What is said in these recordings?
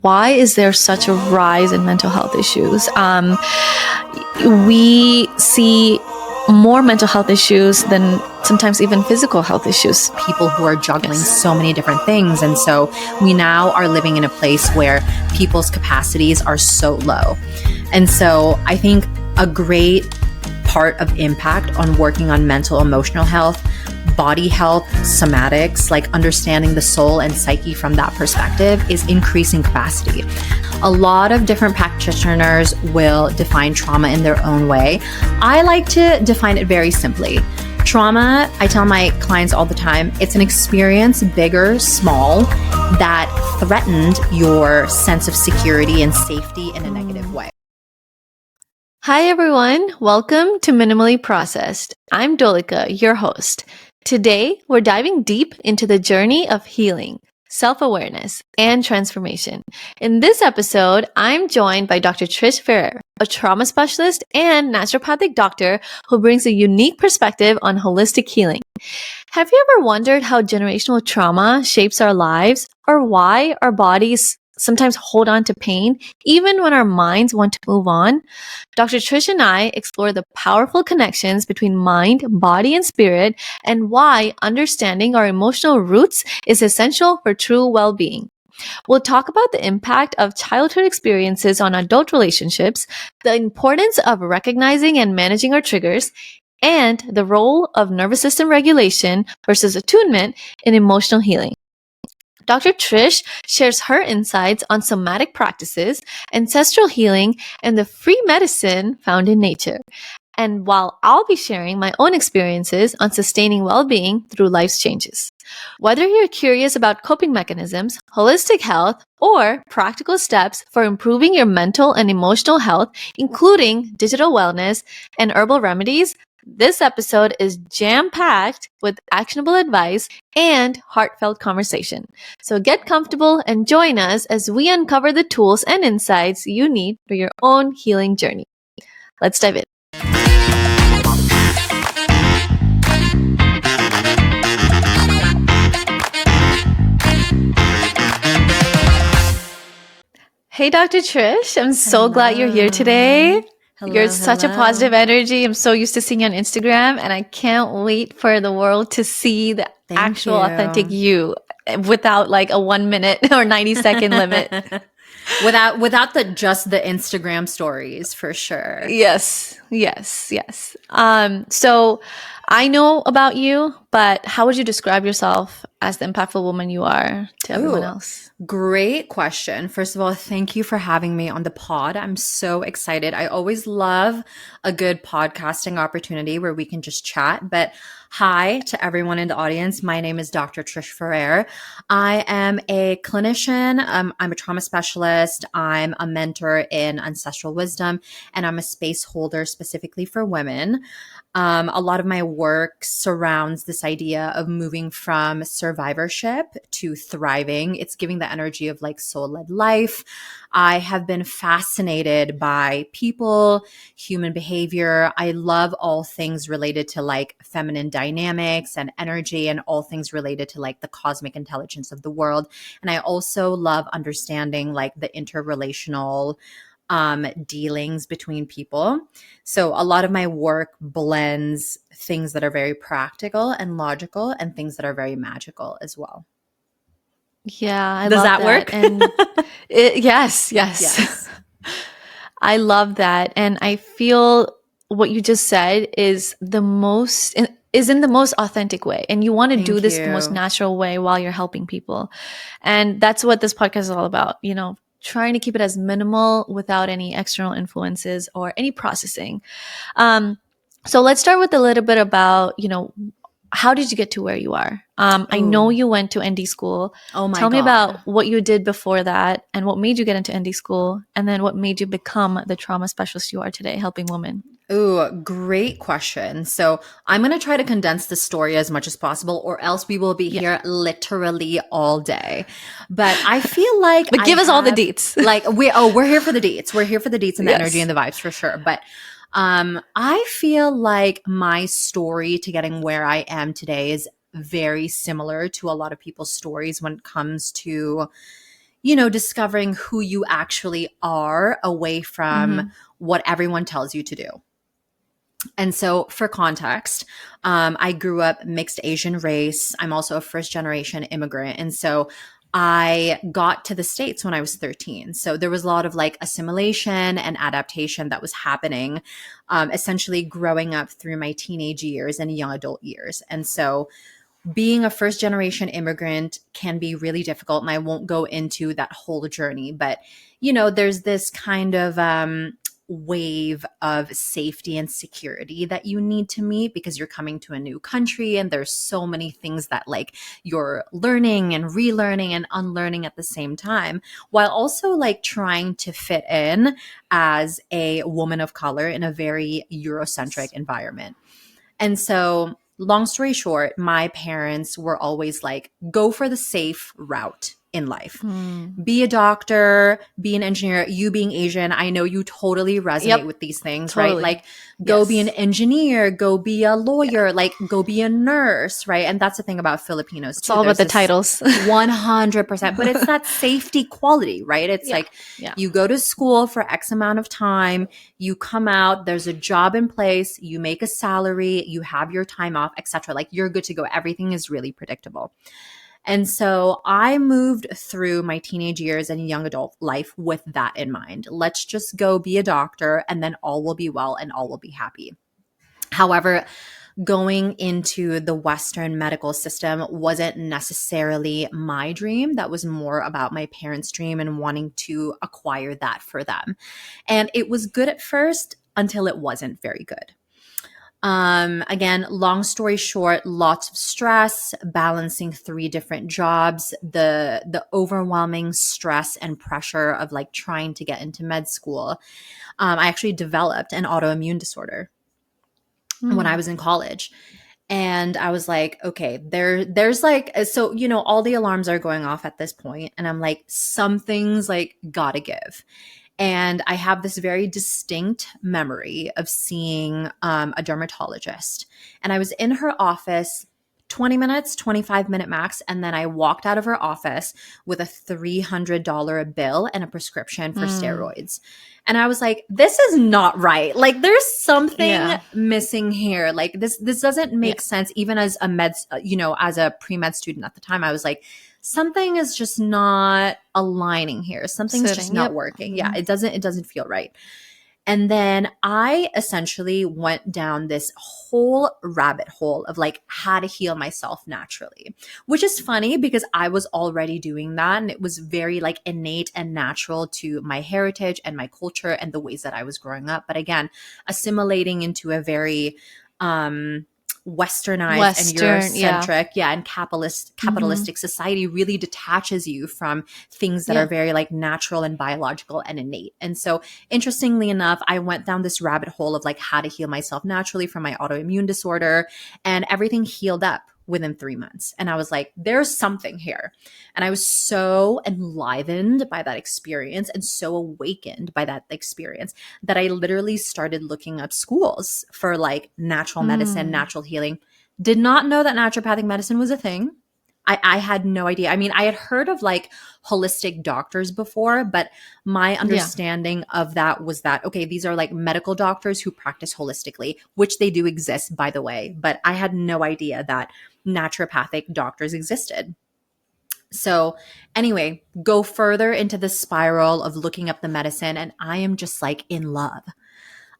Why is there such a rise in mental health issues? We see more mental health issues than sometimes even physical health issues. People who are juggling so many different things. And so we now are living in a place where people's capacities are so low. And so I think a great part of impact on working on mental, emotional health, body health, somatics, like understanding the soul and psyche from that perspective, is increasing capacity. A lot of different practitioners will define trauma in their own way. I like to define it very simply. Trauma, I tell my clients all the time, it's an experience, big or small, that threatened your sense of security and safety in a negative way. Hi everyone, welcome to Minimally Processed. I'm Dolica, your host. Today, we're diving deep into the journey of healing, self-awareness, and transformation. In this episode, I'm joined by Dr. Trish Ferrer, a trauma specialist and naturopathic doctor who brings a unique perspective on holistic healing. Have you ever wondered how generational trauma shapes our lives, or why our bodies sometimes hold on to pain, even when our minds want to move on? Dr. Trish and I explore the powerful connections between mind, body, and spirit, and why understanding our emotional roots is essential for true well-being. We'll talk about the impact of childhood experiences on adult relationships, the importance of recognizing and managing our triggers, and the role of nervous system regulation versus attunement in emotional healing. Dr. Trish shares her insights on somatic practices, ancestral healing, and the free medicine found in nature. And while I'll be sharing my own experiences on sustaining well-being through life's changes. Whether you're curious about coping mechanisms, holistic health, or practical steps for improving your mental and emotional health, including digital wellness and herbal remedies, this episode is jam-packed with actionable advice and heartfelt conversation. So get comfortable and join us as we uncover the tools and insights you need for your own healing journey. Let's dive in. Hey, Dr. Trish, I'm so glad you're here today. You're such a positive energy. I'm so used to seeing you on Instagram, and I can't wait for the world to see the actual authentic you without like a 1 minute or 90-second limit. without just the Instagram stories, for sure. Yes. So I know about you, but how would you describe yourself as the impactful woman you are to everyone else? Great question. First of all, thank you for having me on the pod. I'm so excited. I always love a good podcasting opportunity where we can just chat. But hi to everyone in the audience. My name is Dr. Trish Ferrer. I am a clinician. I'm a trauma specialist. I'm a mentor in ancestral wisdom, and I'm a space holder specifically for women. A lot of my work surrounds this idea of moving from survivorship to thriving. It's giving the energy of like soul-led life. I have been fascinated by people, human behavior. I love all things related to like feminine dynamics and energy, and all things related to like the cosmic intelligence of the world. And I also love understanding like the interrelational dealings between people. So a lot of my work blends things that are very practical and logical and things that are very magical as well. Yeah, I Does love that work? And yes. I love that. And I feel what you just said is in the most authentic way. And you want to do this the most natural way while you're helping people. And that's what this podcast is all about, trying to keep it as minimal without any external influences or any processing. So let's start with a little bit about, how did you get to where you are? I know you went to ND school. Oh my God. Tell me about what you did before that and what made you get into ND school, and then what made you become the trauma specialist you are today, helping women. Ooh, great question. So I'm going to try to condense the story as much as possible, or else we will be here literally all day. But I feel like But give us all the deets. Like we're here for the deets. We're here for the deets and the energy and the vibes for sure. But I feel like my story to getting where I am today is very similar to a lot of people's stories when it comes to discovering who you actually are away from what everyone tells you to do. And so, for context, I grew up mixed Asian race. I'm also a first generation immigrant. And so, I got to the States when I was 13. So, there was a lot of like assimilation and adaptation that was happening, essentially growing up through my teenage years and young adult years. And so, being a first generation immigrant can be really difficult. And I won't go into that whole journey, but there's this kind of wave of safety and security that you need to meet because you're coming to a new country and there's so many things that like you're learning and relearning and unlearning at the same time, while also like trying to fit in as a woman of color in a very Eurocentric environment. And so, long story short, my parents were always like, go for the safe route in life. Be a doctor, be an engineer. You being Asian, I know you totally resonate with these things, totally. right? Like, go be an engineer, go be a lawyer, like, go be a nurse, right? And that's the thing about Filipinos, It's too. all There's about the this titles. 100%. But it's that safety quality, right? It's like you go to school for X amount of time, you come out, there's a job in place, you make a salary, you have your time off, etc. Like, you're good to go. Everything is really predictable. And so I moved through my teenage years and young adult life with that in mind. Let's just go be a doctor and then all will be well and all will be happy. However, going into the Western medical system wasn't necessarily my dream. That was more about my parents' dream and wanting to acquire that for them. And it was good at first until it wasn't very good. Again, long story short, lots of stress, balancing 3 different jobs, the overwhelming stress and pressure of like trying to get into med school. I actually developed an autoimmune disorder when I was in college. And I was like, okay, there's like, so, all the alarms are going off at this point, and I'm like, something's like gotta give. And I have this very distinct memory of seeing a dermatologist. And I was in her office 20 minutes, 25-minute max. And then I walked out of her office with a $300 bill and a prescription for steroids. And I was like, this is not right. Like, there's something missing here. Like, this doesn't make sense. Even as a as a pre-med student at the time, I was like, something is just not aligning here. Something's just not working. Yeah, it doesn't feel right. And then I essentially went down this whole rabbit hole of like how to heal myself naturally, which is funny because I was already doing that. And it was very like innate and natural to my heritage and my culture and the ways that I was growing up. But again, assimilating into a very westernized and Eurocentric, and capitalistic society really detaches you from things that are very like natural and biological and innate. And so, interestingly enough, I went down this rabbit hole of like how to heal myself naturally from my autoimmune disorder, and everything healed up within 3 months. And I was like, there's something here. And I was so enlivened by that experience and so awakened by that experience that I literally started looking up schools for like natural medicine, natural healing. Did not know that naturopathic medicine was a thing. I had no idea. I mean, I had heard of like holistic doctors before, but my understanding of that was that, okay, these are like medical doctors who practice holistically, which they do exist, by the way. But I had no idea that naturopathic doctors existed. So anyway, go further into the spiral of looking up the medicine, and I am just like in love.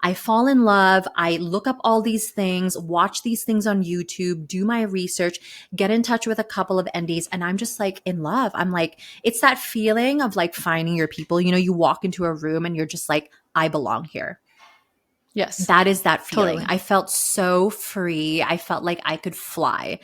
I fall in love. I look up all these things, watch these things on YouTube, do my research, get in touch with a couple of NDs, and I'm just like in love. I'm like, it's that feeling of like finding your people. You walk into a room and you're just like, I belong here. Yes. That is that feeling. Totally. I felt so free. I felt like I could fly.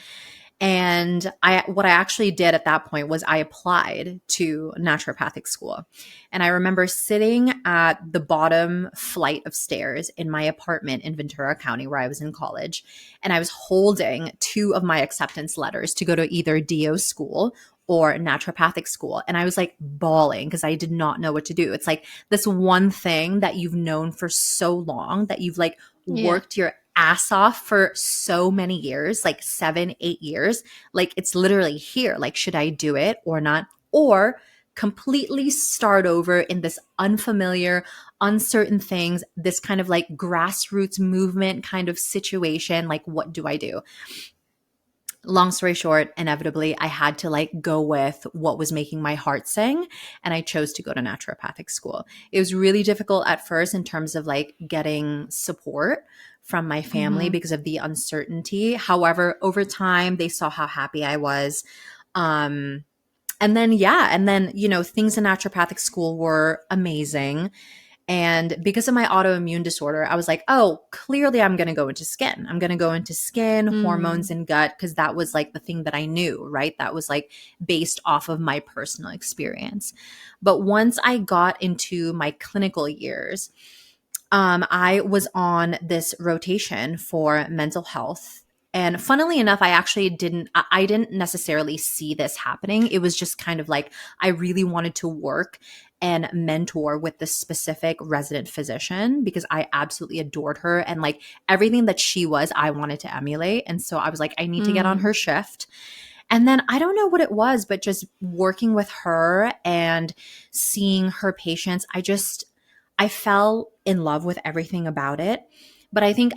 And what I actually did at that point was I applied to naturopathic school. And I remember sitting at the bottom flight of stairs in my apartment in Ventura County where I was in college. And I was holding 2 of my acceptance letters to go to either DO school or naturopathic school. And I was like bawling because I did not know what to do. It's like this one thing that you've known for so long, that you've like worked your ass off for so many years, like 7, 8 years. Like, it's literally here. Like, should I do it or not? Or completely start over in this unfamiliar, uncertain things, this kind of like grassroots movement kind of situation. Like, what do I do? Long story short, inevitably, I had to like go with what was making my heart sing. And I chose to go to naturopathic school. It was really difficult at first in terms of like getting support from my family Mm-hmm. because of the uncertainty. However, over time, they saw how happy I was. Um, and then, things in naturopathic school were amazing. And because of my autoimmune disorder, I was like, oh, clearly I'm going to go into skin. I'm going to go into skin, hormones, Mm. and gut because that was like the thing that I knew, right? That was like based off of my personal experience. But once I got into my clinical years, I was on this rotation for mental health. And funnily enough, I didn't necessarily see this happening. It was just kind of like I really wanted to work and mentor with this specific resident physician because I absolutely adored her. And like everything that she was, I wanted to emulate. And so I was like, I need to get on Mm. her shift. And then I don't know what it was, but just working with her and seeing her patients, I fell in love with everything about it. But I think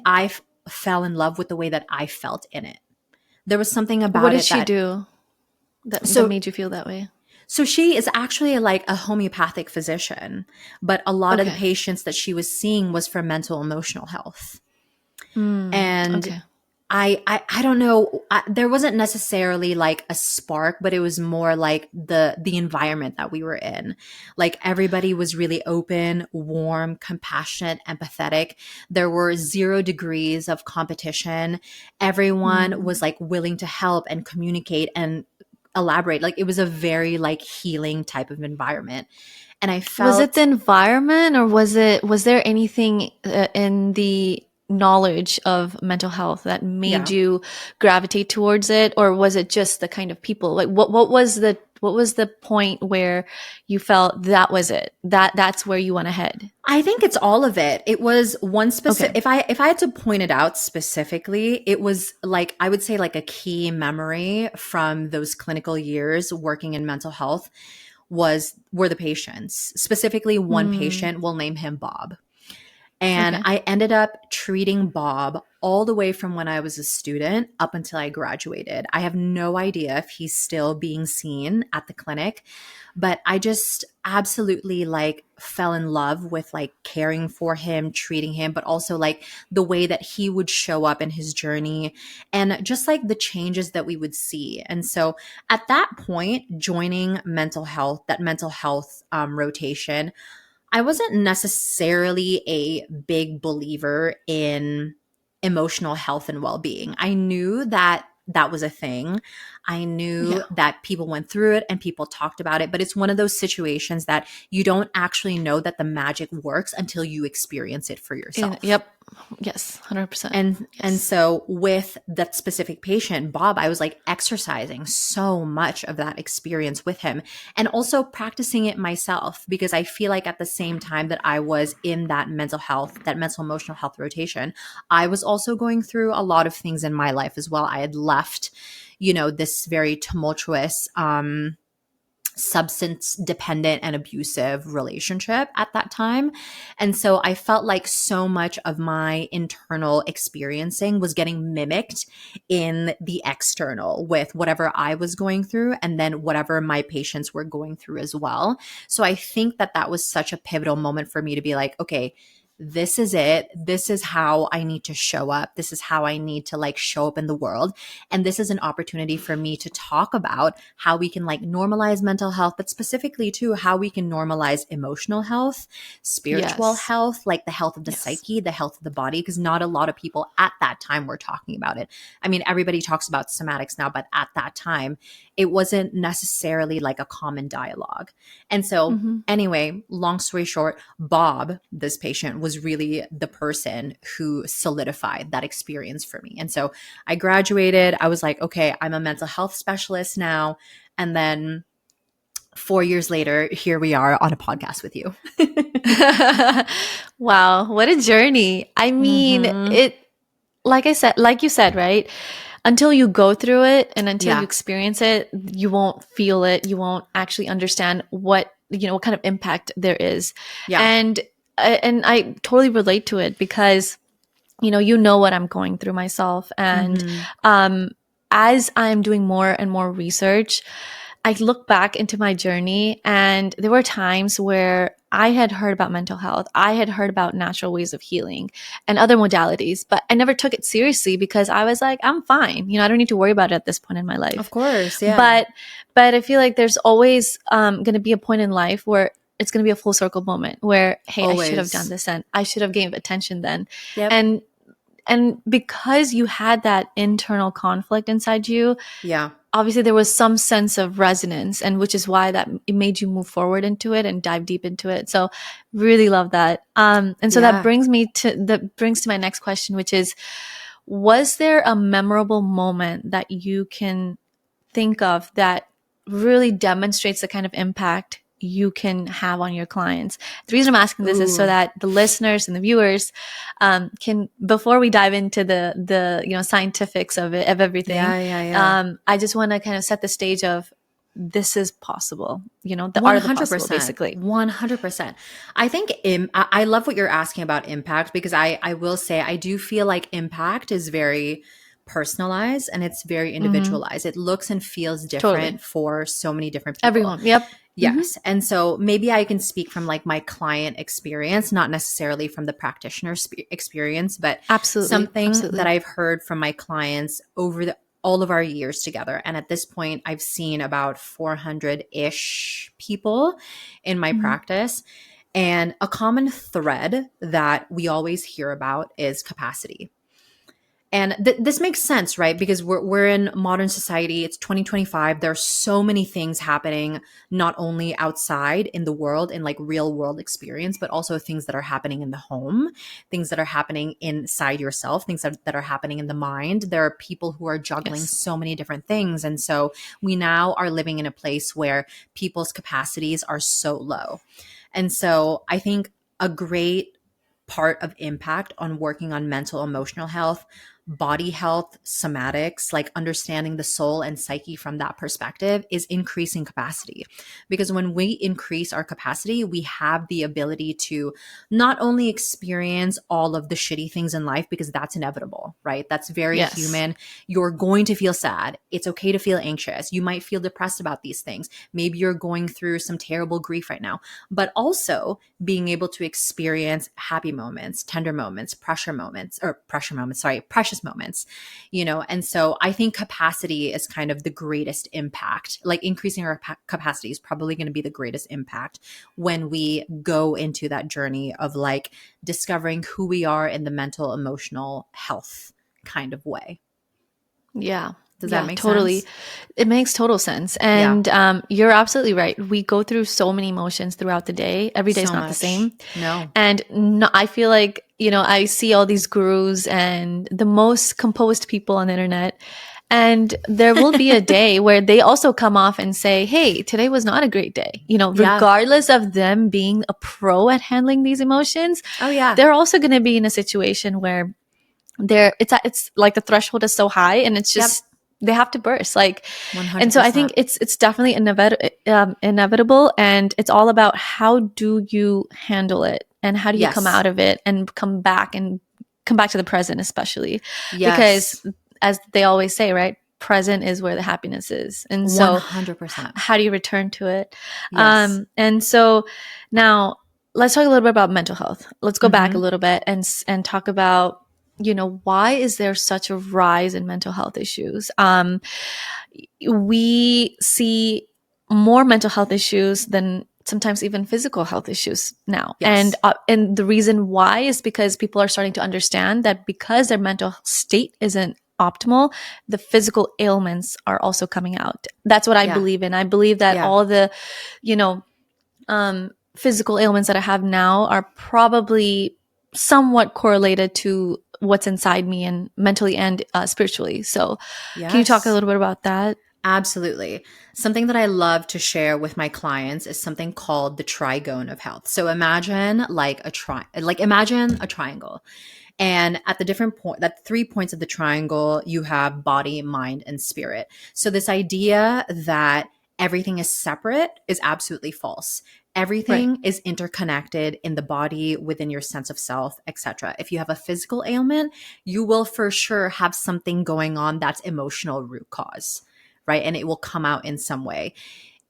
fell in love with the way that I felt in it. There was something What about did it she that do that so made you feel that way? so she is actually like a homeopathic physician, but a lot of the Okay. patients that she was seeing was for mental emotional health. Mm. And Okay. I don't know. There wasn't necessarily like a spark, but it was more like the environment that we were in. Like everybody was really open, warm, compassionate, empathetic. There were 0 degrees of competition. Everyone Mm. was like willing to help and communicate and elaborate. Like it was a very like healing type of environment. And I Was it felt the environment, or was there anything in the knowledge of mental health that made yeah. you gravitate towards it, or was it just the kind of people? Like what was the point where you felt that was it? That's where you want to head? I think it's all of it. It was one specific Okay. if I had to point it out specifically, it was like I would say like a key memory from those clinical years working in mental health were the patients. Specifically one Mm. patient, we'll name him Bob. And Okay. I ended up treating Bob all the way from when I was a student up until I graduated. I have no idea if he's still being seen at the clinic, but I just absolutely like fell in love with like caring for him, treating him, but also like the way that he would show up in his journey and just like the changes that we would see. And so at that point, joining that mental health rotation, I wasn't necessarily a big believer in emotional health and well being. I knew that that was a thing. I knew Yeah. that people went through it and people talked about it, but it's one of those situations that you don't actually know that the magic works until you experience it for yourself. Yep. Yes. 100%. And Yes. so with that specific patient, Bob, I was like exercising so much of that experience with him and also practicing it myself because I feel like at the same time that I was in that mental emotional health rotation, I was also going through a lot of things in my life as well. I had left, this very tumultuous substance dependent and abusive relationship at that time. And so I felt like so much of my internal experiencing was getting mimicked in the external with whatever I was going through and then whatever my patients were going through as well. So I think that that was such a pivotal moment for me to be like, okay, this is it. This is how I need to show up. This is how I need to like show up in the world. And this is an opportunity for me to talk about how we can like normalize mental health, but specifically too, how we can normalize emotional health, spiritual Yes. health, like the health of the Yes. psyche, the health of the body, because not a lot of people at that time were talking about it. I mean, everybody talks about somatics now, but at that time, it wasn't necessarily like a common dialogue. And so Hmm. anyway, long story short, Bob, this patient, was really the person who solidified that experience for me. And so I graduated. I was like, okay, I'm a mental health specialist now. And then 4 years later, here we are on a podcast with you. Wow, what a journey. I mean, Mm-hmm. it like you said, right? until you go through it and until you Yeah. experience it, you won't feel it. You won't actually understand what kind of impact there is. Yeah. And I totally relate to it because you know what I'm going through myself. And Mm-hmm. as I'm doing more and more research, I look back into my journey, and there were times where I had heard about mental health. I had heard about natural ways of healing and other modalities, but I never took it seriously because I was like, I'm fine. I don't need to worry about it at this point in my life. Of course. Yeah. But I feel like there's always going to be a point in life where it's going to be a full circle moment where, hey, I should have done Always. this then. I should have gave attention then. Yep. And because you had that internal conflict inside you, Yeah. obviously there was some sense of resonance, and which is why that it made you move forward into it and dive deep into it. So really love that. And so Yeah. that brings to my next question, which is, was there a memorable moment that you can think of that really demonstrates the kind of impact you can have on your clients? The reason I'm asking this is so Ooh. that the listeners and the viewers can, before we dive into the scientifics of everything, Yeah. I just want to kind of set the stage of this is possible, the art of the possible, 100%. basically. 100%. I think I love what you're asking about impact, because I will say I do feel like impact is very personalized and it's very individualized. It looks and feels different Totally. for so many different people. Everyone. Yep. Yes. And so maybe I can speak from like my client experience, not necessarily from the practitioner experience, but something that I've heard from my clients over all of our years together. And at this point, I've seen about 400-ish people in my practice. And a common thread that we always hear about is capacity. And this makes sense, right? Because we're in modern society. It's 2025. There are so many things happening, not only outside in the world, in like real world experience, but also things that are happening in the home, things that are happening inside yourself, things that are happening in the mind. There are people who are juggling so many different things. And so we now are living in a place where people's capacities are so low. And so I think a great part of impact on working on mental, emotional health, body health, somatics, like understanding the soul and psyche from that perspective, is increasing capacity. Because when we increase our capacity, we have the ability to not only experience all of the shitty things in life, because that's inevitable, right? That's very human. You're going to feel sad. It's okay to feel anxious. You might feel depressed about these things. Maybe you're going through some terrible grief right now, but also being able to experience happy moments, tender moments, precious moments, And so I think capacity is kind of the greatest impact. Like increasing our capacity is probably going to be the greatest impact when we go into that journey of like discovering who we are in the mental, emotional health kind of way. Yeah. Does that make totally sense? It makes total sense. And you're absolutely right. We go through so many emotions throughout the day. Every day is So not the much. same. No. And I feel like, I see all these gurus and the most composed people on the internet. And there will be a day where they also come off and say, hey, today was not a great day. Regardless of them being a pro at handling these emotions, Oh yeah. they're also going to be in a situation where it's like the threshold is so high, and it's just they have to burst, like 100%. And so I think it's definitely inevitable, and it's all about how do you handle it and how do you come out of it and come back to the present, especially because as they always say, right, present is where the happiness is. And so 100%. how do you return to it? And so now let's talk a little bit about mental health. Let's go back a little bit and talk about why is there such a rise in mental health issues? We see more mental health issues than sometimes even physical health issues now. And the reason why is because people are starting to understand that because their mental state isn't optimal, the physical ailments are also coming out. That's what I believe in. I believe that all the, physical ailments that I have now are probably somewhat correlated to what's inside me and mentally and spiritually. So can you talk a little bit about that? Absolutely. Something that I love to share with my clients is something called the trigone of health. So imagine imagine a triangle. And at the different point, that 3 points of the triangle, you have body, mind, and spirit. So this idea that everything is separate is absolutely false. Right. Everything is interconnected in the body, within your sense of self, etc. If you have a physical ailment, you will for sure have something going on that's emotional root cause, right? And it will come out in some way.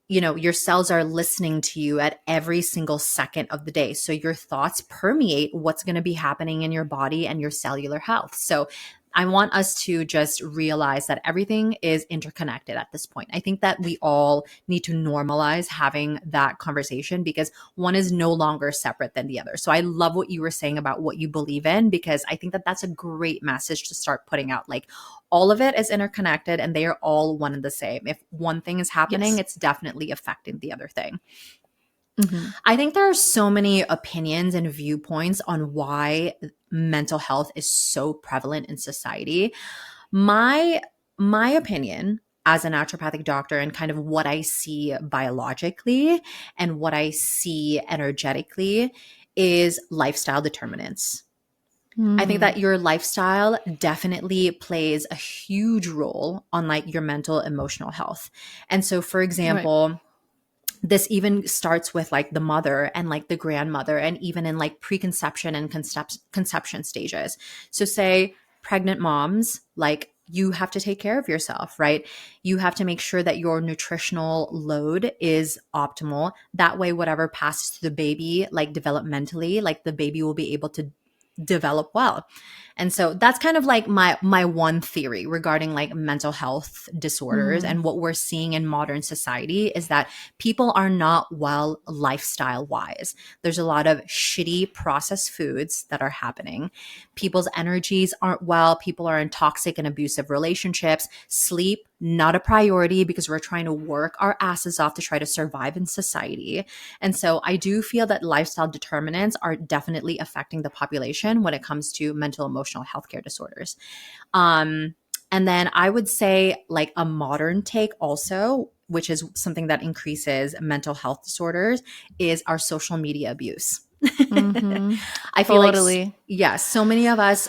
Your cells are listening to you at every single second of the day. So your thoughts permeate what's going to be happening in your body and your cellular health. So I want us to just realize that everything is interconnected at this point. I think that we all need to normalize having that conversation because one is no longer separate than the other. So I love what you were saying about what you believe in, because I think that that's a great message to start putting out. Like, all of it is interconnected and they are all one and the same. If one thing is happening, Yes. it's definitely affecting the other thing. Mm-hmm. I think there are so many opinions and viewpoints on why mental health is so prevalent in society. My opinion as a naturopathic doctor, and kind of what I see biologically and what I see energetically, is lifestyle determinants. I think Mm. that your lifestyle definitely plays a huge role on like your mental, emotional health. And so, for Right. example, this even starts with like the mother and like the grandmother, and even in like preconception and conception stages. So say pregnant moms, like, you have to take care of yourself, right? You have to make sure that your nutritional load is optimal. That way, whatever passes to the baby, like developmentally, like the baby will be able to develop well. And so that's kind of like my one theory regarding like mental health disorders. Mm. And what we're seeing in modern society is that people are not well lifestyle wise. There's a lot of shitty processed foods that are happening. People's energies aren't well. People are in toxic and abusive relationships. Sleep, not a priority, because we're trying to work our asses off to try to survive in society. And so I do feel that lifestyle determinants are definitely affecting the population when it comes to mental emotional healthcare disorders. Um, and then I would say like a modern take also, which is something that increases mental health disorders, is our social media abuse. Mm-hmm. I feel like, Totally. yes, so many of us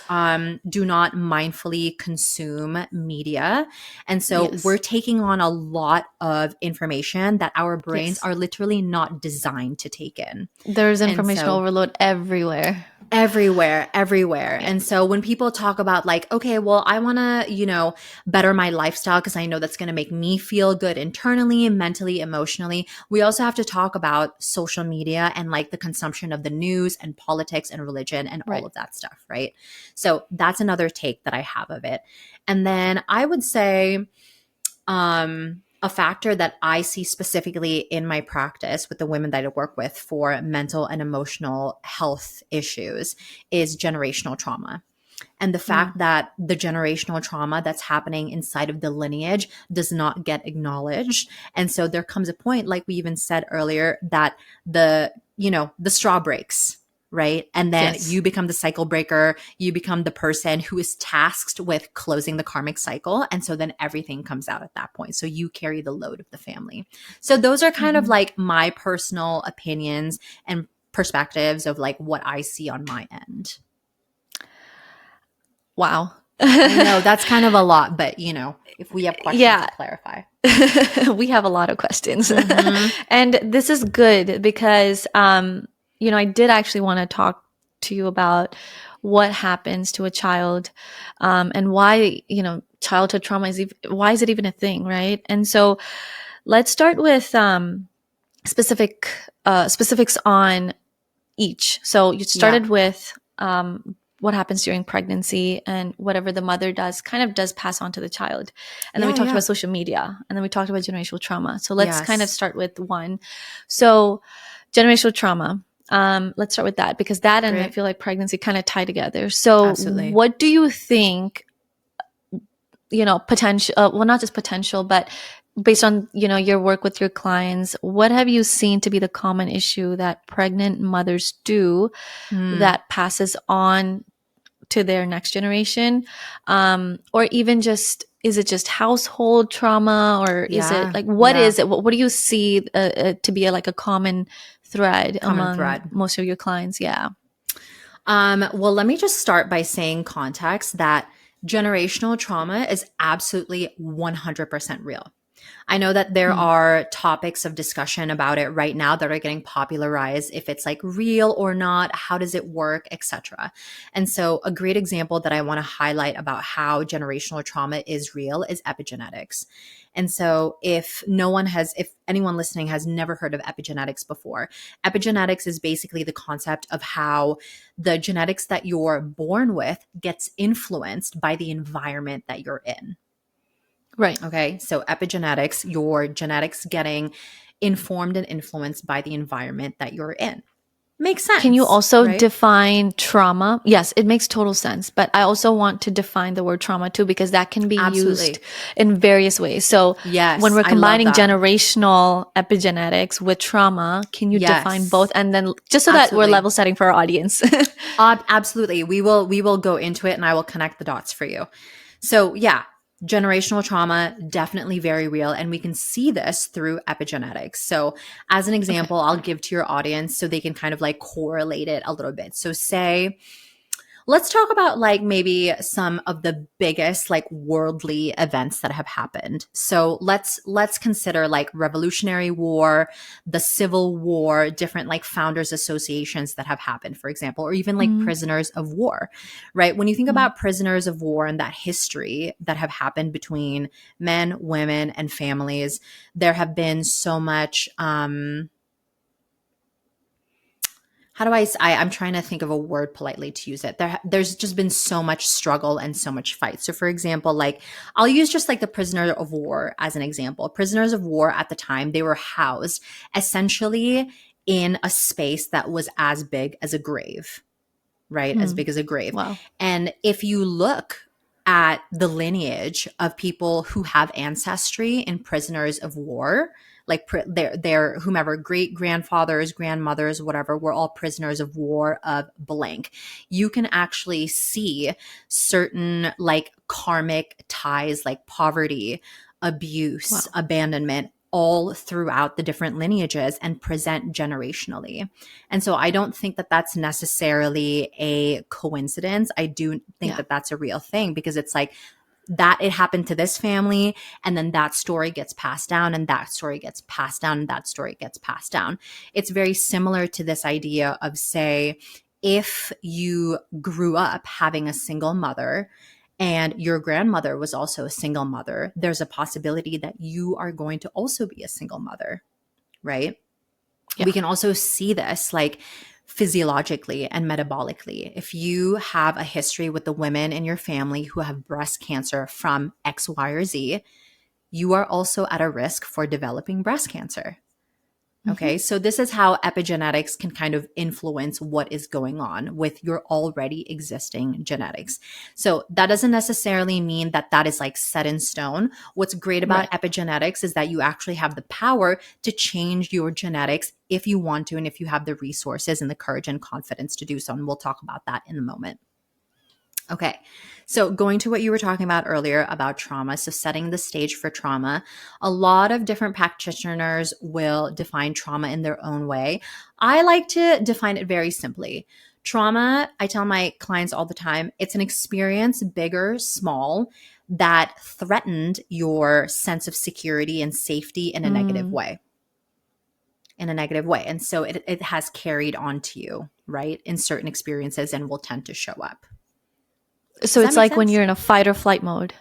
do not mindfully consume media. And so we're Yes. taking on a lot of information that our brains Yes. are literally not designed to take in. There's And information so overload everywhere. everywhere. Yeah. And so when people talk about like, okay, well, I want to, better my lifestyle because I know that's going to make me feel good internally, mentally, emotionally, we also have to talk about social media and like the consumption of the news and politics and religion and all Right. of that stuff, right? So that's another take that I have of it. And then I would say a factor that I see specifically in my practice with the women that I work with for mental and emotional health issues is generational trauma. And the Mm. fact that the generational trauma that's happening inside of the lineage does not get acknowledged. And so there comes a point, like we even said earlier, that the straw breaks, right? And then Yes. you become the cycle breaker. You become the person who is tasked with closing the karmic cycle. And so then everything comes out at that point. So you carry the load of the family. So those are kind of Mm-hmm. like my personal opinions and perspectives of like what I see on my end. Wow. I know that's kind of a lot, but if we have questions to Yeah. clarify. We have a lot of questions. Mm-hmm. And this is good because, I did actually want to talk to you about what happens to a child, and why, childhood trauma why is it even a thing, right? And so let's start with specifics on each. So you Yeah. started with what happens during pregnancy, and whatever the mother does kind of does pass on to the child. And then we Yeah. talked Yeah. about social media, and then we talked about generational trauma. So let's kind of Yes. start with one. So generational trauma. Let's start with that, because that and I Great. feel like pregnancy kind of tie together. So Absolutely. what do you think, potential, well, not just potential, but based on, your work with your clients, what have you seen to be the common issue that pregnant mothers do Hmm. that passes on to their next generation? Or even just, is it just household trauma, or is it Yeah. like, what Yeah. is it? What do you see to be like a common thread Common among thread. most of your clients? Yeah. Well, let me just start by saying context that generational trauma is absolutely 100% real. I know that there Mm. are topics of discussion about it right now that are getting popularized, if it's like real or not, how does it work, etc. And so a great example that I want to highlight about how generational trauma is real is epigenetics. And so if anyone listening has never heard of epigenetics before, epigenetics is basically the concept of how the genetics that you're born with gets influenced by the environment that you're in. Right. Okay. So epigenetics, your genetics getting informed and influenced by the environment that you're in. Makes Can you sense, also right? define trauma? Yes, it makes total sense. But I also want to define the word trauma too, because that can be used Absolutely. in various ways. So when Yes. we're I love combining that. generational epigenetics with trauma, can you define both? Yes. And then just so that we're Absolutely. level setting for our audience. Absolutely. We will go into it and I will connect the dots for you. So, yeah, generational trauma definitely very real and we can see this through epigenetics. So, as an Okay. example, I'll give to your audience so they can kind of like correlate it a little bit. So, say let's talk about like maybe some of the biggest like worldly events that have happened. So let's consider like Revolutionary War, the Civil War, different like founders associations that have happened, for example, or even like Mm, prisoners of war, right? When you think mm, about prisoners of war and that history that have happened between men, women, and families, there have been so much how do I'm trying to think of a word politely to use it. There's just been so much struggle and so much fight. So for example, like I'll use just like the prisoner of war as an example. Prisoners of war at the time, they were housed essentially in a space that was as big as a grave, right? As mm. big as a grave. Wow. And if you look at the lineage of people who have ancestry in prisoners of war, like their whomever great grandfathers, grandmothers, whatever, were all prisoners of war of blank. You can actually see certain like karmic ties, like poverty, abuse, Wow. abandonment, all throughout the different lineages and present generationally. And so I don't think that that's necessarily a coincidence. I do think Yeah. that that's a real thing because it's like that it happened to this family and then that story gets passed down and that story gets passed down and that story gets passed down. It's very similar to this idea of, say, if you grew up having a single mother and your grandmother was also a single mother, there's a possibility that you are going to also be a single mother, right? We Yeah. can also see this like physiologically and metabolically. If you have a history with the women in your family who have breast cancer from X, Y, or Z, you are also at a risk for developing breast cancer. Hmm. Okay, so this is how epigenetics can kind of influence what is going on with your already existing genetics. So that doesn't necessarily mean that that is like set in stone. What's great about Right. epigenetics is that you actually have the power to change your genetics if you want to and if you have the resources and the courage and confidence to do so. And we'll talk about that in a moment. Okay. So, going to what you were talking about earlier about trauma, so setting the stage for trauma, a lot of different practitioners will define trauma in their own way. I like to define it very simply. Trauma, I tell my clients all the time, it's an experience, big or small, that threatened your sense of security and safety in a negative Mm. way. In a negative way. And so it has carried on to you, right, in certain experiences and will tend to show up. So Does that it's make like when sense? you're in a fight or flight mode.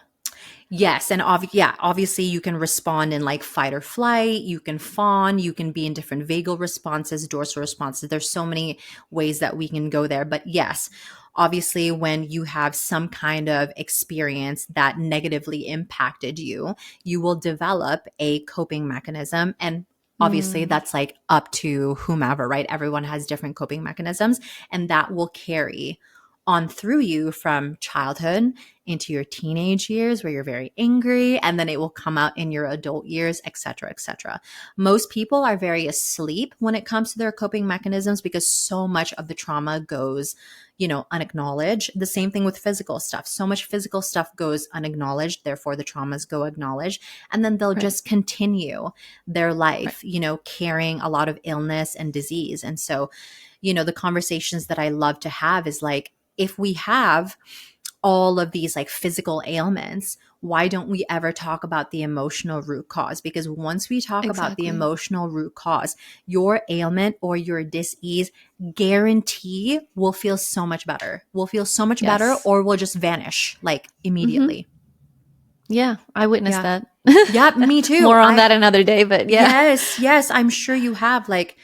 Yes, and obviously you can respond in like fight or flight, you can fawn, you can be in different vagal responses, dorsal responses. There's so many ways that we can go there, but yes, obviously when you have some kind of experience that negatively impacted you, you will develop a coping mechanism and obviously Mm. that's like up to whomever, right? Everyone has different coping mechanisms and that will carry on through you from childhood into your teenage years where you're very angry, and then it will come out in your adult years, etc., etc. Most people are very asleep when it comes to their coping mechanisms because so much of the trauma goes, unacknowledged. The same thing with physical stuff. So much physical stuff goes unacknowledged, therefore the traumas go acknowledged, and then they'll Right. just continue their Right. life, carrying a lot of illness and disease. And so, the conversations that I love to have is like, if we have all of these like physical ailments, why don't we ever talk about the emotional root cause? Because once we talk about the Exactly. emotional root cause, your ailment or your dis-ease guarantee will feel so much better. Will feel so much better, Yes. or will just vanish like Mm-hmm. immediately. Yeah, I witnessed Yeah. that. Yeah, me too. More on that another day, but yeah. Yes, I'm sure you have. Like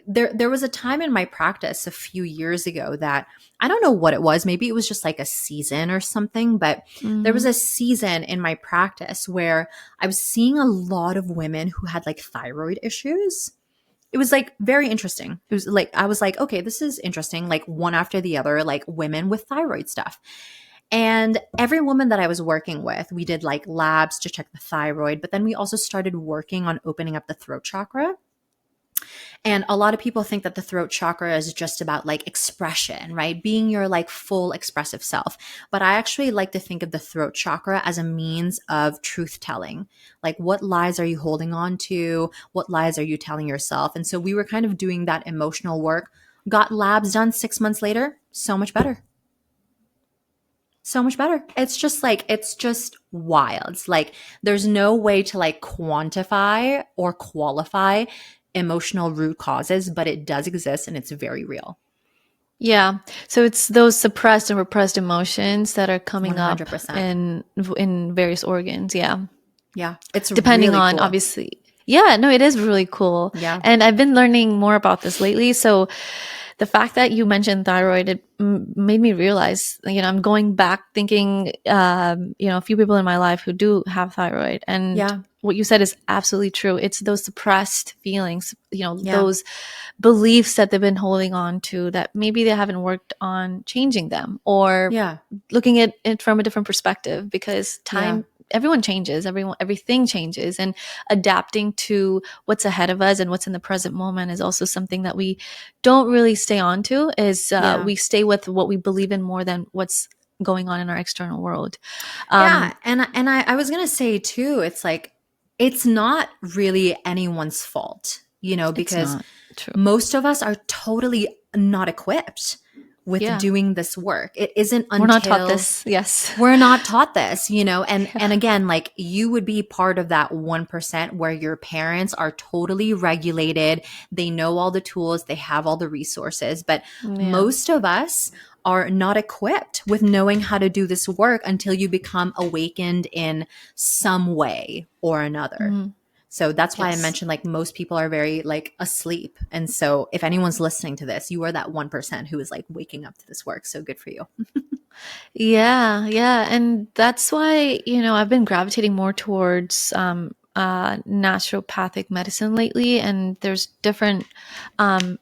there was a time in my practice a few years ago that I don't know what it was. Maybe it was just like a season or something, but there was Mm-hmm. a season in my practice where I was seeing a lot of women who had like thyroid issues. It was like very interesting. It was like I was like, okay, this is interesting, like one after the other, like women with thyroid stuff. And every woman that I was working with, we did like labs to check the thyroid, but then we also started working on opening up the throat chakra. And a lot of people think that the throat chakra is just about like expression, right? Being your like full expressive self. But I actually like to think of the throat chakra as a means of truth telling. Like, what lies are you holding on to? What lies are you telling yourself? And so we were kind of doing that emotional work, got labs done 6 months later, so much better. So much better. It's just wild. It's like there's no way to like quantify or qualify emotional root causes, but it does exist and it's very real. Yeah. So it's those suppressed and repressed emotions that are coming up 100%. in various organs. Yeah. Yeah. It's Depending really on, cool. obviously. Yeah, no, it is really cool. Yeah. And I've been learning more about this lately. So the fact that you mentioned thyroid, it made me realize, I'm going back thinking, a few people in my life who do have thyroid. And Yeah. what you said is absolutely true. It's those suppressed feelings, Yeah. those beliefs that they've been holding on to that maybe they haven't worked on changing them or Yeah. looking at it from a different perspective, because Yeah. everyone changes, everything changes, and adapting to what's ahead of us and what's in the present moment is also something that we don't really stay on to. Is Yeah. we stay with what we believe in more than what's going on in our external world. Yeah. um And I was gonna say too, it's like it's not really anyone's fault, it's because not true. most of us are totally not equipped with Yeah, doing this work. It isn't we're not taught until this. Yes. we're not taught this, and Yeah. and again, like you would be part of that 1% where your parents are totally regulated, they know all the tools, they have all the resources, but Yeah. most of us are not equipped with knowing how to do this work until you become awakened in some way or another. Mhm. So that's why I Yes. mentioned like most people are very like asleep. And so if anyone's listening to this, you are that 1% who is like waking up to this work. So good for you. Yeah, yeah. And that's why, I've been gravitating more towards naturopathic medicine lately. And there's different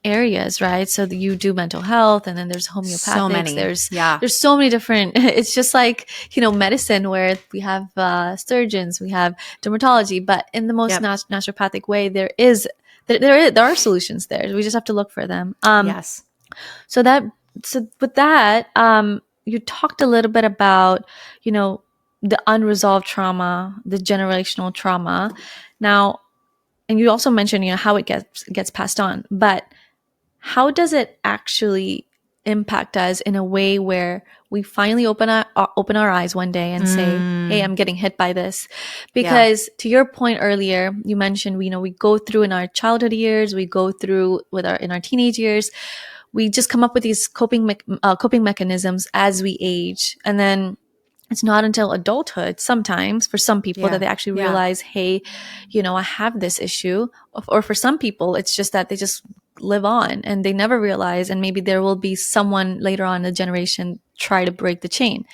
areas, right? So that you do mental health, and then there's So homeopathics. many. Yeah. There's so many different. It's just like, medicine, where we have surgeons, we have dermatology, but in the most Yep. naturopathic way, there are solutions there. We just have to look for them. Yes. So that so with that, you talked a little bit about, the unresolved trauma, the generational trauma. Now, and you also mentioned, how it gets passed on. But how does it actually impact us in a way where we finally open our eyes one day and say, "Hey, Mm, I'm getting hit by this"? yeah. Because to your point earlier, you mentioned we go through in our childhood years, we go through in our teenage years, we just come up with these coping mechanisms as we age, and then it's not until adulthood sometimes for some people that Yeah. they actually Yeah. realize, hey, I have this issue. Or for some people it's just that they just live on and they never realize, and maybe there will be someone later on in the generation try to break the chain.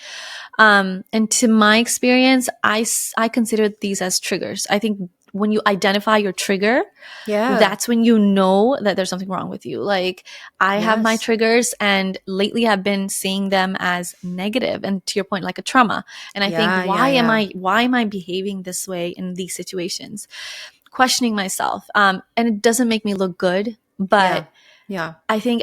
And to my experience, I consider these as triggers. I think when you identify your trigger, Yeah. that's when you know that there's something wrong with you. Like I have my Yes. triggers, and lately I've been seeing them as negative, and to your point, like a trauma. And I think, Yeah. Yeah. why am I behaving this way in these situations? Questioning myself. And it doesn't make me look good, Yeah. but Yeah. I think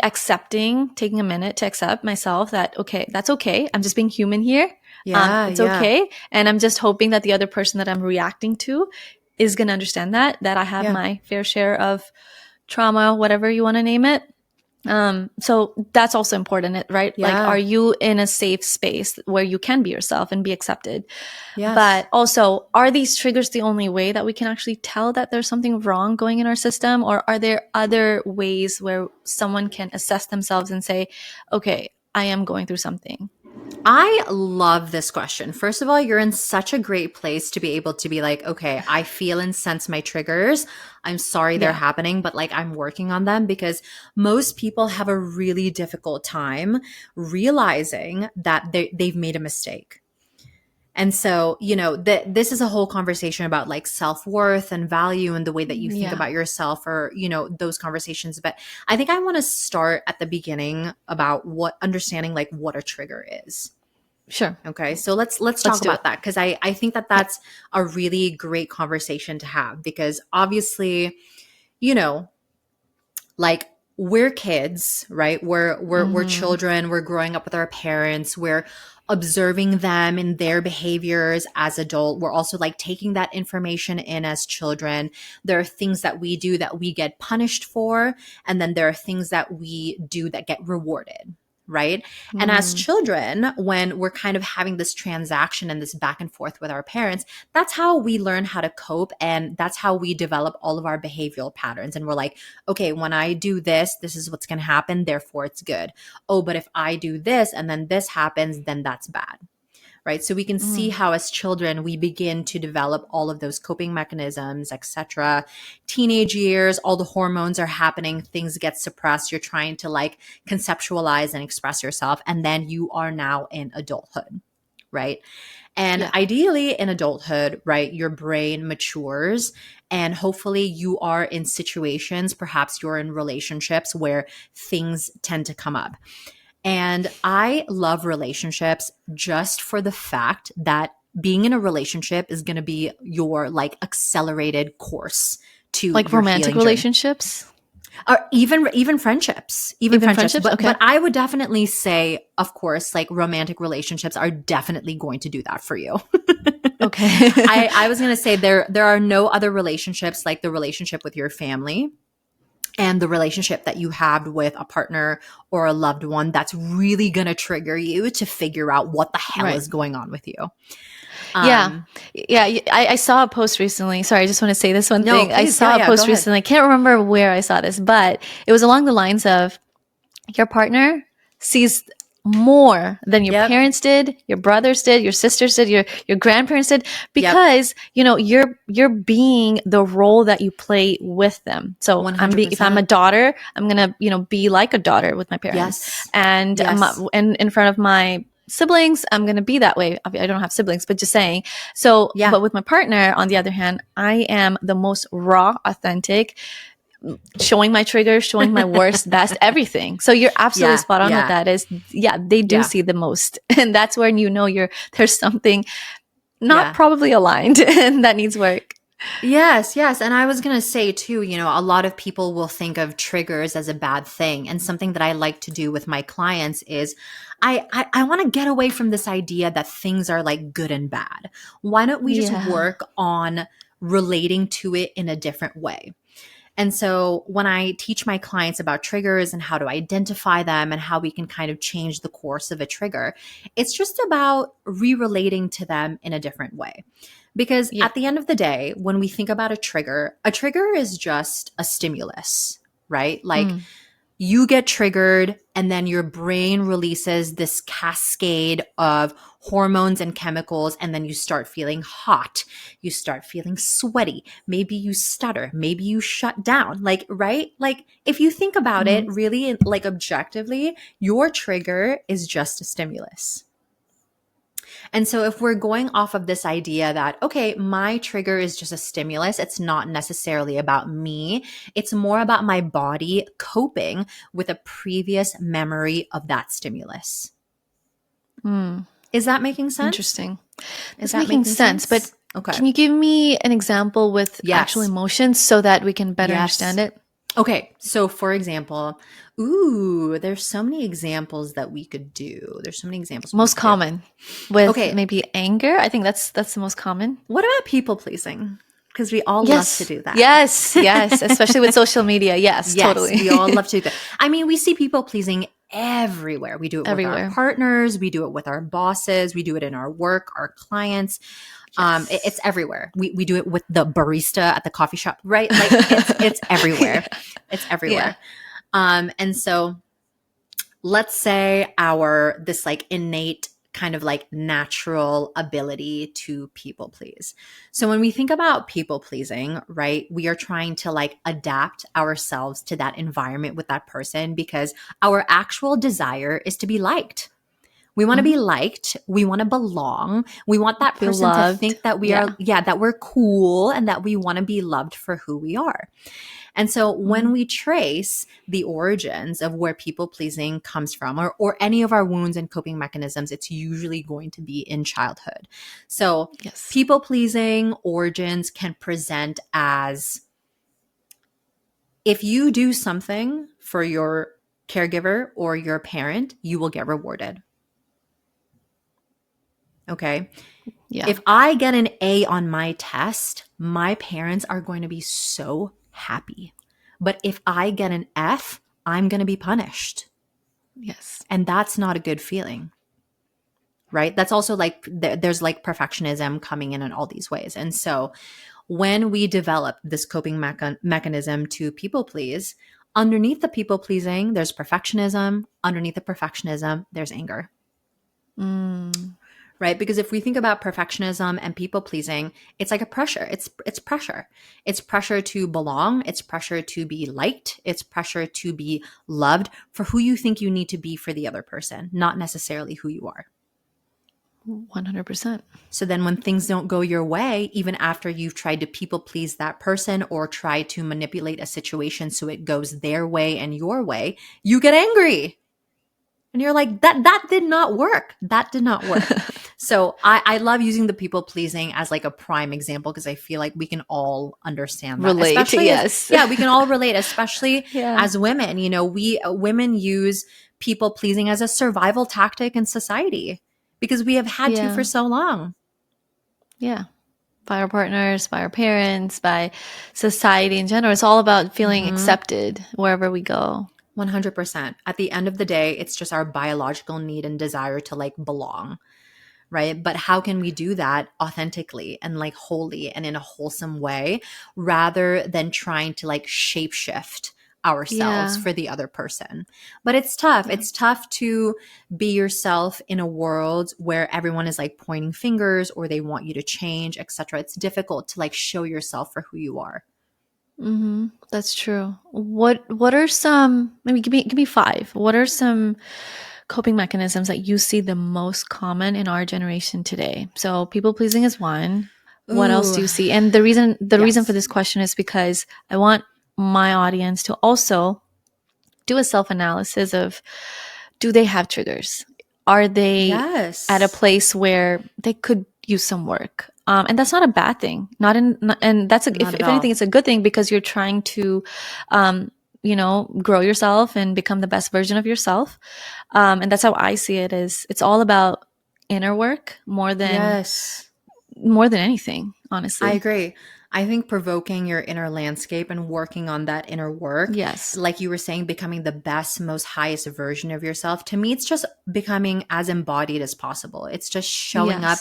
taking a minute to accept myself that, okay, that's okay. I'm just being human here. Yeah. It's Yeah. okay. And I'm just hoping that the other person that I'm reacting to is going to understand that I have Yeah. my fair share of trauma, whatever you want to name it. So that's also important, right? Like, are Yeah. you in a safe space where you can be yourself and be accepted? Yes. But also, are these triggers the only way that we can actually tell that there's something wrong going in our system? Or are there other ways where someone can assess themselves and say, okay, I am going through something? I love this question. First of all, you're in such a great place to be able to be like, okay, I feel and sense my triggers. I'm sorry they're Yeah. happening, but like I'm working on them, because most people have a really difficult time realizing that they've made a mistake. And so, this is a whole conversation about like self-worth and value and the way that you think Yeah. about yourself, or, those conversations. But I think I want to start at the beginning about understanding like what a trigger is. Sure. Okay. So let's Let's talk do it. about that, because I think that Yeah. that's a really great conversation to have, because obviously, you know, like we're kids, right? We're Mm-hmm. children, we're growing up with our parents, we're observing them in their behaviors as adult. We're also like taking that information in as children. There are things that we do that we get punished for, and then there are things that we do that get rewarded. Right. And as Mm. children, when we're kind of having this transaction and this back and forth with our parents, that's how we learn how to cope. And that's how we develop all of our behavioral patterns. And we're like, okay, when I do this, this is what's going to happen. Therefore, it's good. Oh, but if I do this and then this happens, then that's bad. Right. So we can see Mm. how as children, we begin to develop all of those coping mechanisms, etc. Teenage years, all the hormones are happening. Things get suppressed. You're trying to like conceptualize and express yourself. And then you are now in adulthood. Right. And Yeah. ideally in adulthood, right, your brain matures, and hopefully you are in situations, perhaps you're in relationships where things tend to come up. And I love relationships just for the fact that being in a relationship is going to be your like accelerated course to Like your romantic healing journey. relationships, Or even friendships, even friendships. but Okay. I would definitely say, of course, like romantic relationships are definitely going to do that for you. Okay. I was going to say there are no other relationships like the relationship with your family and the relationship that you have with a partner or a loved one that's really going to trigger you to figure out what the hell Right. is going on with you. Yeah. Um, Yeah. I saw a post recently. Sorry, I just want to say this one no, thing. I please. Yeah, saw a yeah, go post ahead. recently. I can't remember where I saw this, but it was along the lines of your partner sees more than your Yep. parents did, your brothers did, your sisters did, your grandparents did, Yep. because you're being the role that you play with them. So if I'm a 100%. daughter, I'm gonna be like a daughter with my parents, Yes. and Yes. in front of my siblings, I'm going to be that way. I don't have siblings, but just saying. So, Yeah. but with my partner, on the other hand, I am the most raw, authentic, showing my triggers, showing my worst, best, everything. So you're absolutely Yeah. spot on with Yeah. that. Is yeah, they do Yeah. see the most, and that's when there's something not Yeah. probably aligned and that needs work. Yes, yes. And I was going to say too, a lot of people will think of triggers as a bad thing. And something that I like to do with my clients is I want to get away from this idea that things are like good and bad. Why don't we just Yeah, work on relating to it in a different way? And so when I teach my clients about triggers and how to identify them and how we can kind of change the course of a trigger, it's just about re-relating to them in a different way. Because yeah, at the end of the day, when we think about a trigger is just a stimulus, right? Like mm, you get triggered and then your brain releases this cascade of hormones and chemicals, and then you start feeling hot, you start feeling sweaty, maybe you stutter, maybe you shut down, like, right? Like if you think about it mm, really like objectively, your trigger is just a stimulus. And so if we're going off of this idea that, okay, my trigger is just a stimulus, it's not necessarily about me, it's more about my body coping with a previous memory of that stimulus. Is that making sense? Interesting. Is It's that making making sense, but Okay. can you give me an example with actual Yes. emotions so that we can better Yes. understand it? Okay, so for example, there's so many examples that we could do. There's so many examples. Most common with Okay, maybe anger. I think that's the most common. what about people pleasing? Because we all love to Yes. do that. Yes, especially with social media. Yes, Yes, totally. we all love to do that. I mean, we see people pleasing everywhere. We do it with our Everywhere. partners, we do it with our bosses, we do it in our work, our clients. Yes. It's everywhere. We do it with the barista at the coffee shop, right? Like it's everywhere. It's everywhere. And so let's say this like innate kind of like natural ability to people please. So when we think about people pleasing, right, we are trying to like adapt ourselves to that environment with that person because our actual desire is to be liked. We want to be liked. We want to belong. We want that Feel person to loved. think that we are, that we're cool and that we want to be loved for who we are. And so when we trace the origins of where people pleasing comes from or any of our wounds and coping mechanisms, it's usually going to be in childhood. So people pleasing origins can present as if you do something for your caregiver or your parent, you will get rewarded. Okay. Yeah. If I get an A on my test, my parents are going to be so happy. But if I get an F, I'm going to be punished. Yes. And that's not a good feeling. Right? That's also like there's like perfectionism coming in all these ways. And so when we develop this coping mechanism to people please, underneath the people pleasing, there's perfectionism. Underneath the perfectionism, there's anger. Right? Because if we think about perfectionism and people pleasing, it's like a pressure. It's pressure. It's pressure to belong. It's pressure to be liked. It's pressure to be loved for who you think you need to be for the other person, not necessarily who you are. 100%. So then when things don't go your way, even after you've tried to people please that person or try to manipulate a situation so it goes their way and your way, you get angry. And you're like, that did not work. That did not work. So I love using the people pleasing as like a prime example because I feel like we can all understand that. Relate, especially yes. we can all relate, especially as women. You know, women use people pleasing as a survival tactic in society because we have had to for so long. Yeah. By our partners, by our parents, by society in general. It's all about feeling accepted wherever we go. 100%. At the end of the day, it's just our biological need and desire to like belong, right? But how can we do that authentically and like wholly and in a wholesome way rather than trying to like shapeshift ourselves for the other person? But it's tough. It's tough to be yourself in a world where everyone is like pointing fingers or they want you to change, etc. It's difficult to like show yourself for who you are. That's true. What are some, maybe give me 5. What are some coping mechanisms that you see the most common in our generation today? So people pleasing is one. What else do you see? And the reason for this question is because I want my audience to also do a self-analysis of, do they have triggers? Are they at a place where they could use some work? And that's not a bad thing. And that's if anything, it's a good thing because you're trying to, grow yourself and become the best version of yourself. And that's how I see it. Is it's all about inner work more than anything. Honestly, I agree. I think provoking your inner landscape and working on that inner work, like you were saying, becoming the best, most highest version of yourself. To me, it's just becoming as embodied as possible. It's just showing up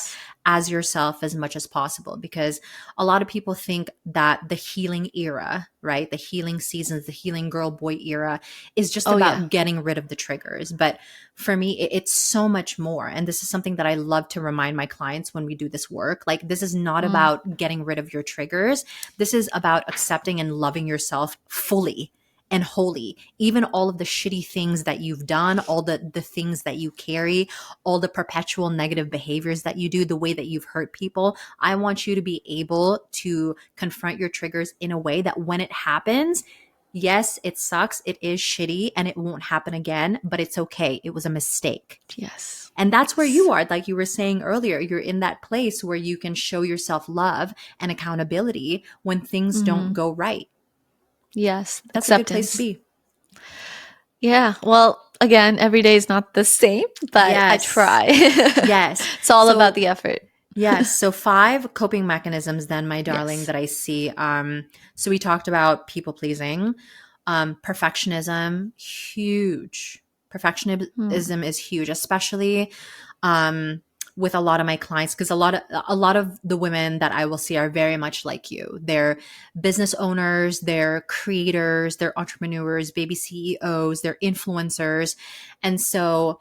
as yourself as much as possible because a lot of people think that the healing era, right? The healing seasons, the healing girl boy era is just about getting rid of the triggers. But for me, it's so much more. And this is something that I love to remind my clients when we do this work. Like, this is not about getting rid of your triggers. This is about accepting and loving yourself fully and holy. Even all of the shitty things that you've done, all the things that you carry, all the perpetual negative behaviors that you do, the way that you've hurt people, I want you to be able to confront your triggers in a way that when it happens, yes, it sucks, it is shitty, and it won't happen again, but it's okay. It was a mistake. Yes. And that's where you are. Like you were saying earlier, you're in that place where you can show yourself love and accountability when things don't go right. Yes. That's a good place to be. Yeah. Well, again, every day is not the same, but I try. Yes. It's all about the effort. Yes. So 5 coping mechanisms then, my darling, that I see. So we talked about people pleasing, perfectionism, huge. Perfectionism is huge, especially with a lot of my clients, because a lot of the women that I will see are very much like you. They're business owners, they're creators, they're entrepreneurs, baby CEOs, they're influencers. And so,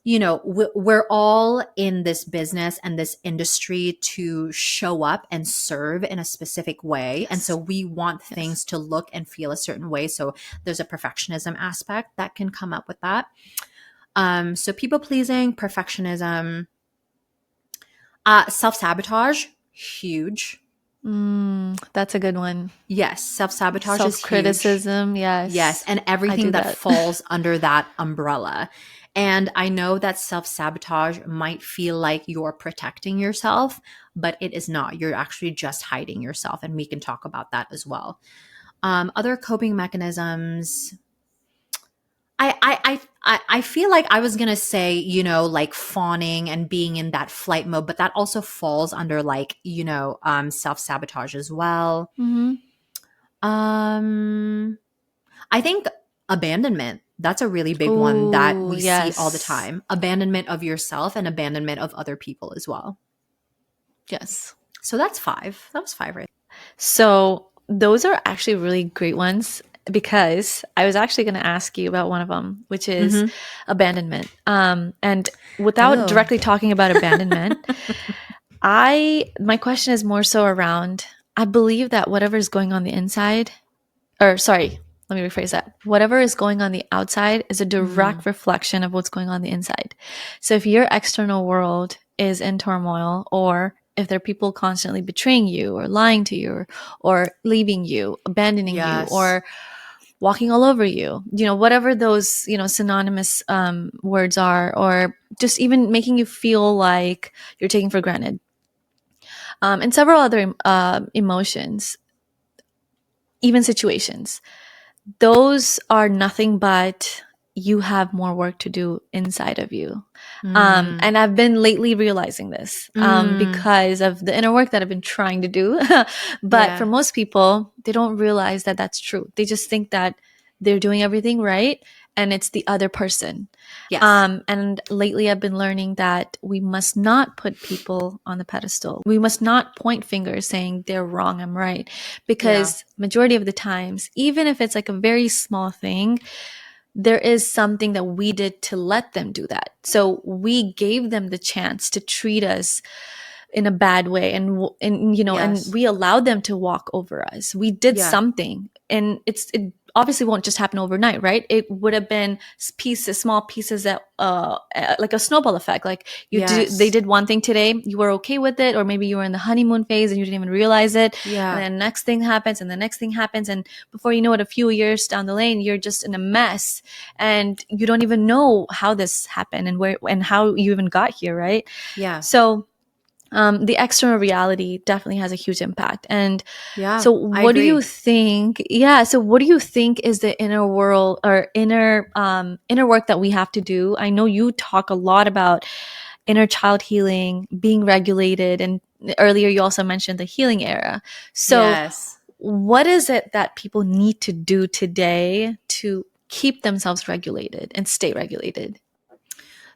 you know, we're all in this business and this industry to show up and serve in a specific way. Yes. And so we want things to look and feel a certain way. So there's a perfectionism aspect that can come up with that. So people pleasing, perfectionism, self-sabotage, huge. That's a good one. Yes, self-sabotage is huge. Self-criticism, yes. Yes, and everything that falls under that umbrella. And I know that self-sabotage might feel like you're protecting yourself, but it is not. You're actually just hiding yourself, and we can talk about that as well. Other coping mechanisms, I feel like I was gonna say, you know, like fawning and being in that flight mode, but that also falls under like, you know, self-sabotage as well. I think abandonment, that's a really big one that we see all the time. Abandonment of yourself and abandonment of other people as well. Yes. So that's 5. That was 5, right? So those are actually really great ones, because I was actually going to ask you about one of them, which is abandonment. And without directly talking about abandonment, my question is more so around, I believe that whatever is going on the inside, or sorry, let me rephrase that. Whatever is going on the outside is a direct reflection of what's going on the inside. So if your external world is in turmoil, or if there are people constantly betraying you or lying to you or leaving you, abandoning you, or walking all over you, you know, whatever those, you know, synonymous words are, or just even making you feel like you're taken for granted, and several other emotions, even situations, those are nothing but you have more work to do inside of you. And I've been lately realizing this because of the inner work that I've been trying to do. But for most people, they don't realize that that's true. They just think that they're doing everything right, and it's the other person. Yes. And lately I've been learning that we must not put people on the pedestal. We must not point fingers saying they're wrong, I'm right. Because majority of the times, even if it's like a very small thing, there is something that we did to let them do that. So we gave them the chance to treat us in a bad way, and you know, and we allowed them to walk over us. We did something, and it obviously won't just happen overnight, right? It would have been small pieces that, like a snowball effect. Like they did one thing today, you were okay with it, or maybe you were in the honeymoon phase and you didn't even realize it. And then next thing happens, and the next thing happens, and before you know it, a few years down the lane, you're just in a mess, and you don't even know how this happened and where and how you even got here, right? So the external reality definitely has a huge impact. And so what do you think? So what do you think is the inner world or inner work that we have to do? I know you talk a lot about inner child healing, being regulated. And earlier you also mentioned the healing era. So what is it that people need to do today to keep themselves regulated and stay regulated?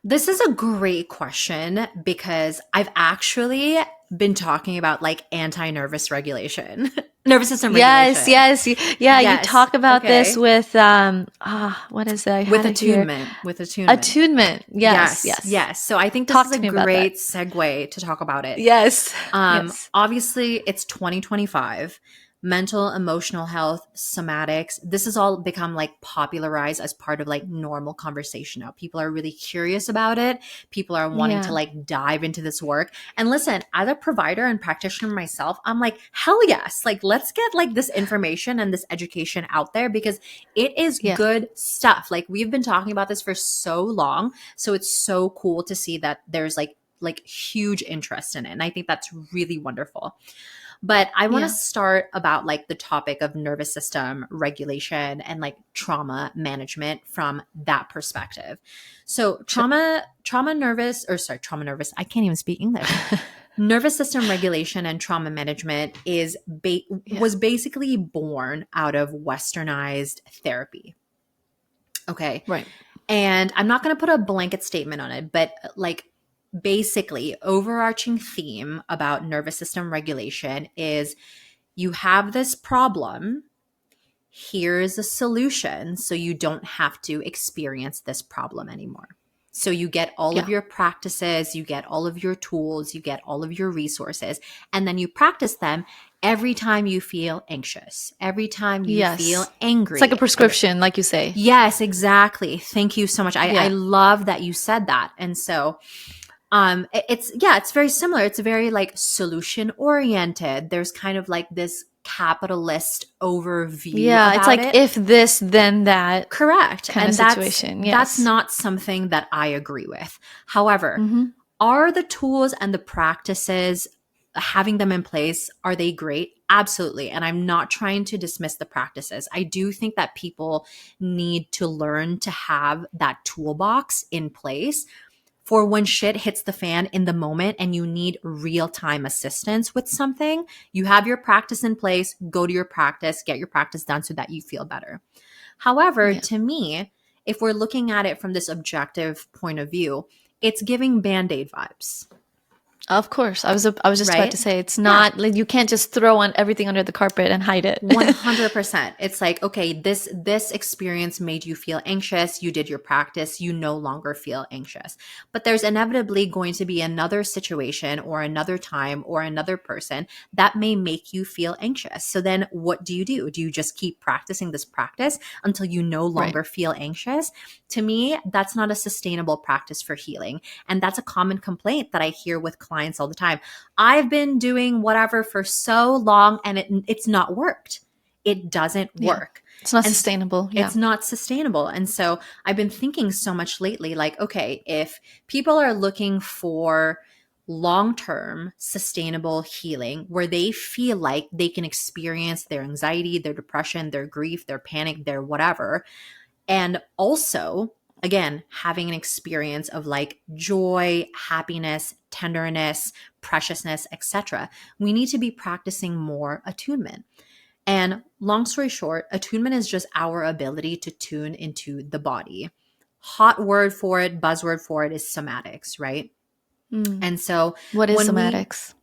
This is a great question, because I've actually been talking about like anti-nervous regulation, nervous system regulation. Yes. You talk about this with, what is it? With attunement. Attunement. Yes. So I think this is a great segue to talk about it. Yes. Obviously it's 2025. mental, emotional health, somatics. This has all become like popularized as part of like normal conversation now. People are really curious about it. People are wanting to Yeah. like dive into this work. And listen, as a provider and practitioner myself, I'm like, hell yes. Like, let's get like this information and this education out there because it is Yeah. good stuff. Like, we've been talking about this for so long. So it's so cool to see that there's like huge interest in it. And I think that's really wonderful. But I want to Yeah. start about like the topic of nervous system regulation and like trauma management from that perspective. So Sure. trauma nervous, I can't even speak English. Nervous system regulation and trauma management Yeah. was basically born out of westernized therapy. Okay. Right. And I'm not going to put a blanket statement on it, but like basically overarching theme about nervous system regulation is you have this problem. Here's a solution so you don't have to experience this problem anymore. So you get all of Yeah. your practices, you get all of your tools, you get all of your resources, and then you practice them every time you feel anxious, every time you feel Yes. It's like a angry. prescription, like you say. Yes, exactly. Thank you so much. I Yeah. love that you said that. And so it's very similar. It's very like solution oriented. There's kind of like this capitalist overview Yeah. It's about like it. if this, then that Correct. kind of And situation. that's Yes. not something that I agree with. However, Mm-hmm. are the tools and the practices, having them in place, are they great? Absolutely. And I'm not trying to dismiss the practices. I do think that people need to learn to have that toolbox in place for when shit hits the fan in the moment and you need real-time assistance with something. You have your practice in place, go to your practice, get your practice done so that you feel better. However, Yeah. to me, if we're looking at it from this objective point of view, it's giving band-aid vibes, Of course. I was just about to right? say it's Yeah. not like you can't just throw on everything under the carpet and hide it. 100%. It's like, okay, this experience made you feel anxious. You did your practice. You no longer feel anxious. But there's inevitably going to be another situation or another time or another person that may make you feel anxious. So then what do? Do you just keep practicing this practice until you no Right. longer feel anxious? To me, that's not a sustainable practice for healing. And that's a common complaint that I hear with clients all the time. I've been doing whatever for so long and it's not worked. It doesn't Yeah. work. It's not And sustainable. Yeah. it's not sustainable. And so I've been thinking so much lately, like, okay, if people are looking for long-term sustainable healing where they feel like they can experience their anxiety, their depression, their grief, their panic, their whatever, and also again having an experience of like joy, happiness, tenderness, preciousness, etc., we need to be practicing more attunement. And long story short, attunement is just our ability to tune into the body. Hot word for it, buzzword for it is somatics, right? Mm. And so What is when we somatics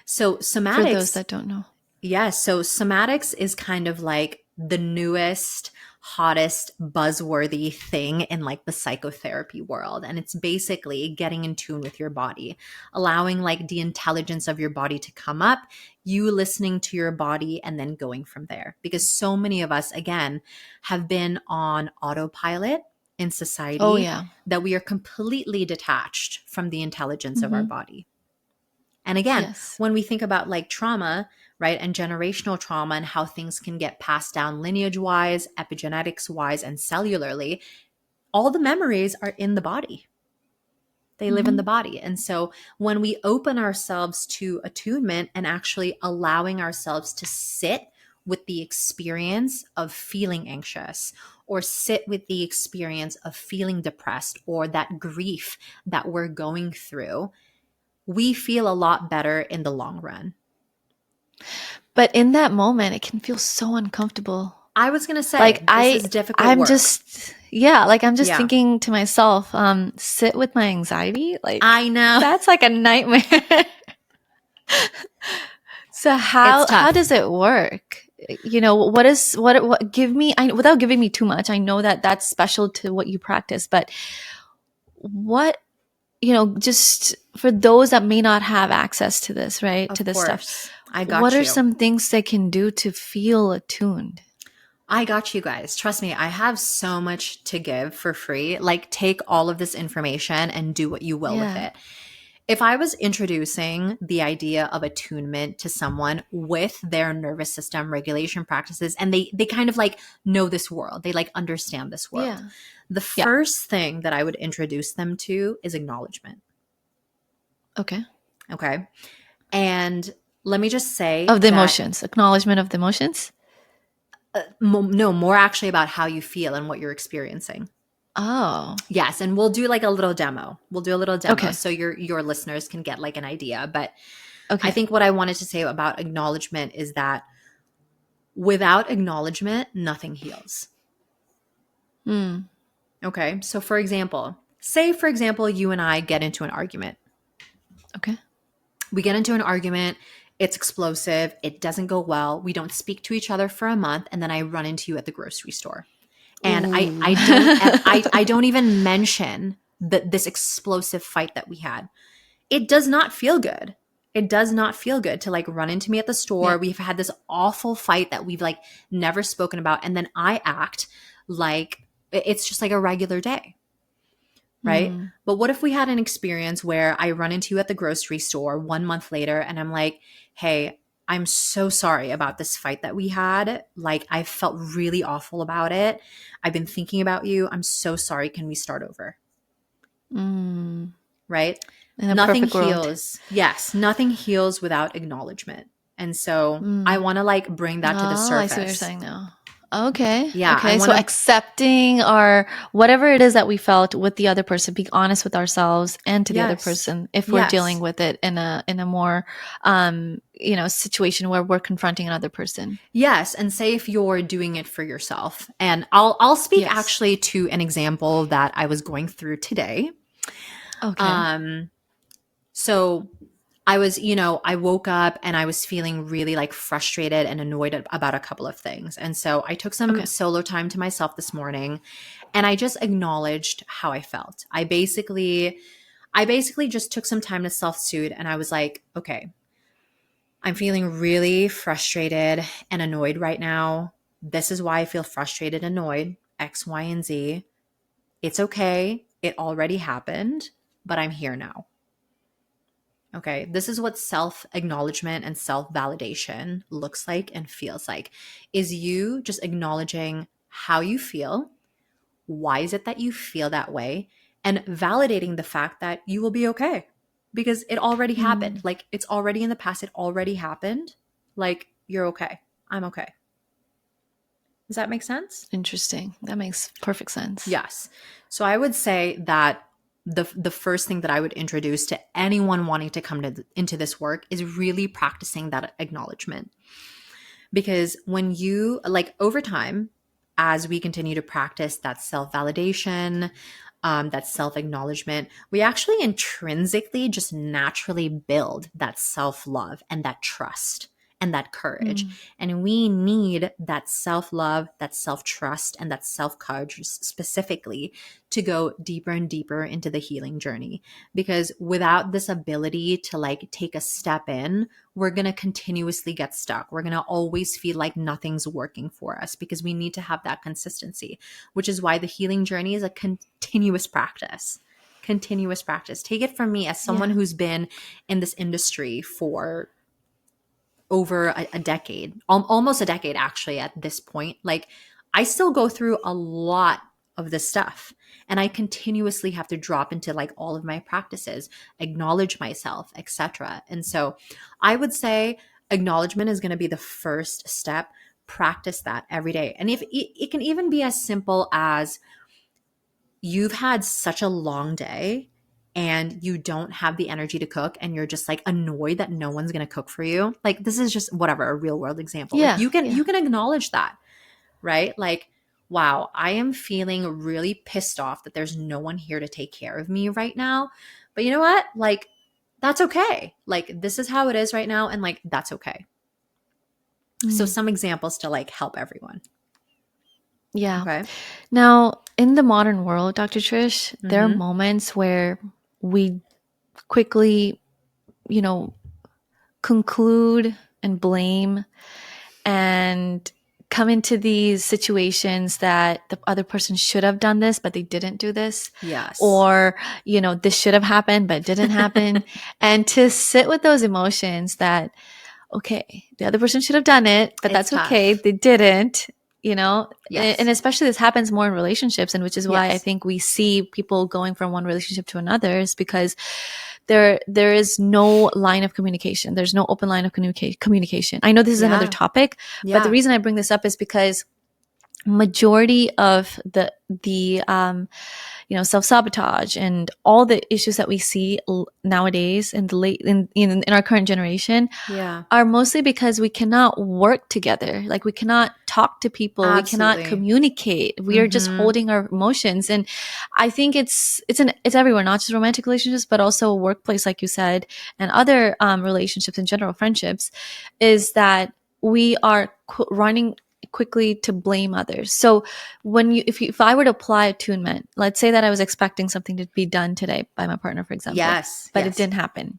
so for those somatics that don't know? Yes. So somatics is kind of like the newest, hottest, buzzworthy thing in like the psychotherapy world. And it's basically getting in tune with your body, allowing like the intelligence of your body to come up, you listening to your body, and then going from there. Because so many of us, again, have been on autopilot in Oh society yeah. that we are completely detached from the intelligence of our Mm-hmm. body. And again, Yes. when we think about like trauma, right, and generational trauma and how things can get passed down lineage wise, epigenetics wise, and cellularly, all the memories are in the body. They live in Mm-hmm. the body. And so when we open ourselves to attunement and actually allowing ourselves to sit with the experience of feeling anxious or sit with the experience of feeling depressed or that grief that we're going through, we feel a lot better in the long run. But in that moment, it can feel so uncomfortable. I was going to Like say, this is difficult I'm work. just, yeah, like I'm just Yeah. thinking to myself, sit with my anxiety. Like I know. that's like a nightmare. So It's how tough. does it work? You know, what give me without giving me too much. I know that that's special to what you practice, but what just for those that may not have access to this, right? Of To this stuff. course. I got What are you. some things they can do to feel attuned? I got you guys. Trust me, I have so much to give for free. Like, take all of this information and do what you will with Yeah. it. If I was introducing the idea of attunement to someone with their nervous system regulation practices, and they kind of like know this world, they like understand this world. Yeah. The Yeah. first thing that I would introduce them to is acknowledgement. Okay. Okay. And let me just say Of the that emotions, acknowledgement of the emotions. no, more actually about how you feel and what you're experiencing. Oh, Yes, and we'll do like a little demo. We'll do a little demo okay. so your listeners can get like an idea. But I Okay. think what I wanted to say about acknowledgement is that without acknowledgement, nothing heals. Mm. Okay? So for example, say for example you and I get into an argument. Okay. We get into an argument, it's explosive, it doesn't go well, we don't speak to each other for a month, and then I run into you at the grocery store. And I don't even mention this explosive fight that we had. It does not feel good. It does not feel good to like run into me at the store. Yeah. We've had this awful fight that we've like never spoken about. And then I act like it's just like a regular day. Right. Mm. But what if we had an experience where I run into you at the grocery store 1 month later and I'm like, hey, I'm so sorry about this fight that we had. Like, I felt really awful about it. I've been thinking about you. I'm so sorry. Can we start over? Mm. Right? In a Nothing perfect world. heals. Yes, nothing heals without acknowledgement. And so I want to like bring that to the surface. I see what you're saying now. Okay. Yeah, Okay. I So wanna- accepting or whatever it is that we felt with the other person, being honest with ourselves and to the other Yes. person if we're Yes. dealing with it in a more situation where we're confronting another person. Yes, and say if you're doing it for yourself. And I'll speak Yes. actually to an example that I was going through today. Okay. So I was, I woke up and I was feeling really like frustrated and annoyed about a couple of things. And so I took some solo time to myself this morning and I just acknowledged how I felt. I basically just took some time to self-soothe and I was like, okay, I'm feeling really frustrated and annoyed right now. This is why I feel frustrated, annoyed, X, Y, and Z. It's okay. It already happened, but I'm here now. Okay, this is what self-acknowledgement and self-validation looks like and feels like. Is you just acknowledging how you feel, why is it that you feel that way, and validating the fact that you will be okay because it already happened. Like, it's already in the past, it already happened. Like, you're okay. I'm okay. Does that make sense? Interesting. That makes perfect sense. Yes. So I would say that the first thing that I would introduce to anyone wanting to come into this work is really practicing that acknowledgement. Because when you, like, over time, as we continue to practice that self-validation, that self-acknowledgement, we actually intrinsically just naturally build that self-love and that trust and that courage. And we need that self-love, that self-trust, and that self-courage specifically to go deeper and deeper into the healing journey. Because without this ability to like take a step in, we're going to continuously get stuck. We're going to always feel like nothing's working for us because we need to have that consistency, which is why the healing journey is a continuous practice. Continuous practice. Take it from me as someone who's been in this industry for over a decade, almost a decade actually at this point. Like, I still go through a lot of this stuff and I continuously have to drop into like all of my practices, acknowledge myself, etc. And so I would say acknowledgement is going to be the first step. Practice that every day. And if it can even be as simple as you've had such a long day and you don't have the energy to cook and you're just like annoyed that no one's going to cook for you. Like, this is just whatever, a real world example. Yeah, like you can acknowledge that, right? Like, wow, I am feeling really pissed off that there's no one here to take care of me right now. But you know what? Like, that's okay. Like, this is how it is right now and like that's okay. So some examples to like help everyone. Yeah. Okay. Now, in the modern world, Dr. Trish, there are moments where we quickly, conclude and blame and come into these situations that the other person should have done this, but they didn't do this. Yes. Or, this should have happened, but it didn't happen. And to sit with those emotions that, okay, the other person should have done it, but It's that's okay. tough. They didn't, Yes. and especially this happens more in relationships, and which is why I Yes. think we see people going from one relationship to another, is because there is no line of communication. There's no open line of communication. I know this is another topic, but the reason I bring this up is because majority of the self-sabotage and all the issues that we see nowadays in our current generation are mostly because we cannot work together. Like, we cannot talk to people. Absolutely. We cannot communicate. We are just holding our emotions. And I think it's everywhere, not just romantic relationships, but also workplace, like you said, and other relationships in general, friendships, is that we are running quickly to blame others. So if I were to apply attunement, let's say that I was expecting something to be done today by my partner, for example, but it didn't happen.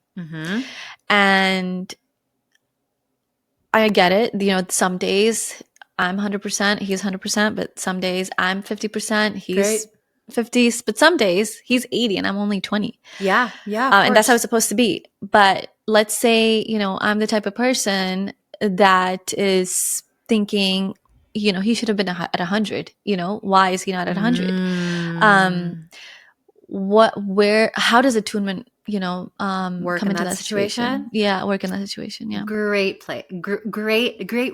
And I get it. Some days I'm 100%, he's 100%, but some days I'm 50%, he's 50, but some days he's 80 and I'm only 20. Yeah. And that's how it's supposed to be. But let's say, I'm the type of person that is thinking, he should have been at 100. Why is he not at 100? How does attunement, work come in into that situation? Yeah, work in that situation. Yeah. Great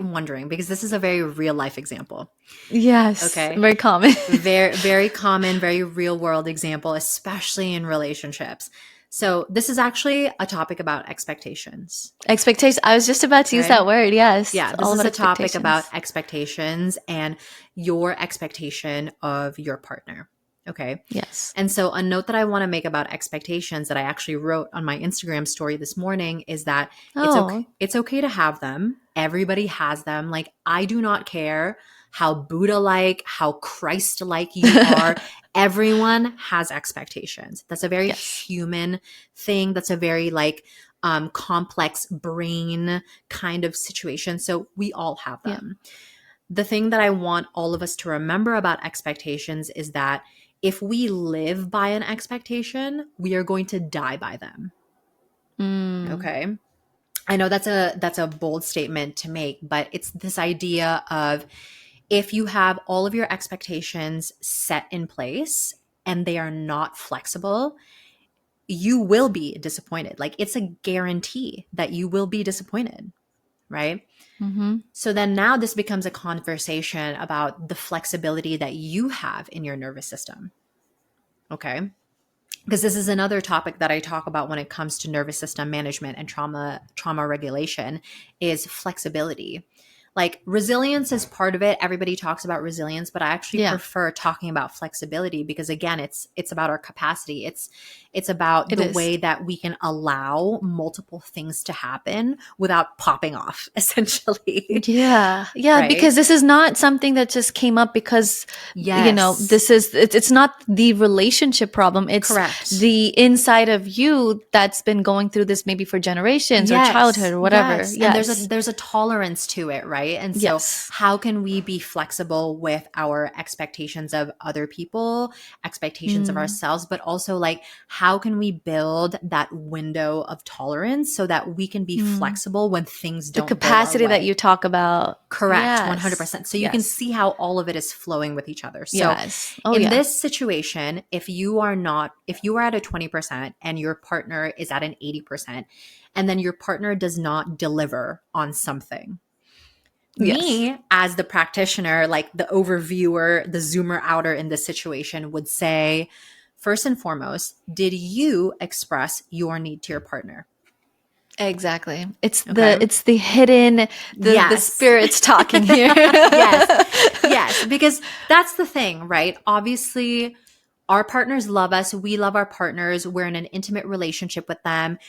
wondering, because this is a very real life example. Yes. Okay. Very common. very, very common, very real world example, especially in relationships. So this is actually a topic about expectations. Expectations. I was just about to use that word. Yes. Yeah. This is a topic about expectations and your expectation of your partner. Okay. Yes. And so a note that I want to make about expectations that I actually wrote on my Instagram story this morning is that it's okay to have them. Everybody has them. Like, I do not care how Buddha-like, how Christ-like you are. Everyone has expectations. That's a very human thing. That's a very complex brain kind of situation. So we all have them. Yeah. The thing that I want all of us to remember about expectations is that if we live by an expectation, we are going to die by them. Okay. I know that's a bold statement to make, but it's this idea of, if you have all of your expectations set in place and they are not flexible, you will be disappointed. Like, it's a guarantee that you will be disappointed, right? So then now this becomes a conversation about the flexibility that you have in your nervous system. Okay. Because this is another topic that I talk about when it comes to nervous system management and trauma regulation, is flexibility. Like, resilience is part of it. Everybody talks about resilience, but I actually prefer talking about flexibility, because again, it's about our capacity. It's about the way that we can allow multiple things to happen without popping off, essentially. Yeah. Right? Because this is not something that just came up because, it's not the relationship problem. It's the inside of you that's been going through this maybe for generations or childhood or whatever. Yes. And there's a tolerance to it, right? And so how can we be flexible with our expectations of other people, expectations of ourselves, but also how can we build that window of tolerance so that we can be flexible when things don't go our way? The capacity that you talk about. Correct. 100%. So you can see how all of it is flowing with each other. So in this situation, if you are at a 20% and your partner is at an 80%, and then your partner does not deliver on something, me as the practitioner, like the overviewer, the zoomer outer in this situation, would say, first and foremost, did you express your need to your partner? Exactly. It's the hidden, the spirits talking here. Yes. Because that's the thing, right? Obviously, our partners love us. We love our partners. We're in an intimate relationship with them.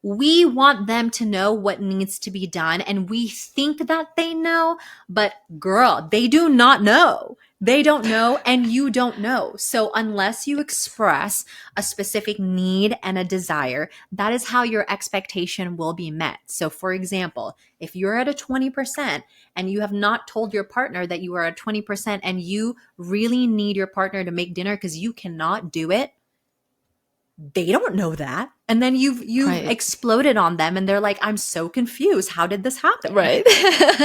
we want them to know what needs to be done, and we think that they know, but girl, they do not know. They don't know, and you don't know. So unless you express a specific need and a desire, that is how your expectation will be met. So for example, if you're at a 20% and you have not told your partner that you are at 20% and you really need your partner to make dinner because you cannot do it, they don't know that. And then you've Right. exploded on them and they're like, I'm so confused. How did this happen? Right.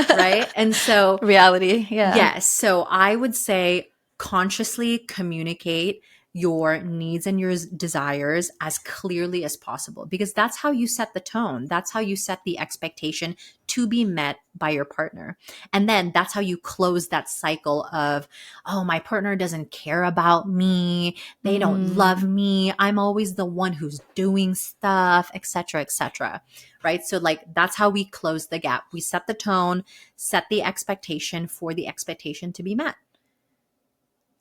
Right? And so Reality. Yeah. yes. So I would say consciously communicate your needs and your desires as clearly as possible, because that's how you set the tone. That's how you set the expectation to be met by your partner. And then that's how you close that cycle of, oh, my partner doesn't care about me. They don't love me. I'm always the one who's doing stuff, etc., etc. Right? So like that's how we close the gap. We set the tone, set the expectation for the expectation to be met.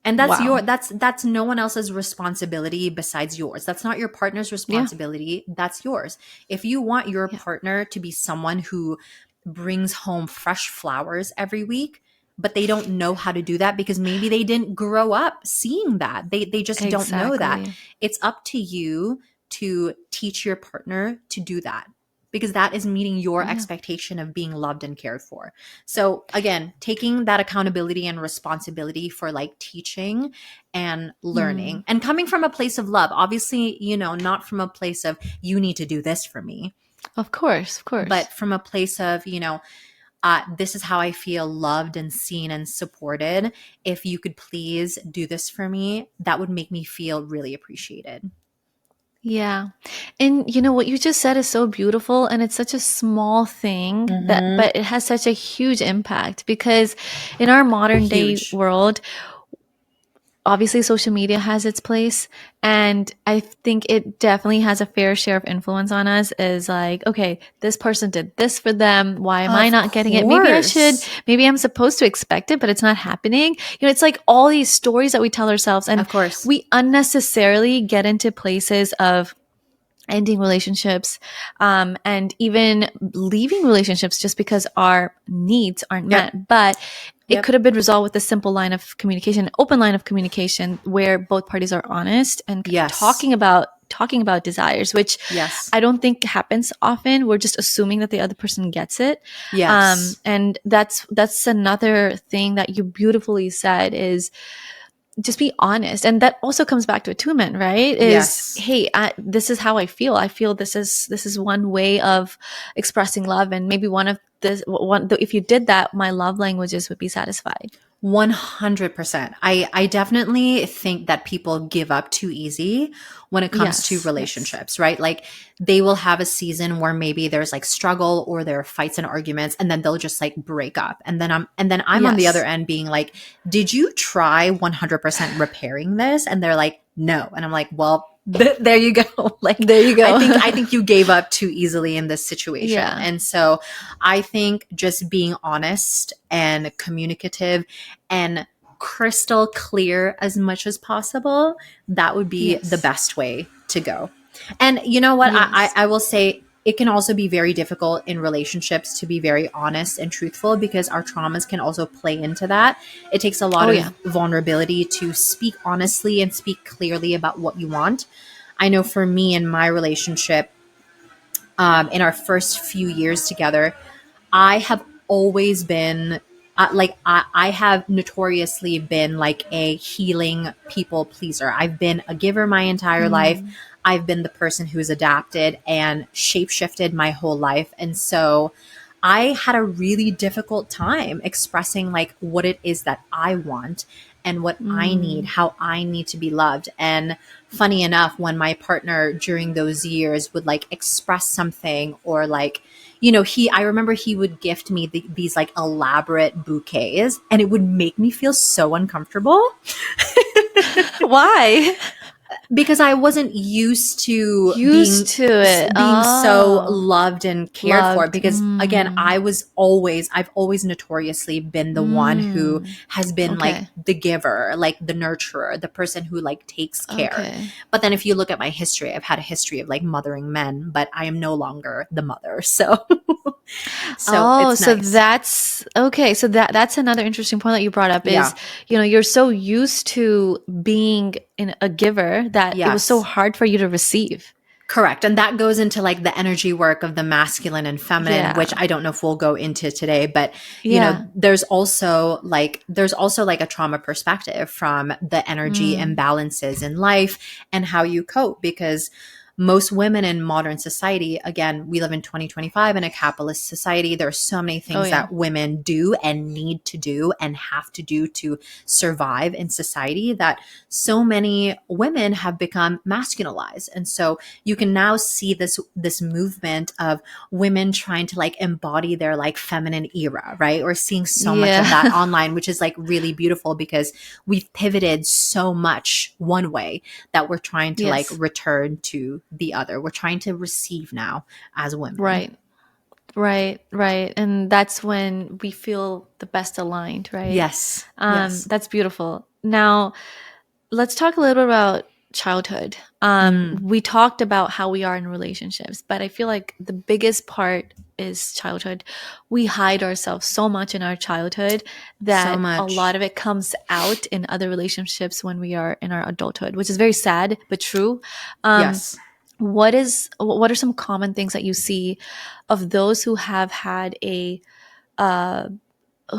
And that's Wow. that's no one else's responsibility besides yours. That's not your partner's responsibility. Yeah. That's yours. If you want your partner to be someone who brings home fresh flowers every week, but they don't know how to do that because maybe they didn't grow up seeing that. They just don't know that. It's up to you to teach your partner to do that, because that is meeting your expectation of being loved and cared for. So again, taking that accountability and responsibility for like teaching and learning and coming from a place of love, obviously, you know, not from a place of you need to do this for me. Of course, but from a place of, you know, this is how I feel loved and seen and supported. If you could please do this for me, that would make me feel really appreciated. Yeah. And you know what you just said is so beautiful, and it's such a small thing but it has such a huge impact, because in our modern day world, obviously social media has its place, and I think it definitely has a fair share of influence on us. Is like, okay, this person did this for them, why am I not getting it? Maybe I'm supposed to expect it, but it's not happening. You know, it's like all these stories that we tell ourselves, and of course we unnecessarily get into places of ending relationships, and even leaving relationships just because our needs aren't met. But it could have been resolved with a simple line of communication, open line of communication, where both parties are honest and talking about desires, which I don't think happens often. We're just assuming that the other person gets it. And that's another thing that you beautifully said, is just be honest. And that also comes back to attunement, right? Hey, this is how I feel. I feel this is one way of expressing love. And maybe if you did that, my love languages would be satisfied. 100%. I definitely think that people give up too easy when it comes to relationships, right? Like they will have a season where maybe there's like struggle or there are fights and arguments, and then they'll just like break up. And then I'm on the other end being like, did you try 100% repairing this? And they're like, no. And I'm like, well, there you go. Like, there you go. I think you gave up too easily in this situation. And so I think just being honest and communicative and crystal clear as much as possible, that would be the best way to go. And you know what? I will say it can also be very difficult in relationships to be very honest and truthful, because our traumas can also play into that. It takes a lot of vulnerability to speak honestly and speak clearly about what you want. I know for me in my relationship, in our first few years together, I have always been I have notoriously been like a healing people pleaser. I've been a giver my entire life. I've been the person who's adapted and shapeshifted my whole life. And so I had a really difficult time expressing like what it is that I want and what I need, how I need to be loved. And funny enough, when my partner during those years would like express something, or like, you know, I remember he would gift me these like elaborate bouquets, and it would make me feel so uncomfortable. Why? Because I wasn't used to Used to it. being so Oh, loved and cared for, loved. because again, I've always notoriously been the one who Mm. has been like Okay. the giver, like the nurturer, the person who like takes care. Okay. But then if you look at my history, I've had a history of like mothering men, but I am no longer the mother. So so Oh, it's so nice. that's okay. So that's another interesting point that you brought up is, Yeah. you're so used to being a giver that it was so Yes. hard for you to receive. Correct. And that goes into like the energy work of the masculine and feminine, which Yeah. I don't know if we'll go into today, but Yeah. there's also like a trauma perspective from the energy Mm. imbalances in life and how you cope, because most women in modern society, again, we live in 2025 in a capitalist society. There are so many Oh things yeah. that women do and need to do and have to do to survive in society, that so many women have become masculinized. And so you can now see this movement of women trying to like embody their like feminine era, right? We're seeing so much of that Yeah. online, which is like really beautiful, because we've pivoted so much one way that we're trying to like Yes. return to the other. We're trying to receive now as women. Right. Right. Right. And that's when we feel the best aligned, right? Yes. Yes. That's beautiful. Now, let's talk a little bit about childhood. Mm, We talked about how we are in relationships, but I feel like the biggest part is childhood. We hide ourselves so much in our childhood so that a lot much. of it comes out in other relationships when we are in our adulthood, which is very sad but true. Um, Yes. what are some common things that you see of those who have had a uh,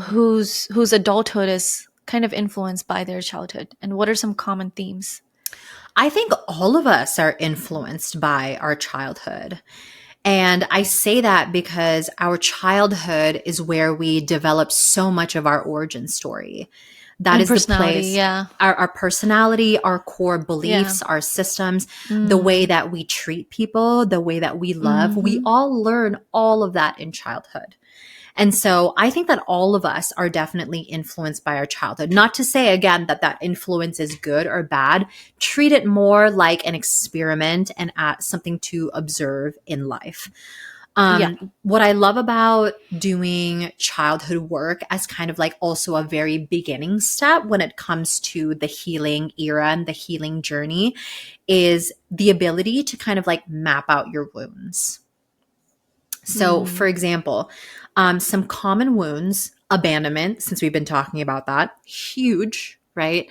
whose adulthood is kind of influenced by their childhood, and what are some common themes? I think all of us are influenced by our childhood. And I say that because our childhood is where we develop so much of our origin story. That And is the personality, place, yeah. our personality, our core Yeah. beliefs, our systems, the way Mm. that we treat people, the way that we love. We Mhm. all learn all of that in childhood. And so I think that all of us are definitely influenced by our childhood. Not to say, again, that that influence is good or bad. Treat it more like an experiment and something to observe in life. Yeah. What I love about doing childhood work as kind of like also a very beginning step when it comes to the healing era and the healing journey is the ability to kind of like map out your wounds. So, for Mm. example, some common wounds, abandonment, since we've been talking about that, huge, right?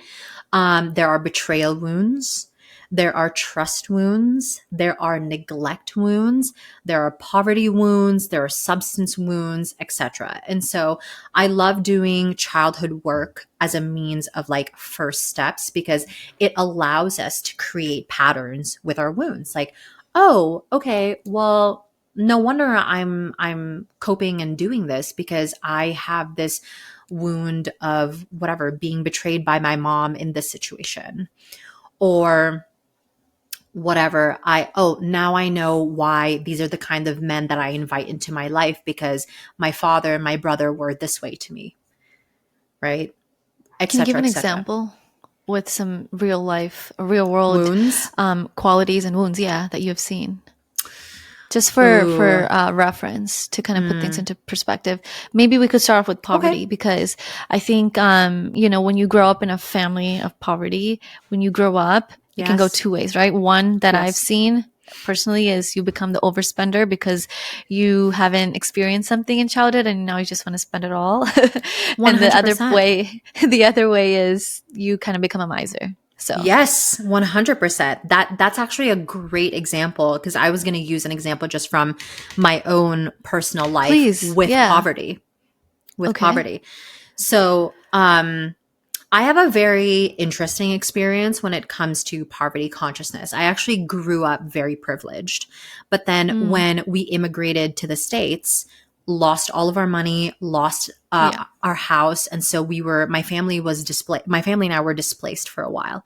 There are betrayal wounds. There are trust wounds. There are neglect wounds. There are poverty wounds. There are substance wounds, etc. And so I love doing childhood work as a means of like first steps, because it allows us to create patterns with our wounds. Like, oh, okay, well, no wonder I'm coping and doing this, because I have this wound of whatever, being betrayed by my mom in this situation, or whatever. Now I know why these are the kind of men that I invite into my life, because my father and my brother were this way to me, right? Can you give Etc. an etc. example with some real life, real world Wounds. qualities and wounds, yeah, that you have seen? Just Ooh. for reference to kind of put things Mm. into perspective. Maybe we could start off with Okay. poverty, because I think when you grow up in a family of poverty, when you grow up, it can go Yes. two ways, right? One that I've Yes. seen personally is you become the overspender because you haven't experienced something in childhood and now you just want to spend it all. And the other 100%. way, the other way is you kind of become a miser. So Yes, 100%. That's actually a great example, because I was going to use an example just from my own personal life please, with yeah. poverty, with Okay. poverty. So, I have a very interesting experience when it comes to poverty consciousness. I actually grew up very privileged, but then Mm, when we immigrated to the States, lost all of our money, lost yeah. our house, and so my family was displaced. My family and I were displaced for a while,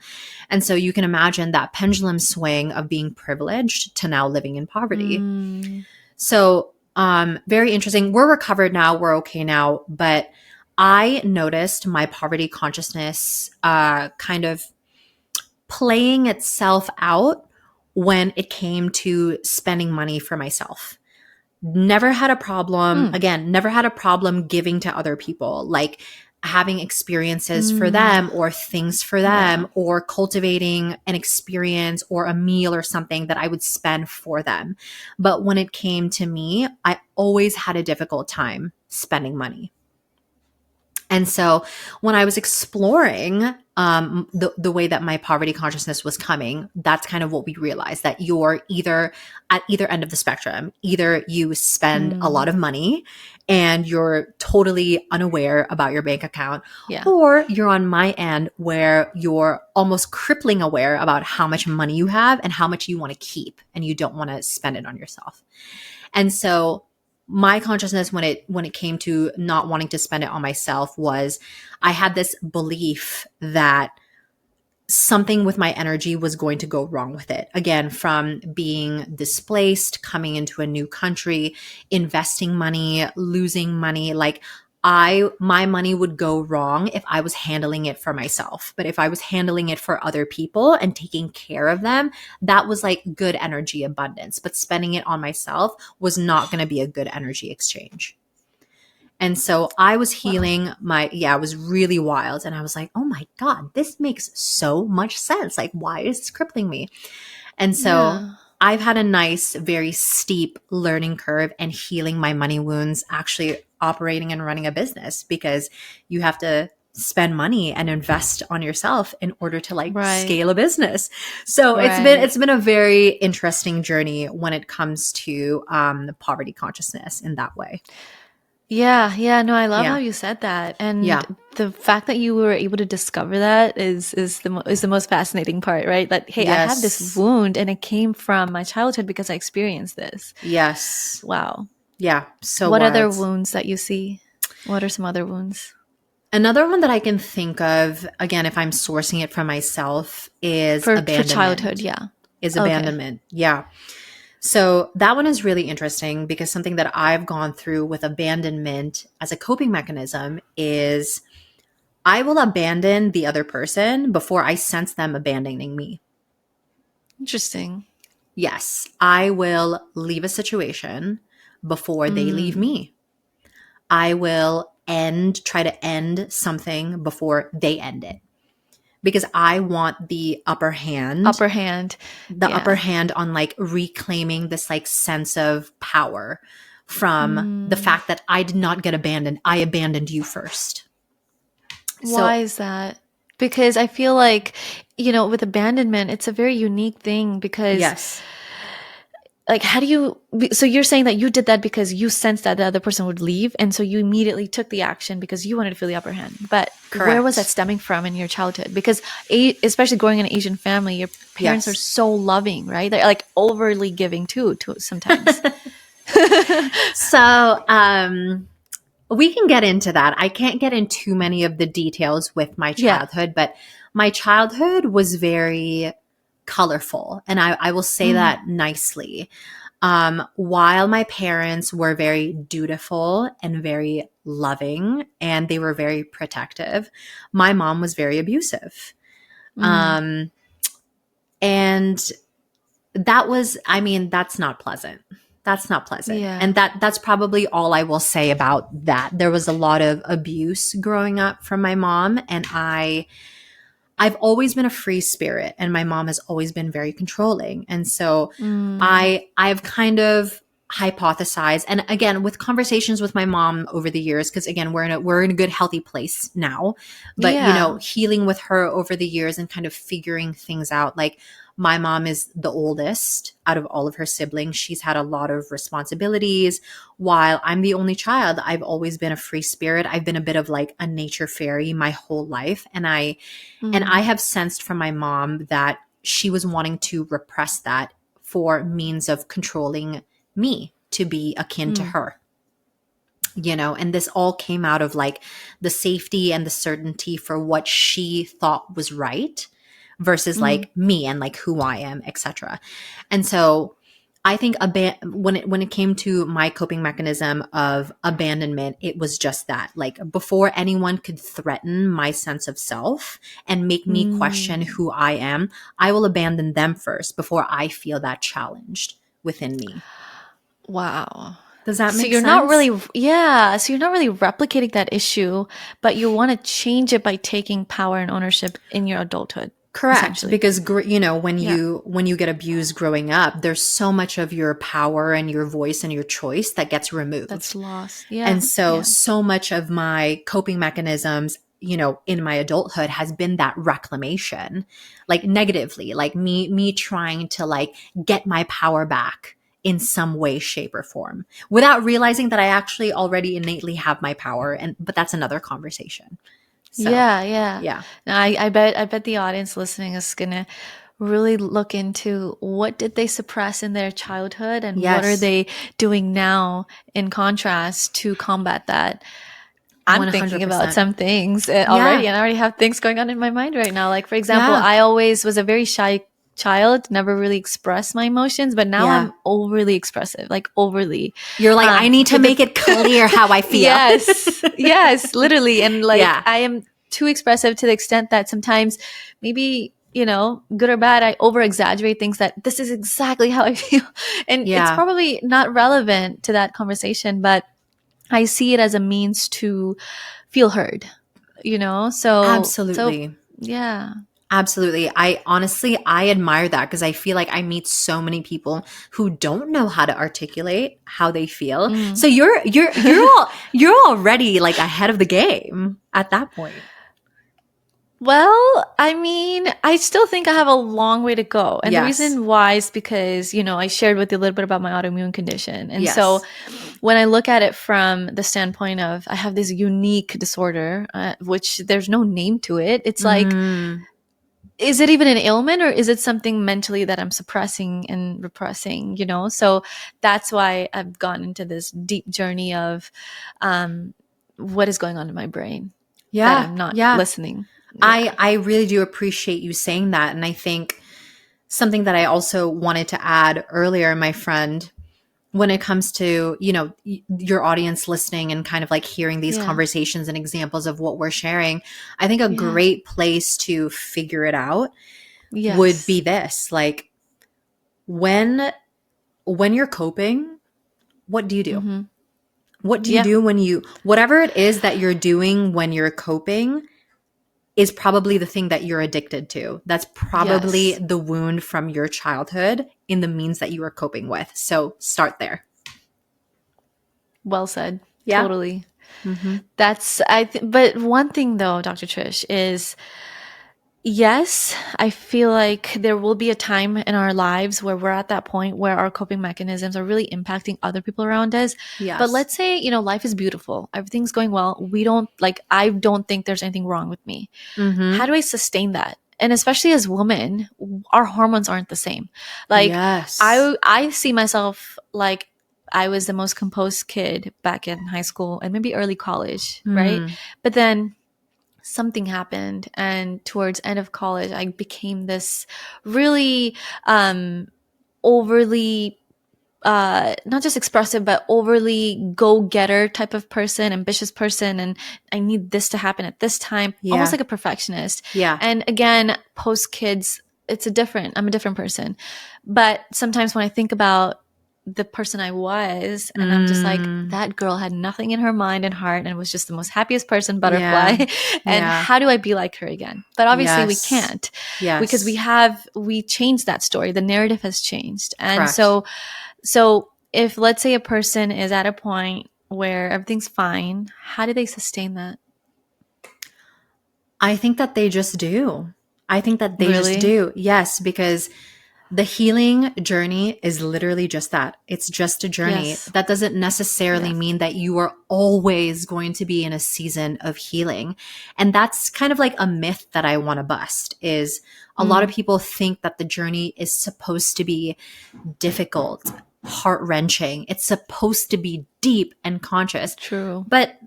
and so you can imagine that pendulum swing of being privileged to now living in poverty. Mm, So, very interesting. We're recovered now. We're okay now. But I noticed my poverty consciousness kind of playing itself out when it came to spending money for myself. Never had a problem, never had a problem giving to other people, like having experiences for them or things for them or cultivating an experience or a meal or something that I would spend for them. But when it came to me, I always had a difficult time spending money. And so when I was exploring the way that my poverty consciousness was coming, that's kind of what we realized, that you're either at either end of the spectrum. Either you spend a lot of money and you're totally unaware about your bank account, or you're on my end where you're almost crippling aware about how much money you have and how much you want to keep and you don't want to spend it on yourself. And so my consciousness when it came to not wanting to spend it on myself was I had this belief that something with my energy was going to go wrong with it. Again, from being displaced, coming into a new country, investing money, losing money, like my money would go wrong if I was handling it for myself. But if I was handling it for other people and taking care of them, that was like good energy abundance. But spending it on myself was not going to be a good energy exchange. And so I was healing it was really wild. And I was like, oh my God, this makes so much sense. Like, why is this crippling me? And so I've had a nice, very steep learning curve and healing my money wounds, actually operating and running a business, because you have to spend money and invest on yourself in order to scale a business. So it's been a very interesting journey when it comes to the poverty consciousness in that way. Yeah. No, I love how you said that. And the fact that you were able to discover that is the most fascinating part, right? That, hey, I have this wound and it came from my childhood because I experienced this. Yes. Wow. Yeah. So what other wounds that you see? What are some other wounds? Another one that I can think of, again, if I'm sourcing it from myself, is abandonment. For childhood, abandonment. Yeah. So that one is really interesting because something that I've gone through with abandonment as a coping mechanism is I will abandon the other person before I sense them abandoning me. Interesting. Yes, I will leave a situation before they leave me. I will try to end something before they end it. Because I want the upper hand on like reclaiming this like sense of power from the fact that I did not get abandoned. I abandoned you first. Why is that? Because I feel like, with abandonment, it's a very unique thing because like, so you're saying that you did that because you sensed that the other person would leave. And so you immediately took the action because you wanted to feel the upper hand. But where was that stemming from in your childhood? Because especially growing in an Asian family, your parents are so loving, right? They're like overly giving too sometimes. So, we can get into that. I can't get into too many of the details with my childhood, but my childhood was very colorful. And I will say that nicely. While my parents were very dutiful and very loving and they were very protective, my mom was very abusive. And that was, that's not pleasant. That's not pleasant. Yeah. And that's probably all I will say about that. There was a lot of abuse growing up from my mom, and I've always been a free spirit, and my mom has always been very controlling. And so I've kind of hypothesized, and again, with conversations with my mom over the years, because again, we're in a good, healthy place now, but healing with her over the years and kind of figuring things out. Like, my mom is the oldest out of all of her siblings. She's had a lot of responsibilities. While I'm the only child, I've always been a free spirit. I've been a bit of like a nature fairy my whole life. And I have sensed from my mom that she was wanting to repress that for means of controlling me to be akin to her. And this all came out of like the safety and the certainty for what she thought was right versus like me and like who I am, etc. And so I think when it came to my coping mechanism of abandonment, it was just that. Like before anyone could threaten my sense of self and make me question Mm. who I am, I will abandon them first before I feel that challenged within me. Wow. Does that So make you're not sense? really, yeah, so you're not really replicating that issue, but you want to change it by taking power and ownership in your adulthood, Correct, essentially. because when Yeah, you get abused growing up, there's so much of your power and your voice and your choice that gets that's removed. lost. And Yeah, so, yeah, so much of my coping mechanisms, in my adulthood has been that reclamation, like negatively, like me trying to like get my power back in some way, shape, or form without realizing that I actually already innately have my power. But that's another conversation. So, yeah, yeah. yeah. Now, I bet the audience listening is gonna really look into what did they suppress in their childhood and what are Yes. they doing now in contrast to combat that. I'm thinking about 100%. some things Yeah. already, and I already have things going on in my mind right now. Like, for example, Yeah. I always was a very shy child, never really expressed my emotions, but now Yeah. I'm overly expressive, like overly. You're like, I need to To the make it clear how I feel. yes, yes, literally, and like Yeah. I am too expressive to the extent that sometimes, maybe good or bad, I over exaggerate things that this is exactly how I feel, and it's Yeah. probably not relevant to that conversation, but I see it as a means to feel heard, so Absolutely. yeah. Absolutely. I admire that because I feel like I meet so many people who don't know how to articulate how they feel. Mm. So you're already like ahead of the game at that point. Well, I mean, I still think I have a long way to go. And the Yes. reason why is because, I shared with you a little bit about my autoimmune condition. And so Yes. when I look at it from the standpoint of I have this unique disorder, which there's no name to it, it's like, Mm. is it even an ailment or is it something mentally that I'm suppressing and repressing, So that's why I've gone into this deep journey of what is going on in my brain that Yeah. I'm not Yeah. listening. Yeah. I really do appreciate you saying that. And I think something that I also wanted to add earlier, my friend, when it comes to, your audience listening and kind of like hearing these Yeah. conversations and examples of what we're sharing, I think a Yeah. great place to figure it out would be Yes. this. Like when you're coping, what do you do? Mm-hmm. What do you Yeah. do whatever it is that you're doing when you're coping is probably the thing that you're addicted to. That's probably Yes. the wound from your childhood in the means that you are coping with. So start there. Well said. Yeah. Totally. Mm-hmm. But one thing though, Dr. Trish, is yes, I feel like there will be a time in our lives where we're at that point where our coping mechanisms are really impacting other people around us. But Yes. let's say, life is beautiful. Everything's going well. I don't think there's anything wrong with me. How Mm-hmm. do I sustain that? And especially as women, our hormones aren't the same. Like Yes. I see myself like I was the most composed kid back in high school and maybe early college, right? Mm. But then something happened and towards end of college I became this really overly not just expressive but overly go-getter type of person, ambitious person, and I need this to happen at this time, almost Yeah. like a perfectionist. Yeah. And again, post kids, I'm a different person. But sometimes when I think about the person I was, and I'm just like, Mm. that girl had nothing in her mind and heart and was just the most happiest person, Yeah. butterfly. And Yeah. how do I be like her again? But obviously we Yes. can't, because Yes. we changed that story. The narrative has changed. And Correct. so if let's say a person is at a point where everything's fine, how do they sustain that? I think that they just do. I think that they just Really? do. Yes, because the healing journey is literally just that. It's just a journey. Yes. That doesn't necessarily Yeah. mean that you are always going to be in a season of healing. And that's kind of like a myth that I want to bust is a lot of Mm, people think that the journey is supposed to be difficult, heart-wrenching. It's supposed to be deep and conscious. true. But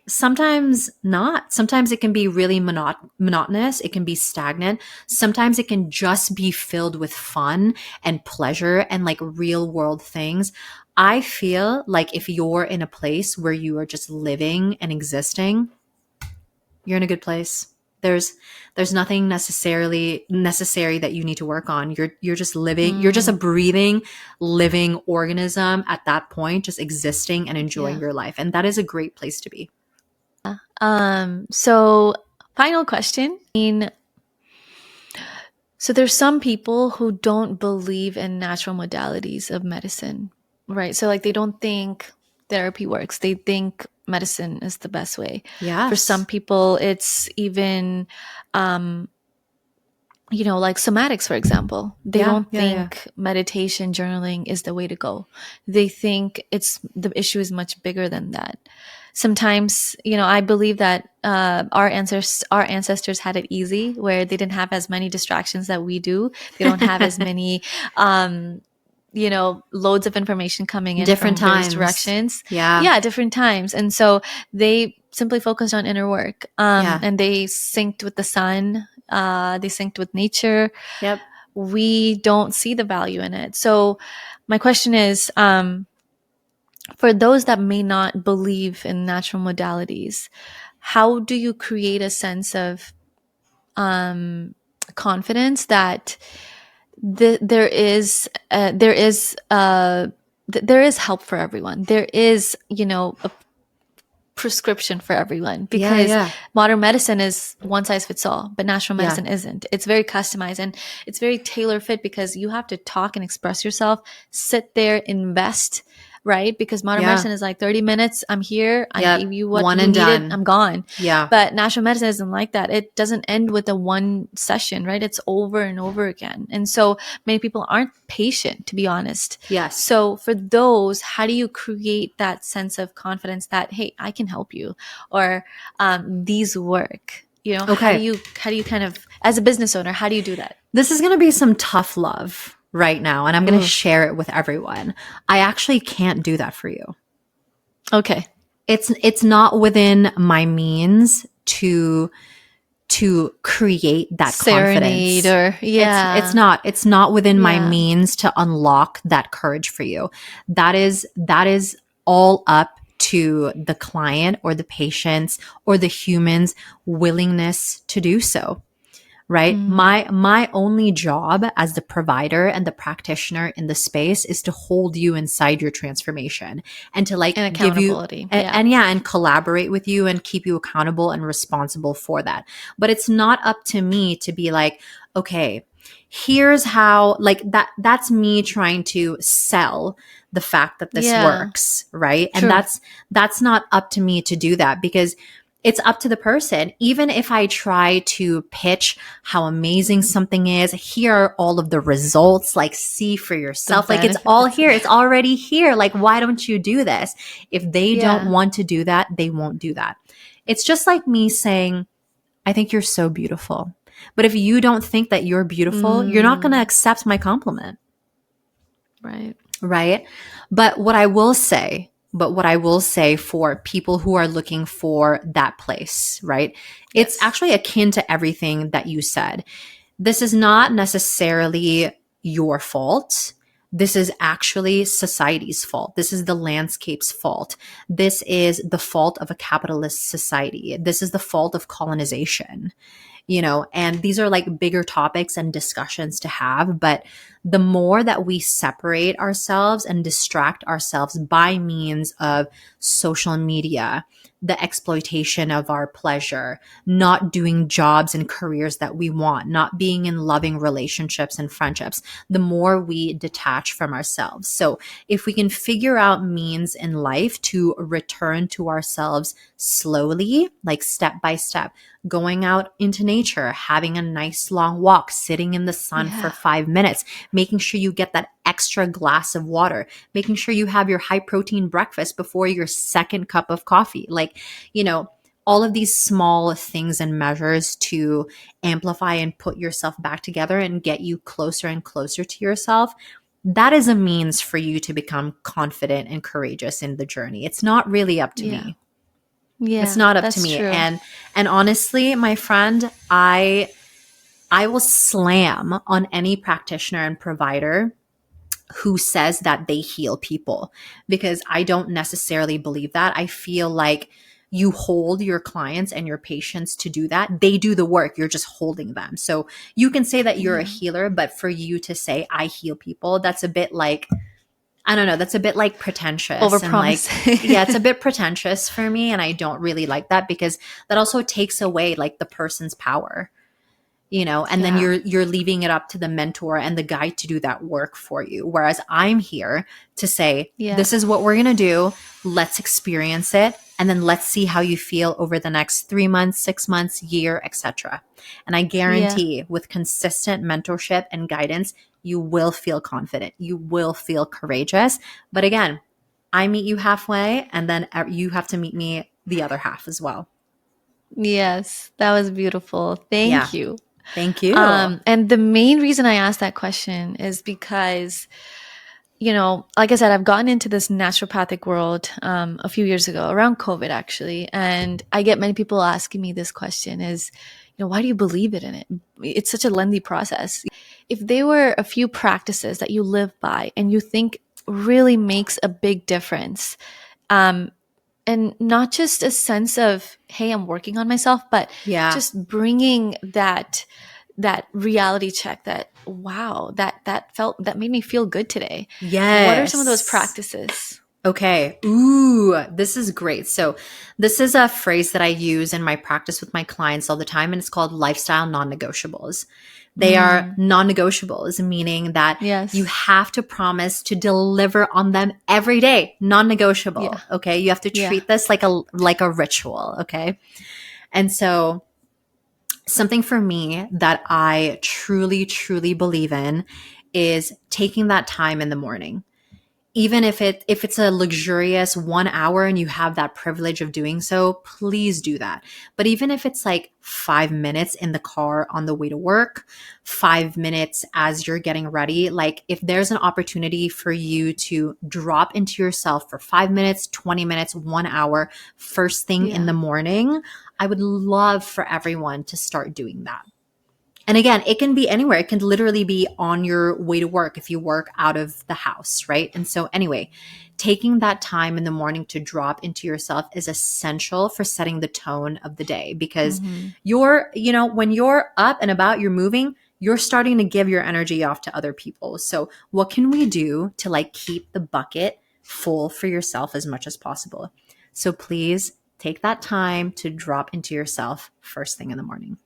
Sometimes not. Sometimes it can be really monotonous. It can be stagnant. Sometimes it can just be filled with fun and pleasure and like real world things. I feel like if you're in a place where you are just living and existing, you're in a good place. There's nothing necessary that you need to work on. You're just living. You're just a breathing, living organism at that point, just existing and enjoying your life. And that is a great place to be. So final question. So there's some people who don't believe in natural modalities of medicine, right? So like they don't think therapy works. They think medicine is the best way. Yes. For some people, it's even, like somatics, for example. They don't think meditation, journaling is the way to go. They think the issue is much bigger than that. Sometimes, I believe that our ancestors had it easy, where they didn't have as many distractions that we do. They don't have as many, loads of information coming in Different from various times. directions. Yeah. Different times. And so they simply focused on inner work, and they synced with the sun. They synced with nature. Yep. We don't see the value in it. So my question is, for those that may not believe in natural modalities, how do you create a sense of confidence that there is help for everyone? There is, a prescription for everyone, because modern medicine is one size fits all, but natural medicine isn't. It's very customized and it's very tailor fit, because you have to talk and express yourself, sit there, invest, right? Because modern medicine is like 30 minutes. I'm here. I gave you what you needed. I'm gone. Yeah. But natural medicine isn't like that. It doesn't end with a one session, right? It's over and over again. And so many people aren't patient, to be honest. Yes. So for those, how do you create that sense of confidence that, hey, I can help you, or these work? How do you kind of, as a business owner, how do you do that? This is going to be some tough love right now, and I'm going to share it with everyone. I actually can't do that for you. Okay. It's not within my means to create that serenade confidence. It's not within my means to unlock that courage for you. That is all up to the client or the patient's or the human's willingness to do so. Right? My only job as the provider and the practitioner in the space is to hold you inside your transformation and to like give you and collaborate with you and keep you accountable and responsible for that. But it's not up to me to be like, okay, here's how, like that's me trying to sell the fact that this works, right? True. And that's not up to me to do that, because it's up to the person. Even if I try to pitch how amazing something is, here are all of the results, like see for yourself, like it's all here. It's already here. Like, why don't you do this? If they don't want to do that, they won't do that. It's just like me saying, I think you're so beautiful. But if you don't think that you're beautiful, you're not going to accept my compliment. Right. But what I will say for people who are looking for that place, right? It's actually akin to everything that you said. This is not necessarily your fault. This is actually society's fault. This is the landscape's fault. This is the fault of a capitalist society. This is the fault of colonization. And these are like bigger topics and discussions to have. But the more that we separate ourselves and distract ourselves by means of social media, the exploitation of our pleasure, not doing jobs and careers that we want, not being in loving relationships and friendships, the more we detach from ourselves. So if we can figure out means in life to return to ourselves slowly, like step by step, going out into nature, having a nice long walk, sitting in the sun for 5 minutes, making sure you get that extra glass of water, making sure you have your high protein breakfast before your second cup of coffee. Like, all of these small things and measures to amplify and put yourself back together and get you closer and closer to yourself. That is a means for you to become confident and courageous in the journey. It's not really up to me. Yeah, It's not up to that's me. true. And honestly, my friend, I will slam on any practitioner and provider who says that they heal people, because I don't necessarily believe that. I feel like you hold your clients and your patients to do that. They do the work. You're just holding them. So you can say that you're a Yeah. healer, but for you to say I heal people, that's a bit like, I don't know, that's a bit like pretentious and like, yeah, it's a Overpromise. bit pretentious for me. And I don't really like that, because that also takes away like the person's power, and then Yeah. you're leaving it up to the mentor and the guide to do that work for you, whereas I'm here to say, Yeah. this is what we're going to do, let's experience it, and then let's see how you feel over the next 3 months, 6 months, year, etc. And I Yeah. guarantee with consistent mentorship and guidance, you will feel confident, you will feel courageous. But again, I meet you halfway, and then you have to meet me the other half as well. Yes, that was beautiful. Yeah, Thank you. thank you. And the main reason I asked that question is because, like I said, I've gotten into this naturopathic world a few years ago, around COVID actually, and I get many people asking me this question: is, why do you believe it in it? It's such a lengthy process. If they were a few practices that you live by and you think really makes a big difference, um, and not just a sense of, hey, I'm working on myself, but Yeah. just bringing that reality check, that wow, that made me feel good today. What are some of those Yes. practices? Okay. Ooh, this is great. So, this is a phrase that I use in my practice with my clients all the time, and it's called lifestyle non negotiables. They are Mm, non negotiables, meaning that you yes. have to promise to deliver on them every day. Non Yeah. negotiable. Okay. You have to Yeah. treat this like a ritual. Okay. And so, something for me that I truly, truly believe in is taking that time in the morning. Even if it's a luxurious 1 hour and you have that privilege of doing so, please do that. But even if it's like 5 minutes in the car on the way to work, 5 minutes as you're getting ready, like if there's an opportunity for you to drop into yourself for 5 minutes, 20 minutes, 1 hour, first thing in Yeah. the morning, I would love for everyone to start doing that. And again, it can be anywhere. It can literally be on your way to work if you work out of the house, right? And so, anyway, taking that time in the morning to drop into yourself is essential for setting the tone of the day, because Hmm. when you're up and about, you're moving, you're starting to give your energy off to other people. So, what can we do to like keep the bucket full for yourself as much as possible? So, please take that time to drop into yourself first thing in the morning.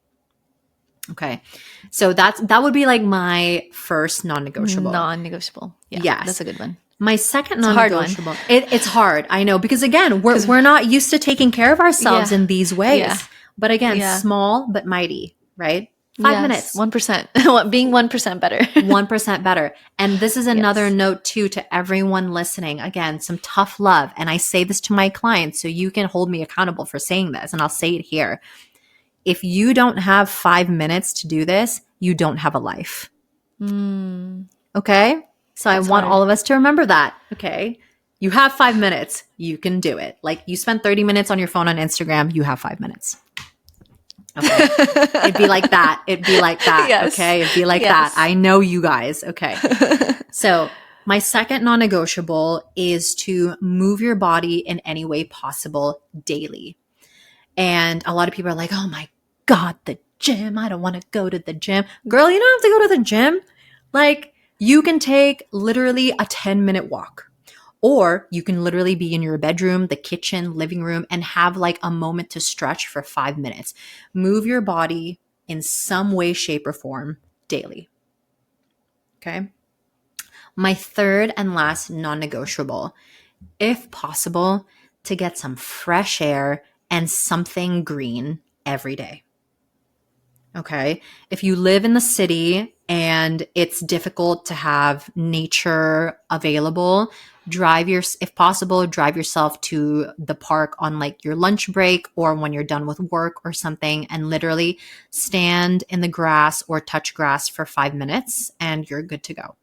Okay. So that would be like my first non-negotiable. Non-negotiable. Yeah, Yes. that's a good one. My second It's a hard one. non-negotiable. It's hard. I know, because again, we're Because we're not used to taking care of ourselves yeah, in these yeah, ways. But again, yeah. small but mighty, right? Five Yes, minutes, 1%. Being 1% better. 1% better. And this is another Yes. note too to everyone listening. Again, some tough love. And I say this to my clients so you can hold me accountable for saying this. And I'll say it here. If you don't have 5 minutes to do this, you don't have a life. Mm, Okay. So I that's want hard. all of us to remember that. Okay. You have 5 minutes. You can do it. Like you spend 30 minutes on your phone on Instagram, you have 5 minutes. Okay. It'd be like that. It'd be like that. Yes. Okay. It'd be like that. Yes. I know you guys. Okay. So my second non negotiable is to move your body in any way possible daily. And a lot of people are like, oh my God, the gym. I don't want to go to the gym. Girl, you don't have to go to the gym. Like, you can take literally a 10-minute walk, or you can literally be in your bedroom, the kitchen, living room, and have like a moment to stretch for 5 minutes. Move your body in some way, shape, or form daily. Okay. My third and last non negotiable, if possible, to get some fresh air and something green every day. Okay. If you live in the city and it's difficult to have nature available, if possible, drive yourself to the park on like your lunch break or when you're done with work or something, and literally stand in the grass or touch grass for 5 minutes and you're good to go.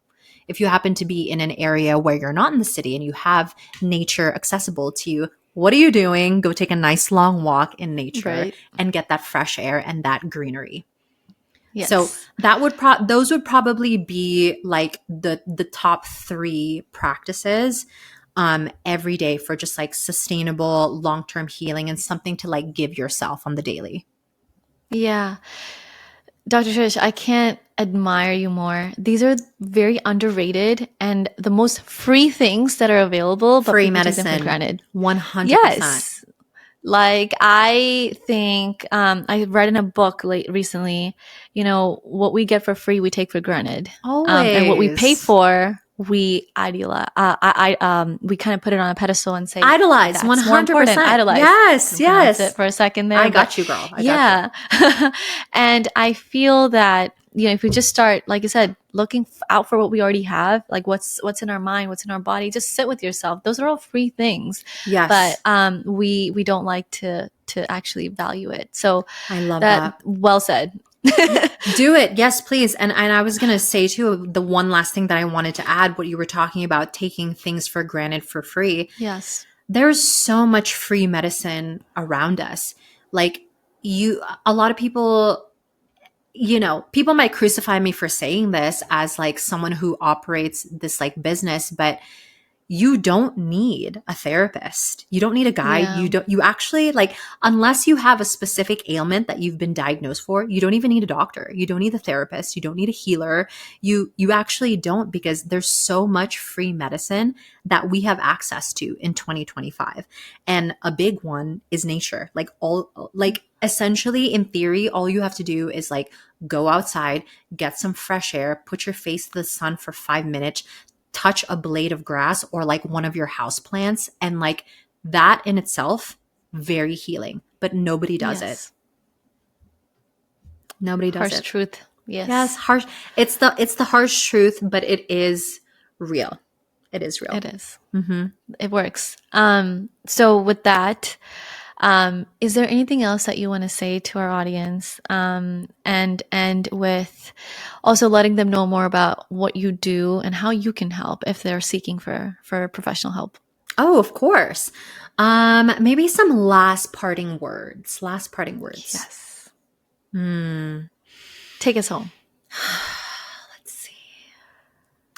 If you happen to be in an area where you're not in the city and you have nature accessible to you, what are you doing? Go take a nice long walk in nature Right. and get that fresh air and that greenery. Yes. So that would those would probably be like the top 3 practices every day for just like sustainable long-term healing and something to like give yourself on the daily. Yeah. Dr. Trish, I can't admire you more. These are very underrated and the most free things that are available, but Free people take them for medicine, granted. 100%. Yes. Like I think I read in a book recently, what we get for free, we take for granted. And what we pay Always. for, we idealize. We kind of put it on a pedestal and say, Idolize, that's more important. 100%. Idolize. Yes, Couldn't pronounce yes. it for a second there. I but got you, girl. I got you. yeah. And I feel that, if we just start, like I said, looking out for what we already have, like what's in our mind, what's in our body, just sit with yourself. Those are all free things. Yes. But we don't like to actually value it. So I love that. Well said. Do it. Yes, please. And I was going to say too, the one last thing that I wanted to add, what you were talking about, taking things for granted for free. Yes. There's so much free medicine around us. Like a lot of people, people might crucify me for saying this as like someone who operates this like business, but you don't need a therapist. You don't need a guide. Yeah. You actually like, unless you have a specific ailment that you've been diagnosed for, you don't even need a doctor. You don't need a therapist. You don't need a healer. You actually don't, because there's so much free medicine that we have access to in 2025. And a big one is nature. Essentially in theory, all you have to do is like go outside, get some fresh air, put your face to the sun for 5 minutes, touch a blade of grass or like one of your house plants, and like that in itself, very healing. But nobody does it. Nobody does it. Harsh truth. Yes. Yes, harsh. It's the harsh truth, but it is real. It is real. It is. Mm-hmm. It works. So with that, is there anything else that you want to say to our audience? And with also letting them know more about what you do and how you can help if they're seeking for professional help. Oh, of course. Maybe some last parting words. Yes. Hmm. Take us home. Let's see.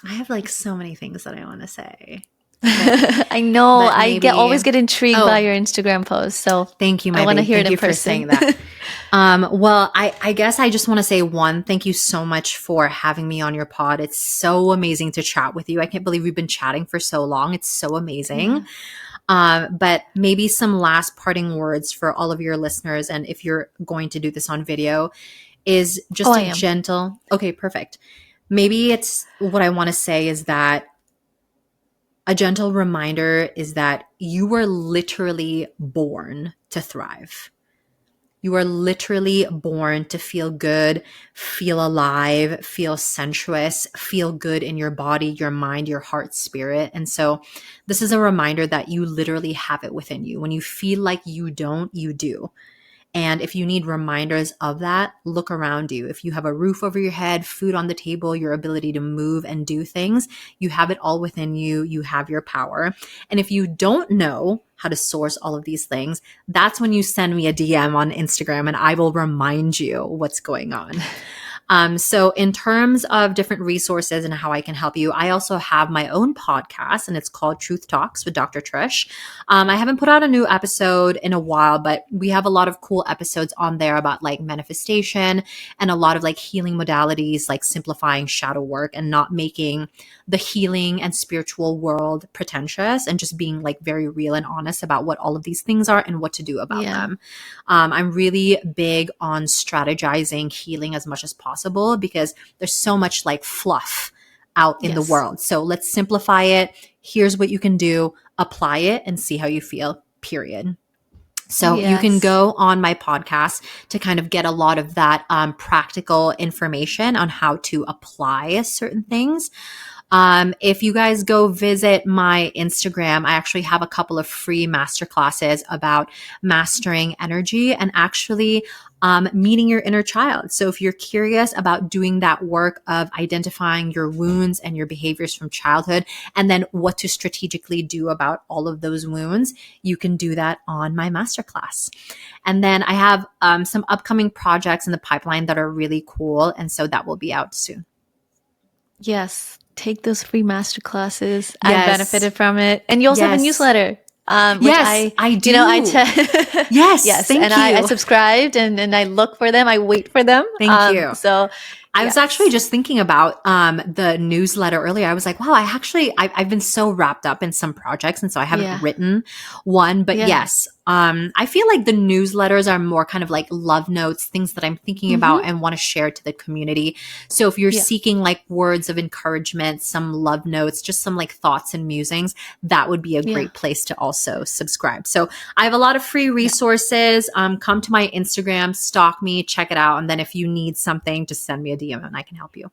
I have like so many things that I want to say. I know. I always get intrigued by your Instagram posts. So thank you, I want to hear it in person. For saying that. Well, I guess I just want to say thank you so much for having me on your pod. It's so amazing to chat with you. I can't believe we've been chatting for so long. It's so amazing. Yeah. But maybe some last parting words for all of your listeners. And if you're going to do this on video, is just a gentle. Okay, perfect. Maybe it's what I want to say is that a gentle reminder is that you were literally born to thrive. You are literally born to feel good, feel alive, feel sensuous, feel good in your body, your mind, your heart, spirit. And so this is a reminder that you literally have it within you. When you feel like you don't, you do. And if you need reminders of that, look around you. If you have a roof over your head, food on the table, your ability to move and do things, you have it all within you. You have your power. And if you don't know how to source all of these things, that's when you send me a DM on Instagram and I will remind you what's going on. So in terms of different resources and how I can help you, I also have my own podcast and it's called Truth Talks with Dr. Trish. I haven't put out a new episode in a while, but we have a lot of cool episodes on there about like manifestation and a lot of like healing modalities, like simplifying shadow work and not making the healing and spiritual world pretentious and just being like very real and honest about what all of these things are and what to do about them. I'm really big on strategizing healing as much as possible because there's so much like fluff out in the world. So let's simplify it. Here's what you can do, apply it and see how you feel, period. So you can go on my podcast to kind of get a lot of that practical information on how to apply certain things. If you guys go visit my Instagram, I actually have a couple of free masterclasses about mastering energy. And actually, meeting your inner child. So if you're curious about doing that work of identifying your wounds and your behaviors from childhood, and then what to strategically do about all of those wounds, you can do that on my masterclass. And then I have some upcoming projects in the pipeline that are really cool. And so that will be out soon. Yes, take those free masterclasses. I Yes. benefited from it. And you also have a Yes. newsletter, which Yes, I do. Yes, Yes, and thank I you. subscribed and I look for them. I wait for them. Thank you. So I was actually just thinking about the newsletter earlier. I was like, wow, I've been so wrapped up in some projects, and so I haven't written one. But yes, I feel like the newsletters are more kind of like love notes, things that I'm thinking about and want to share to the community. So if you're seeking like words of encouragement, some love notes, just some like thoughts and musings, that would be a great place to also subscribe. So I have a lot of free resources. Come to my Instagram, stalk me, check it out. And then if you need something, just send me a DM and I can help you.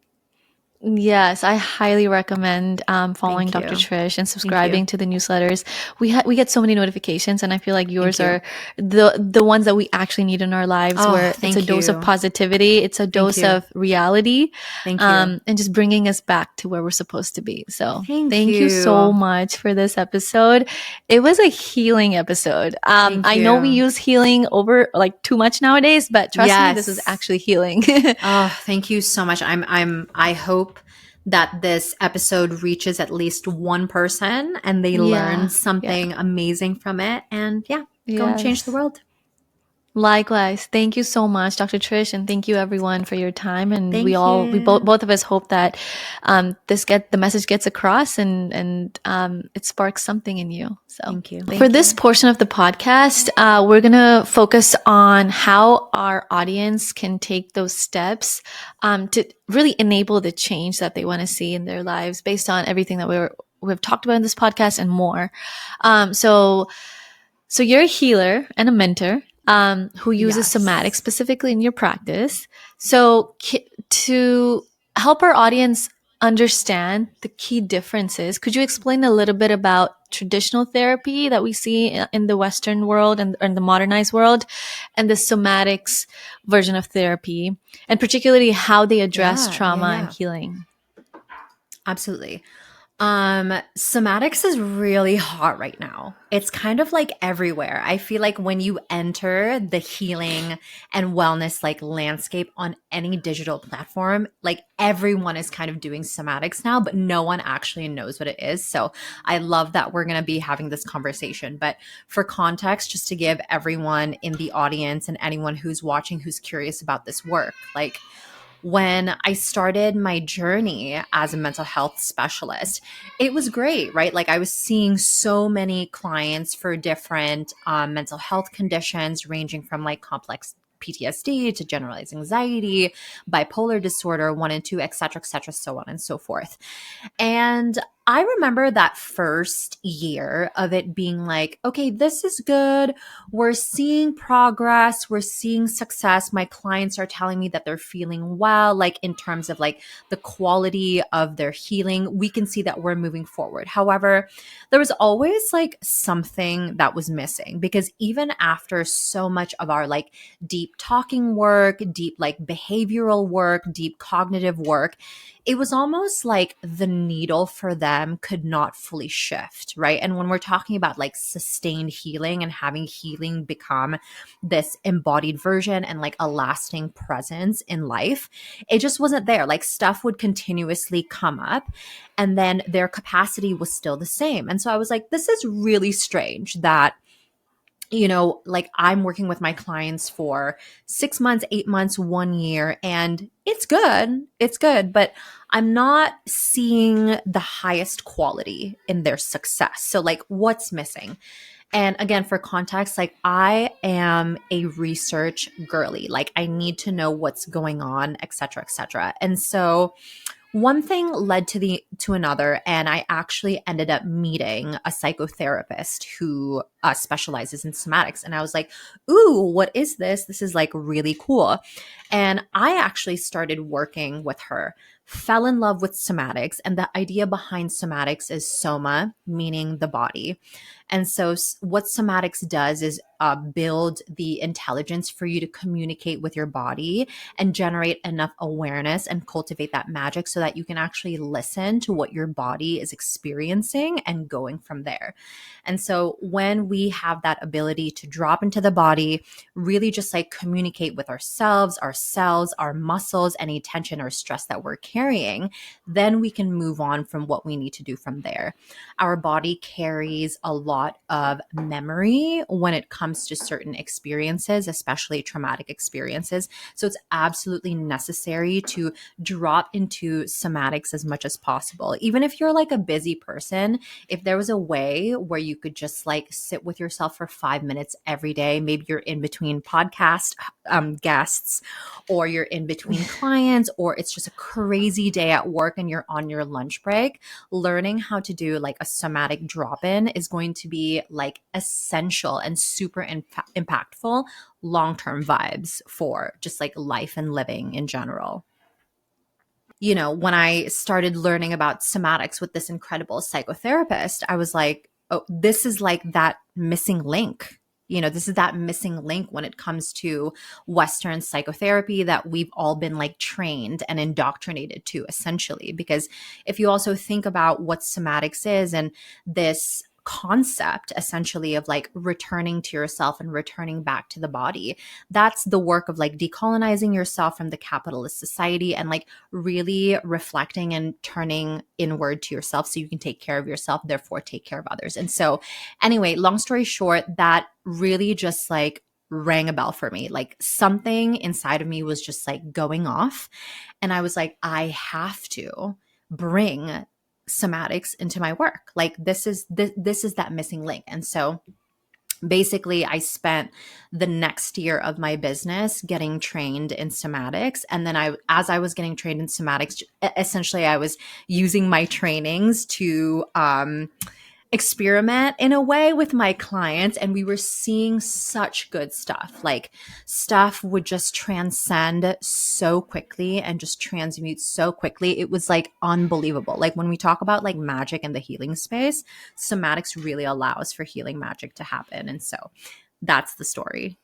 Yes, I highly recommend following Dr. Trish and subscribing to the newsletters. We get so many notifications, and I feel like yours are the ones that we actually need in our lives, where it's a dose of positivity, it's a dose of reality, and just bringing us back to where we're supposed to be. So thank you so much for this episode. It was a healing episode. I know we use healing over like too much nowadays, but trust me, this was actually healing. Oh, thank you so much. I hope that this episode reaches at least one person and they learn something amazing from it, and go and change the world. Likewise. Thank you so much, Dr. Trish, and thank you everyone for your time. And both of us hope that the message gets across and it sparks something in you. So thank you. For this portion of the podcast, we're gonna focus on how our audience can take those steps to really enable the change that they want to see in their lives based on everything that we've talked about in this podcast and more. So you're a healer and a mentor who uses somatic specifically in your practice. So to help our audience understand the key differences, could you explain a little bit about traditional therapy that we see in the Western world and the modernized world, and the somatics version of therapy, and particularly how they address trauma and healing? Absolutely. Somatics is really hot right now. It's kind of like everywhere. I feel like when you enter the healing and wellness like landscape on any digital platform, like everyone is kind of doing somatics now, but no one actually knows what it is. So I love that we're going to be having this conversation. But for context, just to give everyone in the audience and anyone who's watching who's curious about this work, like when I started my journey as a mental health specialist, it was great, right? Like I was seeing so many clients for different mental health conditions, ranging from like complex PTSD to generalized anxiety, bipolar disorder, 1 and 2, et cetera, so on and so forth. And I remember that first year of it being like, okay, this is good. We're seeing progress. We're seeing success. My clients are telling me that they're feeling well, like in terms of like the quality of their healing. We can see that we're moving forward. However, there was always like something that was missing, because even after so much of our like deep talking work, deep like behavioral work, deep cognitive work, it was almost like the needle for them could not fully shift, right? And when we're talking about like sustained healing and having healing become this embodied version and like a lasting presence in life, it just wasn't there. Like stuff would continuously come up and then their capacity was still the same. And so I was like, this is really strange that, you know, like I'm working with my clients for 6 months, 8 months, 1 year, and it's good, but I'm not seeing the highest quality in their success. So like what's missing? And again, for context, like I am a research girly, like I need to know what's going on, et cetera, et cetera. And so one thing led to another, and I actually ended up meeting a psychotherapist who specializes in somatics. And I was like, ooh, what is this? This is like really cool. And I actually started working with her, fell in love with somatics. And the idea behind somatics is soma, meaning the body. And so what somatics does is build the intelligence for you to communicate with your body and generate enough awareness and cultivate that magic so that you can actually listen to what your body is experiencing and going from there. And so when we have that ability to drop into the body, really just like communicate with ourselves, our cells, our muscles, any tension or stress that we're carrying, then we can move on from what we need to do from there. Our body carries a lot of memory when it comes to certain experiences, especially traumatic experiences. So it's absolutely necessary to drop into somatics as much as possible. Even if you're like a busy person, if there was a way where you could just like sit with yourself for 5 minutes every day, maybe you're in between podcast guests, or you're in between clients, or it's just a crazy day at work and you're on your lunch break, learning how to do like a somatic drop-in is going to be like essential and super impactful long-term vibes for just like life and living in general. You know, when I started learning about somatics with this incredible psychotherapist, I was like, oh, this is like that missing link. You know, this is that missing link when it comes to Western psychotherapy that we've all been like trained and indoctrinated to, essentially. Because if you also think about what somatics is and this concept essentially of like returning to yourself and returning back to the body, that's the work of like decolonizing yourself from the capitalist society and like really reflecting and turning inward to yourself so you can take care of yourself, therefore take care of others. And so anyway, long story short, that really just like rang a bell for me. Like something inside of me was just like going off. And I was like, I have to bring somatics into my work. Like this is that missing link. And so basically I spent the next year of my business getting trained in somatics. And then as I was getting trained in somatics, essentially I was using my trainings to experiment in a way with my clients, and we were seeing such good stuff. Like stuff would just transcend so quickly and just transmute so quickly. It was like unbelievable. Like when we talk about like magic in the healing space, somatics really allows for healing magic to happen. And so that's the story.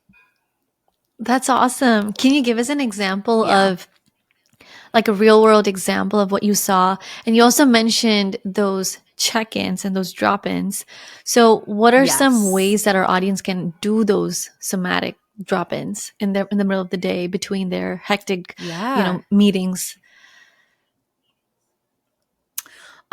That's awesome. Can you give us an example Yeah. of like a real world example of what you saw? And you also mentioned those check-ins and those drop-ins. So what are some Yes. ways that our audience can do those somatic drop-ins in the middle of the day between their hectic, Yeah. meetings?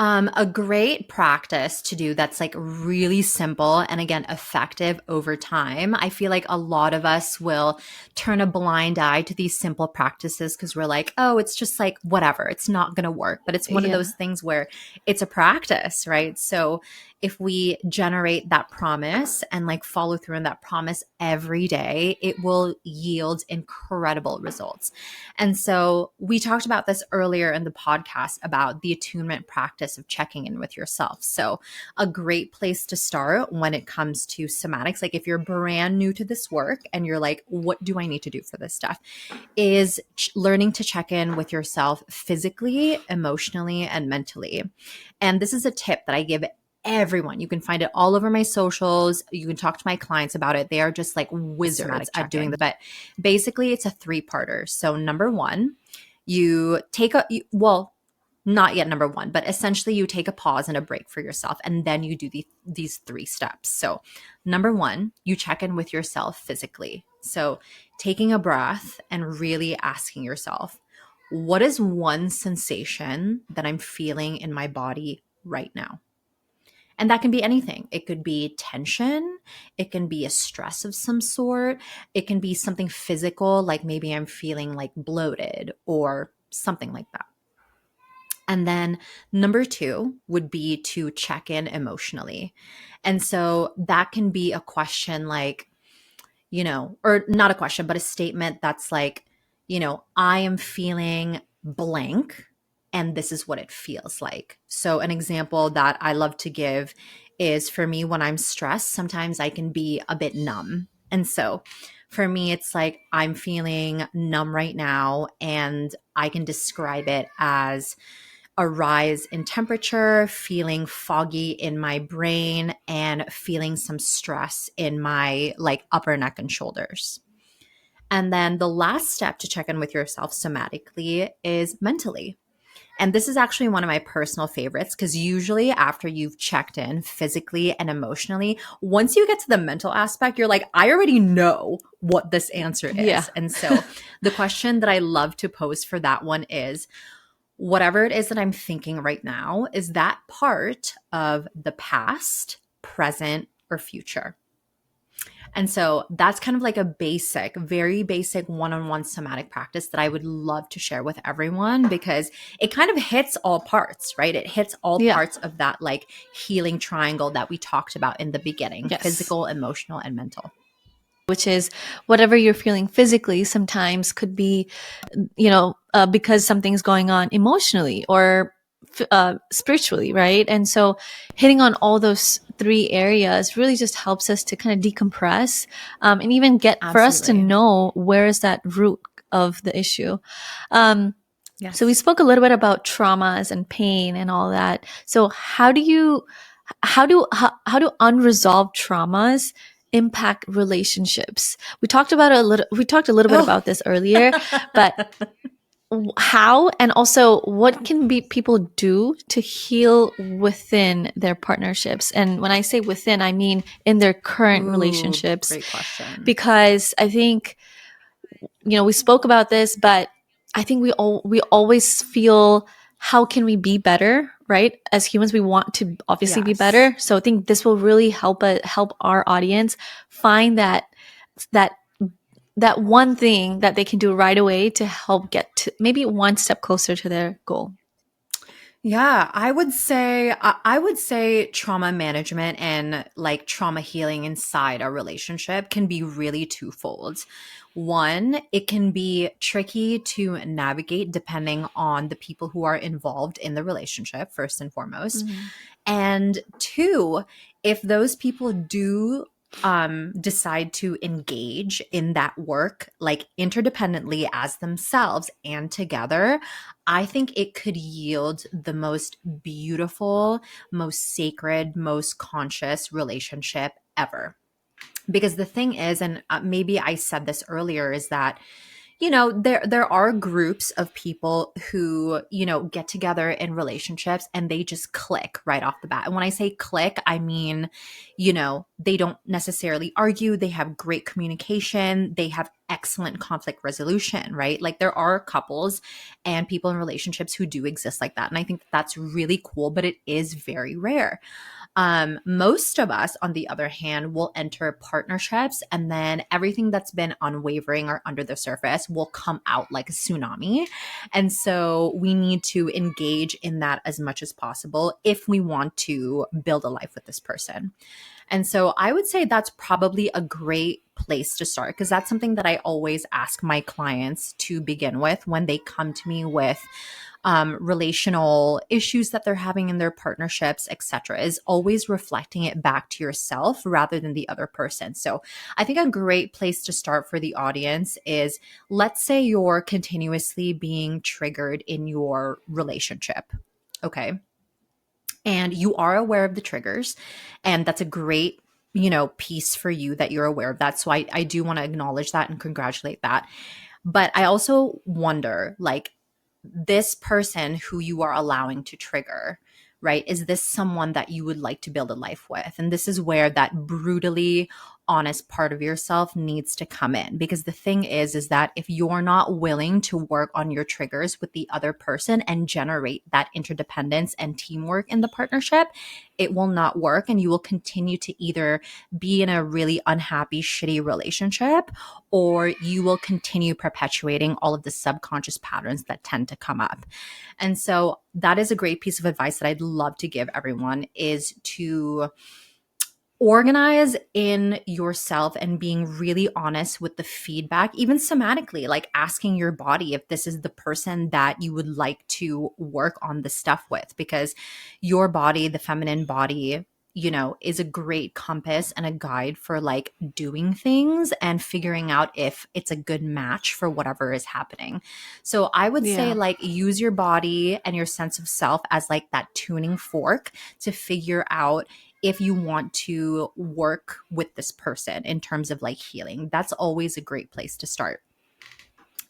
A great practice to do that's like really simple and again, effective over time. I feel like a lot of us will turn a blind eye to these simple practices because we're like, oh, it's just like whatever, it's not going to work. But it's one of Yeah. those things where it's a practice, right? So if we generate that promise and like follow through on that promise every day, it will yield incredible results. And so we talked about this earlier in the podcast about the attunement practice of checking in with yourself. So a great place to start when it comes to somatics, like if you're brand new to this work and you're like, what do I need to do for this stuff? Is learning to check in with yourself physically, emotionally, and mentally. And this is a tip that I give everyone. You can find it all over my socials. You can talk to my clients about it. They are just like wizards at doing the, but basically it's a 3-parter. So number one, you take well, not yet number one, but essentially you take a pause and a break for yourself. And then you do these 3 steps. So number one, you check in with yourself physically. So taking a breath and really asking yourself, what is one sensation that I'm feeling in my body right now? And that can be anything. It could be tension. It can be a stress of some sort. It can be something physical, like maybe I'm feeling like bloated or something like that. And then number 2 would be to check in emotionally. And so that can be a question like, or not a question, but a statement that's like, I am feeling blank and this is what it feels like. So, an example that I love to give is for me when I'm stressed, sometimes I can be a bit numb. And so, for me, it's like I'm feeling numb right now, and I can describe it as a rise in temperature, feeling foggy in my brain, and feeling some stress in my like upper neck and shoulders. And then the last step to check in with yourself somatically is mentally. And this is actually one of my personal favorites because usually after you've checked in physically and emotionally, once you get to the mental aspect, you're like, I already know what this answer Yeah. is. And so the question that I love to pose for that one is, whatever it is that I'm thinking right now, is that part of the past, present, or future? And so that's kind of like a basic, very basic one-on-one somatic practice that I would love to share with everyone because it kind of hits all parts, right? It hits all Yeah. parts of that like healing triangle that we talked about in the beginning, Yes. physical, emotional, and mental. Which is whatever you're feeling physically sometimes could be, because something's going on emotionally or spiritually, right? And so hitting on all those three areas really just helps us to kind of decompress, and even get for us to Absolutely. know where is that root of the issue. So we Yes. spoke a little bit about traumas and pain and all that. So how do unresolved traumas impact relationships? We talked a little bit Oh. about this earlier, but how, and also what can be people do to heal within their partnerships? And when I say within, I mean in their current Ooh, relationships, great question. because I think, we spoke about this, but I think we always feel, how can we be better, right? As humans, we want to obviously be Yes. better. So I think this will really help our audience find that that one thing that they can do right away to help get to maybe one step closer to their goal. Yeah, I would say trauma management and like trauma healing inside a relationship can be really twofold. One, it can be tricky to navigate depending on the people who are involved in the relationship, first and foremost. Mm-hmm. And two, if those people do decide to engage in that work like interdependently as themselves and together, I think it could yield the most beautiful, most sacred, most conscious relationship ever. Because the thing is, and maybe I said this earlier, is that there are groups of people who get together in relationships and they just click right off the bat. And when I say click, I mean they don't necessarily argue, they have great communication, they have excellent conflict resolution, right? Like there are couples and people in relationships who do exist like that, and I think that's really cool, but it is very rare. Most of us, on the other hand, will enter partnerships and then everything that's been unwavering or under the surface will come out like a tsunami. And so we need to engage in that as much as possible if we want to build a life with this person. And so I would say that's probably a great place to start because that's something that I always ask my clients to begin with when they come to me with relational issues that they're having in their partnerships, etc., is always reflecting it back to yourself rather than the other person. So I think a great place to start for the audience is, let's say you're continuously being triggered in your relationship. Okay. And you are aware of the triggers, and that's a great piece for you that you're aware of that. So I do want to acknowledge that and congratulate that. But I also wonder, like, this person who you are allowing to trigger, right? Is this someone that you would like to build a life with? And this is where that brutally honest part of yourself needs to come in, because the thing is that if you're not willing to work on your triggers with the other person and generate that interdependence and teamwork in the partnership, it will not work, and you will continue to either be in a really unhappy, shitty relationship, or you will continue perpetuating all of the subconscious patterns that tend to come up. And so that is a great piece of advice that I'd love to give everyone, is to organize in yourself and being really honest with the feedback, even somatically, like asking your body if this is the person that you would like to work on the stuff with, because your body, the feminine body, is a great compass and a guide for like doing things and figuring out if it's a good match for whatever is happening. So I would say Yeah. like use your body and your sense of self as like that tuning fork to figure out if you want to work with this person in terms of like healing. That's always a great place to start.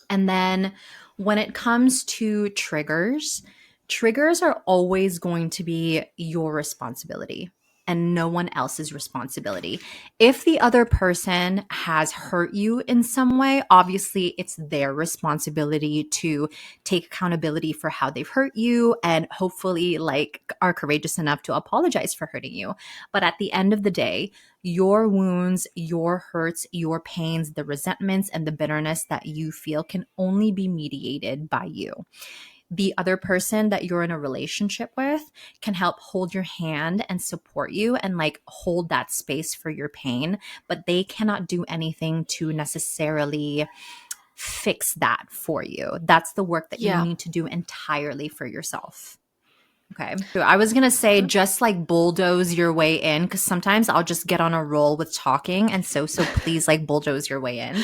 And then when it comes to triggers, triggers are always going to be your responsibility and no one else's responsibility. If the other person has hurt you in some way, obviously it's their responsibility to take accountability for how they've hurt you and hopefully like are courageous enough to apologize for hurting you. But at the end of the day, your wounds, your hurts, your pains, the resentments, and the bitterness that you feel can only be mediated by you. The other person that you're in a relationship with can help hold your hand and support you and like hold that space for your pain, but they cannot do anything to necessarily fix that for you. That's the work that you Yeah. need to do entirely for yourself. Okay. So I was going to say just like bulldoze your way in because sometimes I'll just get on a roll with talking. And so please like bulldoze your way in.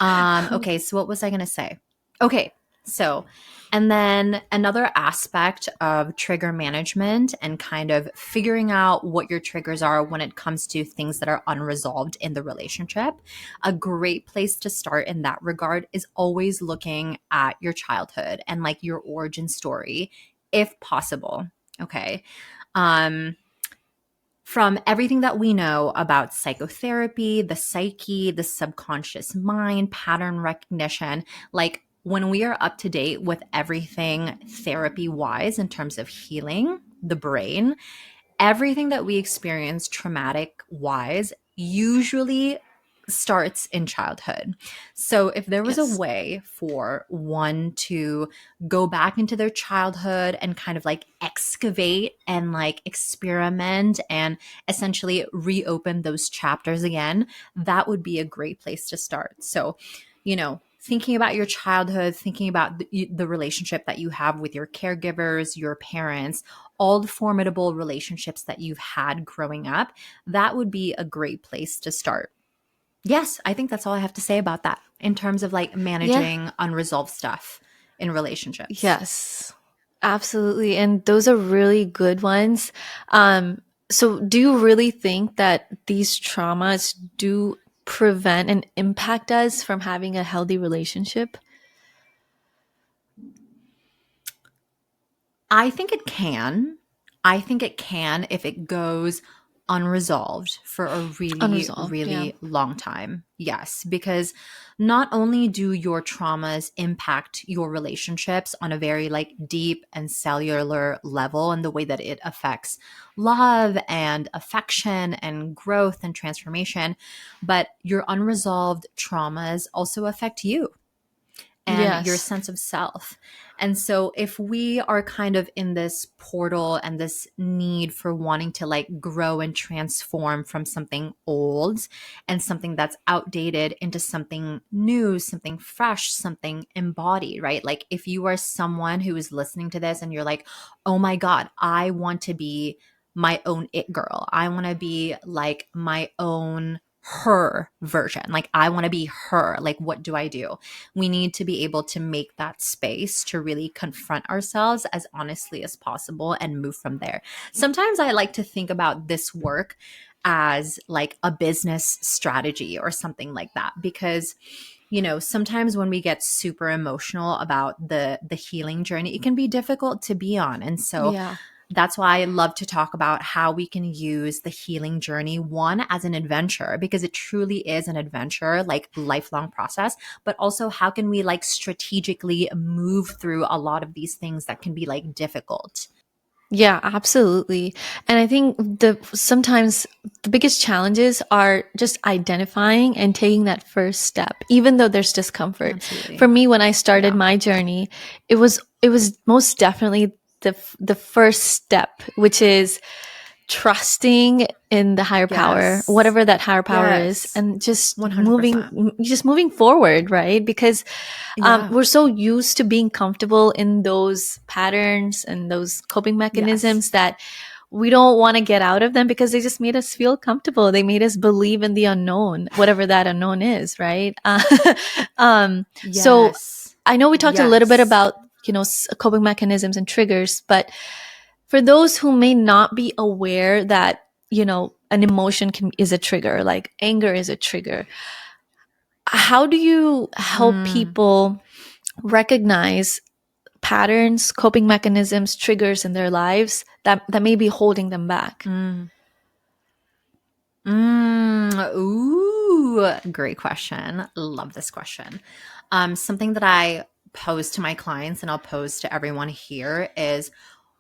Okay. So what was I going to say? Okay. So, and then another aspect of trigger management and kind of figuring out what your triggers are when it comes to things that are unresolved in the relationship. A great place to start in that regard is always looking at your childhood and like your origin story if possible. Okay. Um, from everything that we know about psychotherapy, the psyche, the subconscious mind, pattern recognition, like when we are up to date with everything therapy wise in terms of healing the brain, everything that we experience traumatic wise usually starts in childhood. So if there was a Yes. way for one to go back into their childhood and kind of like excavate and like experiment and essentially reopen those chapters again, that would be a great place to start. So, thinking about your childhood, thinking about the relationship that you have with your caregivers, your parents, all the formidable relationships that you've had growing up, that would be a great place to start. Yes, I think that's all I have to say about that in terms of like Yeah. managing unresolved stuff in relationships. Yes. Absolutely. And those are really good ones. So do you really think that these traumas do prevent and impact us from having a healthy relationship? I think it can. I think it can if it goes unresolved for a really, Unresolved. Yeah. really long time. Yes, because not only do your traumas impact your relationships on a very like deep and cellular level and the way that it affects love and affection and growth and transformation, but your unresolved traumas also affect you and your Yes. sense of self. And so if we are kind of in this portal and this need for wanting to like grow and transform from something old and something that's outdated into something new, something fresh, something embodied, right? Like if you are someone who is listening to this and you're like, "Oh my god, I want to be my own it girl. I want to be like my own her version. Like I want to be her. Like what do I do?" We need to be able to make that space to really confront ourselves as honestly as possible and move from there. Sometimes I like to think about this work as like a business strategy or something like that because sometimes when we get super emotional about the healing journey, it can be difficult to be on. And so Yeah. that's why I love to talk about how we can use the healing journey, one, as an adventure, because it truly is an adventure, like lifelong process, but also how can we like strategically move through a lot of these things that can be like difficult. Yeah, absolutely. And I think sometimes the biggest challenges are just identifying and taking that first step, even though there's discomfort. For Absolutely. me, when I started Yeah. my journey, it was most definitely the first step, which is trusting in the higher power, Yes. whatever that higher power is, Yes. and just 100%. moving forward, right? Because Yeah. we're so used to being comfortable in those patterns and those coping Yes. mechanisms that we don't want to get out of them because they just made us feel comfortable. They made us believe in the unknown, whatever that unknown is, right? So Yes. I know we talked a little bit Yes. about, coping mechanisms and triggers, but for those who may not be aware that, an emotion is a trigger, like anger is a trigger, how do you help Mm, people recognize patterns, coping mechanisms, triggers in their lives that may be holding them back? mm, ooh, great question. Love this question. Something that I pose to my clients and I'll pose to everyone here is,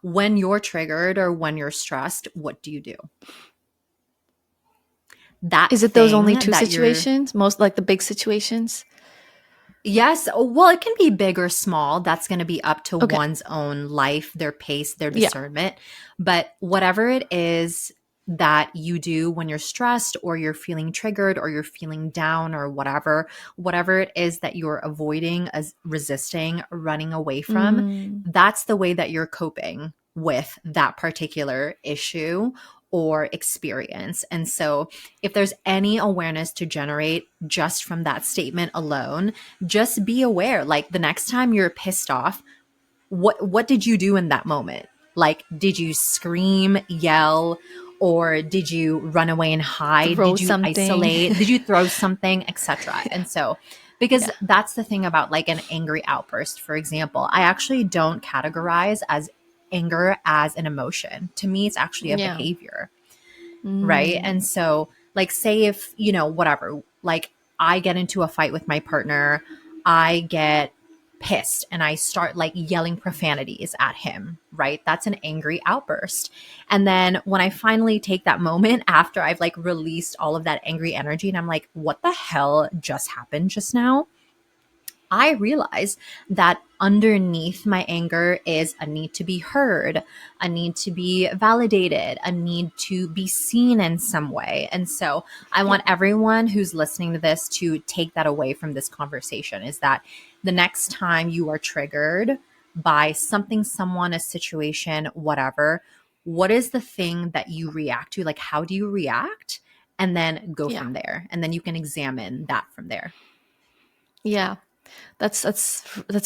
when you're triggered or when you're stressed, what do you do? That Is it those thing only two that you're situations? Most like the big situations? Yes. Well, it can be big or small. That's going to be up to Okay. one's own life, their pace, their Yeah. discernment. But whatever it is that you do when you're stressed or you're feeling triggered or you're feeling down or whatever it is that you're avoiding, as resisting, running away from, Mm, that's the way that you're coping with that particular issue or experience. And so, if there's any awareness to generate just from that statement alone, just be aware, like the next time you're pissed off, what did you do in that moment? Like, did you scream, yell, or did you run away and hide? throw Did you something. isolate? Did you throw something, etc.? Yeah. And so, because Yeah. that's the thing about like an angry outburst, for example, I actually don't categorize as anger as an emotion. To me, it's actually a Yeah. behavior, right? And Mm, so, like, say if, whatever, like I get into a fight with my partner, I get pissed and I start like yelling profanities at him, right? That's an angry outburst. And then when I finally take that moment after I've like released all of that angry energy and I'm like, what the hell just happened just now? I realize that underneath my anger is a need to be heard, a need to be validated, a need to be seen in some way. And so I yeah. want everyone who's listening to this to take that away from this conversation, is that the next time you are triggered by something, someone, a situation, whatever, what is the thing that you react to? Like, how do you react? And then go Yeah. from there. And then you can examine that from there. Yeah. That's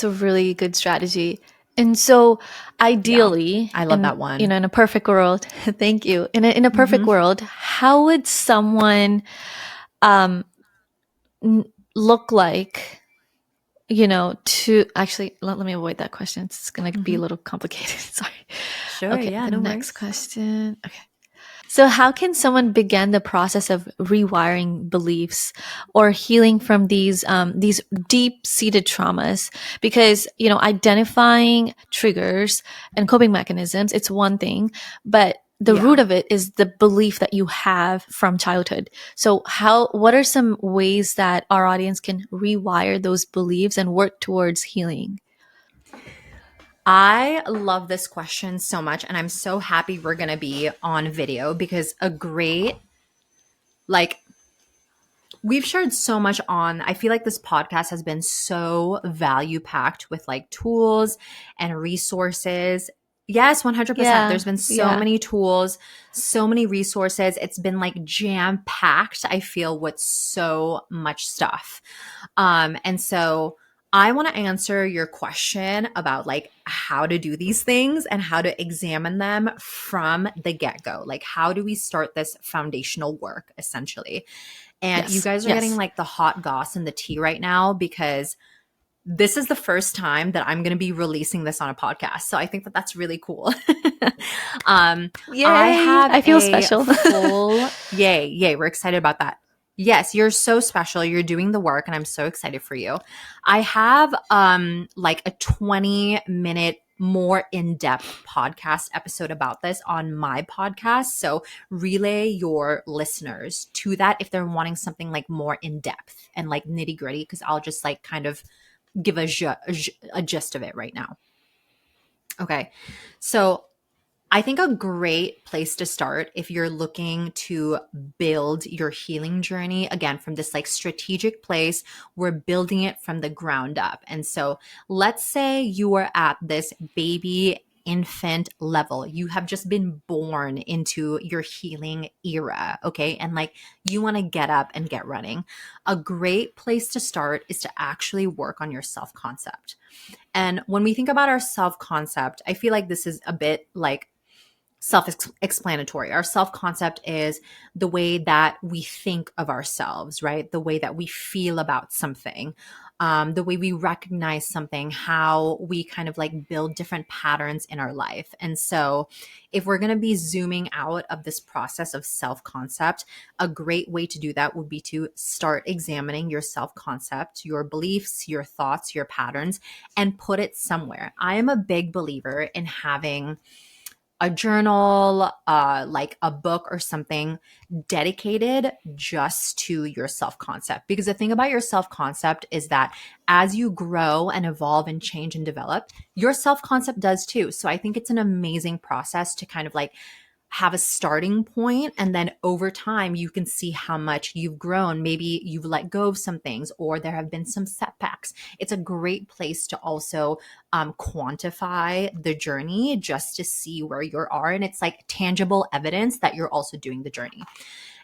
a really good strategy. And so Yeah. ideally, I love and that one. in a perfect world, thank you. In a perfect Mhm. world, how would someone um look like, to actually let me avoid that question. It's going to be a Mhm. little complicated. Sorry. Sure, Okay, yeah, the no next worries. question. Okay. So, how can someone begin the process of rewiring beliefs or healing from these deep-seated traumas? Because identifying triggers and coping mechanisms, it's one thing, but the root Yeah. of it is the belief that you have from childhood. So, what are some ways that our audience can rewire those beliefs and work towards healing? I love this question so much, and I'm so happy we're going to be on video, because a great, like, we've shared so much on, I feel like this podcast has been so value packed with like tools and resources. Yes, 100%. Yeah, There's been so yeah, many tools, so many resources. It's been like jam packed, I feel, with so much stuff. And so I want to answer your question about like how to do these things and how to examine them from the get go. Like, how do we start this foundational work essentially? And you yes, guys are getting yes, like the hot goss and the tea right now, because this is the first time that I'm going to be releasing this on a podcast. So I think that that's really cool. um, I yay! have I feel a special. full yay, yay. We're excited about that. Yes, you're so special. You're doing the work and I'm so excited for you. I have like a 20-minute more in-depth podcast episode about this on my podcast. So relay your listeners to that if they're wanting something like more in-depth and like nitty-gritty, because I'll just like kind of give a gist of it right now. Okay. So I think a great place to start, if you're looking to build your healing journey, again, from this like strategic place, we're building it from the ground up. And so let's say you are at this baby infant level. You have just been born into your healing era, okay? And like you want to get up and get running. A great place to start is to actually work on your self-concept. And when we think about our self-concept, I feel like this is a bit like self-explanatory. Our self-concept is the way that we think of ourselves, right? The way that we feel about something, the way we recognize something, how we kind of like build different patterns in our life. And so if we're going to be zooming out of this process of self-concept, a great way to do that would be to start examining your self-concept, your beliefs, your thoughts, your patterns, and put it somewhere. I am a big believer in having a journal, like a book or something dedicated just to your self concept. Because the thing about your self concept is that as you grow and evolve and change and develop, your self concept does too. So I think it's an amazing process to kind of like have a starting point, and then over time you can see how much you've grown. Maybe you've let go of some things, or there have been some setbacks. It's a great place to also quantify the journey, just to see where you are, and it's like tangible evidence that you're also doing the journey.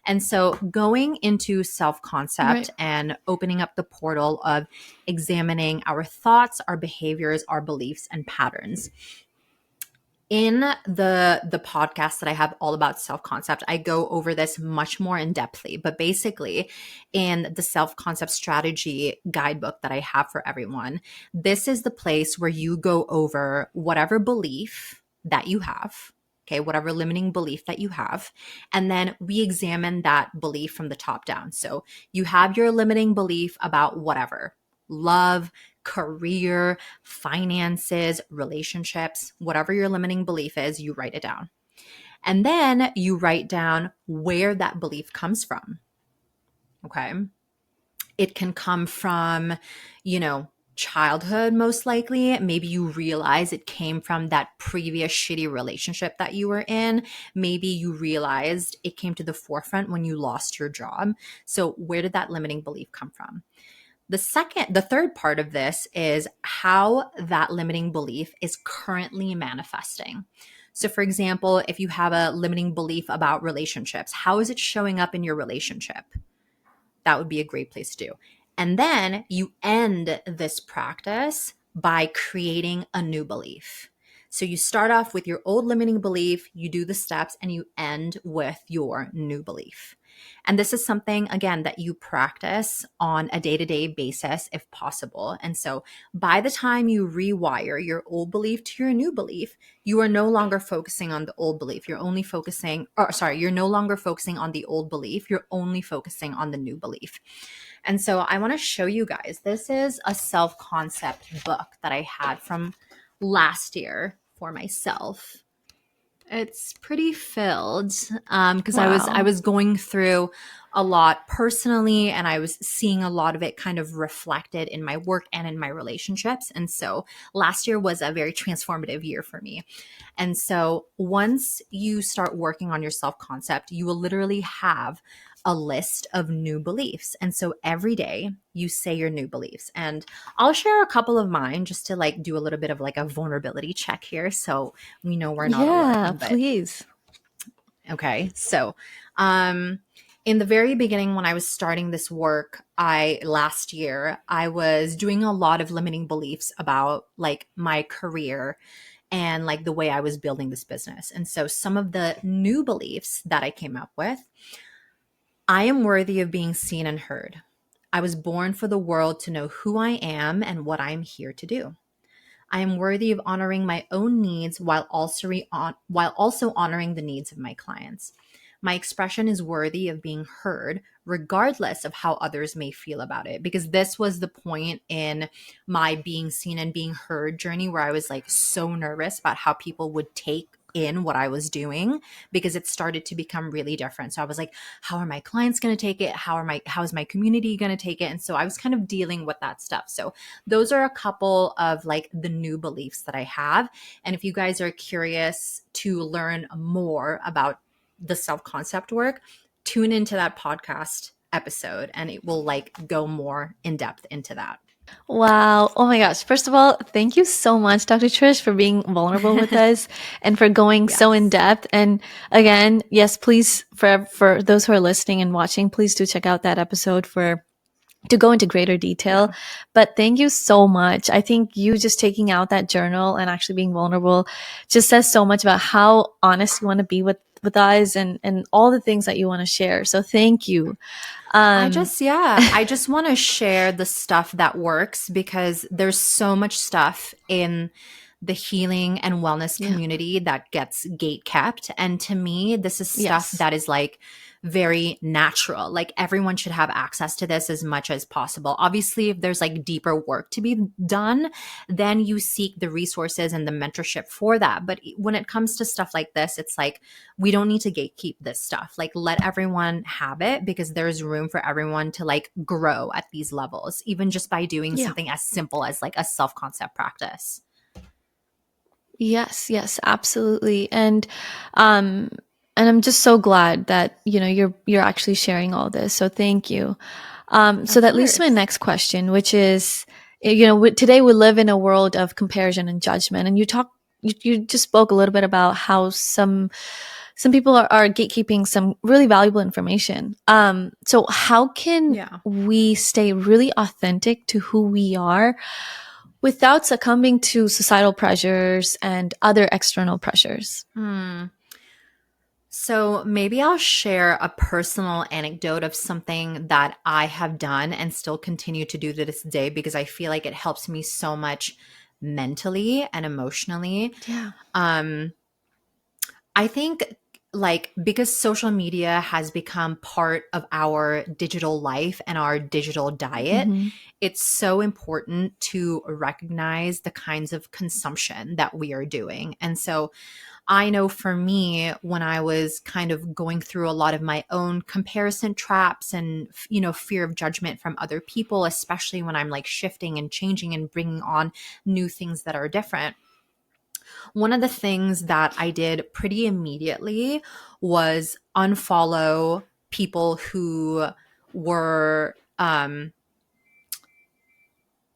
And so going into self-concept Right. and opening up the portal of examining our thoughts, our behaviors, our beliefs and patterns. In the podcast that I have all about self-concept, I go over this much more in depthly. But basically, in the self-concept strategy guidebook that I have for everyone, this is the place where you go over whatever belief that you have, okay, whatever limiting belief that you have, and then we examine that belief from the top down. So you have your limiting belief about whatever, love, career, finances, relationships, whatever your limiting belief is, you write it down. And then you write down where that belief comes from. Okay. It can come from, childhood, most likely. Maybe you realize it came from that previous shitty relationship that you were in. Maybe you realized it came to the forefront when you lost your job. So, where did that limiting belief come from? The third part of this is how that limiting belief is currently manifesting. So, for example, if you have a limiting belief about relationships, how is it showing up in your relationship? That would be a great place to do. And then you end this practice by creating a new belief. So you start off with your old limiting belief, you do the steps, and you end with your new belief. And this is something, again, that you practice on a day-to-day basis if possible. And so by the time you rewire your old belief to your new belief, you are no longer focusing on the old belief. You're no longer focusing on the old belief. You're only focusing on the new belief. And so I want to show you guys, this is a self-concept book that I had from last year for myself. It's pretty filled because I was going through a lot personally, and I was seeing a lot of it kind of reflected in my work and in my relationships. And so last year was a very transformative year for me. And so once you start working on your self-concept, you will literally have a list of new beliefs. And so every day you say your new beliefs. And I'll share a couple of mine just to like do a little bit of like a vulnerability check here, so we know we're not Yeah, alone. But please. okay. So, in the very beginning, when I was starting this work, last year, I was doing a lot of limiting beliefs about like my career and like the way I was building this business. And so some of the new beliefs that I came up with: I am worthy of being seen and heard. I was born for the world to know who I am and what I am here to do. I am worthy of honoring my own needs while also honoring the needs of my clients. My expression is worthy of being heard, regardless of how others may feel about it. Because this was the point in my being seen and being heard journey where I was like so nervous about how people would take in what I was doing, because it started to become really different. So I was like, how are my clients going to take it? How is my community going to take it? And so I was kind of dealing with that stuff. So those are a couple of like the new beliefs that I have. And if you guys are curious to learn more about the self-concept work, tune into that podcast episode and it will like go more in depth into that. Wow. Oh my gosh. First of all, thank you so much, Dr. Trish, for being vulnerable with us and for going so in Yes. depth. And again, yes, please, for those who are listening and watching, please do check out that episode for to go into greater detail. Yeah. But thank you so much. I think you just taking out that journal and actually being vulnerable just says so much about how honest you want to be with us and all the things that you want to share. So thank you. Um, I just want to share the stuff that works because there's so much stuff in the healing and wellness yeah. community that gets gate kept. And to me, this is stuff Yes. that is like very natural. Like everyone should have access to this as much as possible. Obviously, if there's like deeper work to be done, then you seek the resources and the mentorship for that. But when it comes to stuff like this, it's like, we don't need to gatekeep this stuff. Like let everyone have it because there's room for everyone to like grow at these levels, even just by doing Yeah. something as simple as like a self-concept practice. Yes, yes, absolutely. Um and I'm just so glad that, you're actually sharing all this. So thank you. So Of that leads to my course. next question, which is, today we live in a world of comparison and judgment. And you just spoke a little bit about how some people are gatekeeping some really valuable information. So how can Yeah. we stay really authentic to who we are without succumbing to societal pressures and other external pressures? Hmm. So maybe I'll share a personal anecdote of something that I have done and still continue to do to this day because I feel like it helps me so much mentally and emotionally. Yeah. Um, I think like because social media has become part of our digital life and our digital diet, Hmm. it's so important to recognize the kinds of consumption that we are doing. And so I know for me, when I was kind of going through a lot of my own comparison traps and, fear of judgment from other people, especially when I'm like shifting and changing and bringing on new things that are different, one of the things that I did pretty immediately was unfollow people who were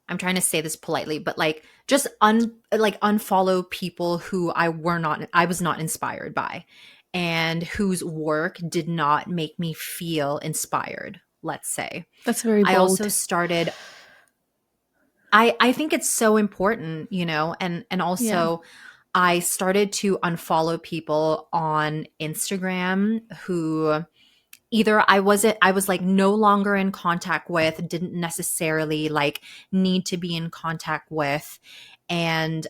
I'm trying to say this politely, but like just unfollow people who I was not inspired by and whose work did not make me feel inspired, let's say. That's very I also bold. started I think it's so important, and Yeah. also I started to unfollow people on Instagram who either I was like no longer in contact with, didn't necessarily like need to be in contact with, and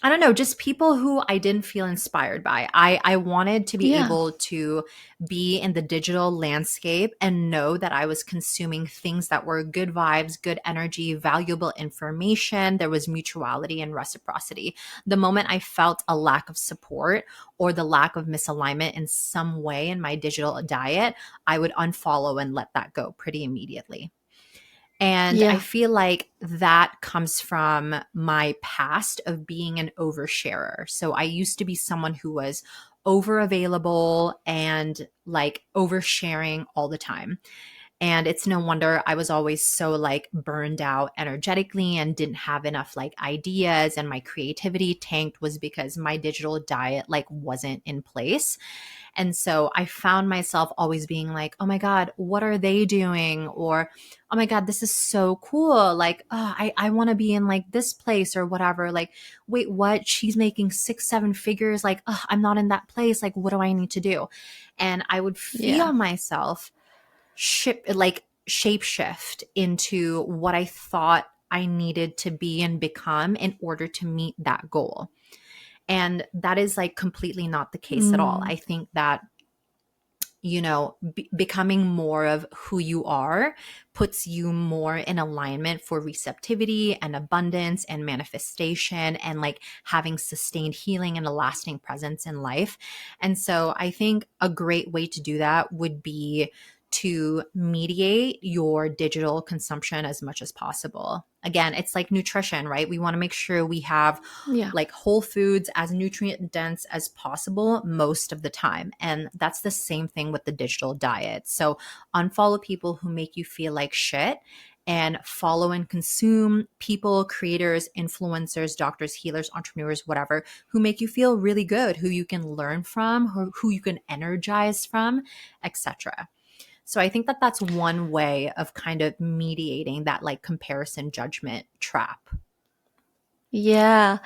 I don't know, just people who I didn't feel inspired by. I wanted to be Yeah. able to be in the digital landscape and know that I was consuming things that were good vibes, good energy, valuable information. There was mutuality and reciprocity. The moment I felt a lack of support or the lack of misalignment in some way in my digital diet, I would unfollow and let that go pretty immediately. And I Yeah. feel like that comes from my past of being an oversharer. So I used to be someone who was over available and like oversharing all the time. And it's no wonder I was always so like burned out energetically and didn't have enough like ideas, and my creativity tanked was because my digital diet like wasn't in place. And so I found myself always being like, oh my God, what are they doing? Or, oh my God, this is so cool. Like, oh, I want to be in like this place or whatever. Like, wait, what? She's making 6, 7 figures. Like, oh, I'm not in that place. Like, what do I need to do? And I would Yeah. feel myself shape shift into what I thought I needed to be and become in order to meet that goal. And that is like completely not the case at all. Mm. I think that becoming more of who you are puts you more in alignment for receptivity and abundance and manifestation and like having sustained healing and a lasting presence in life. And so I think a great way to do that would be to mediate your digital consumption as much as possible. Again, it's like nutrition, right? We want to make sure we have Yeah. like whole foods as nutrient dense as possible most of the time. And that's the same thing with the digital diet. So unfollow people who make you feel like shit and follow and consume people, creators, influencers, doctors, healers, entrepreneurs, whatever, who make you feel really good, who you can learn from, who you can energize from, etc. So I think that that's one way of kind of mediating that like comparison judgment trap. Yeah.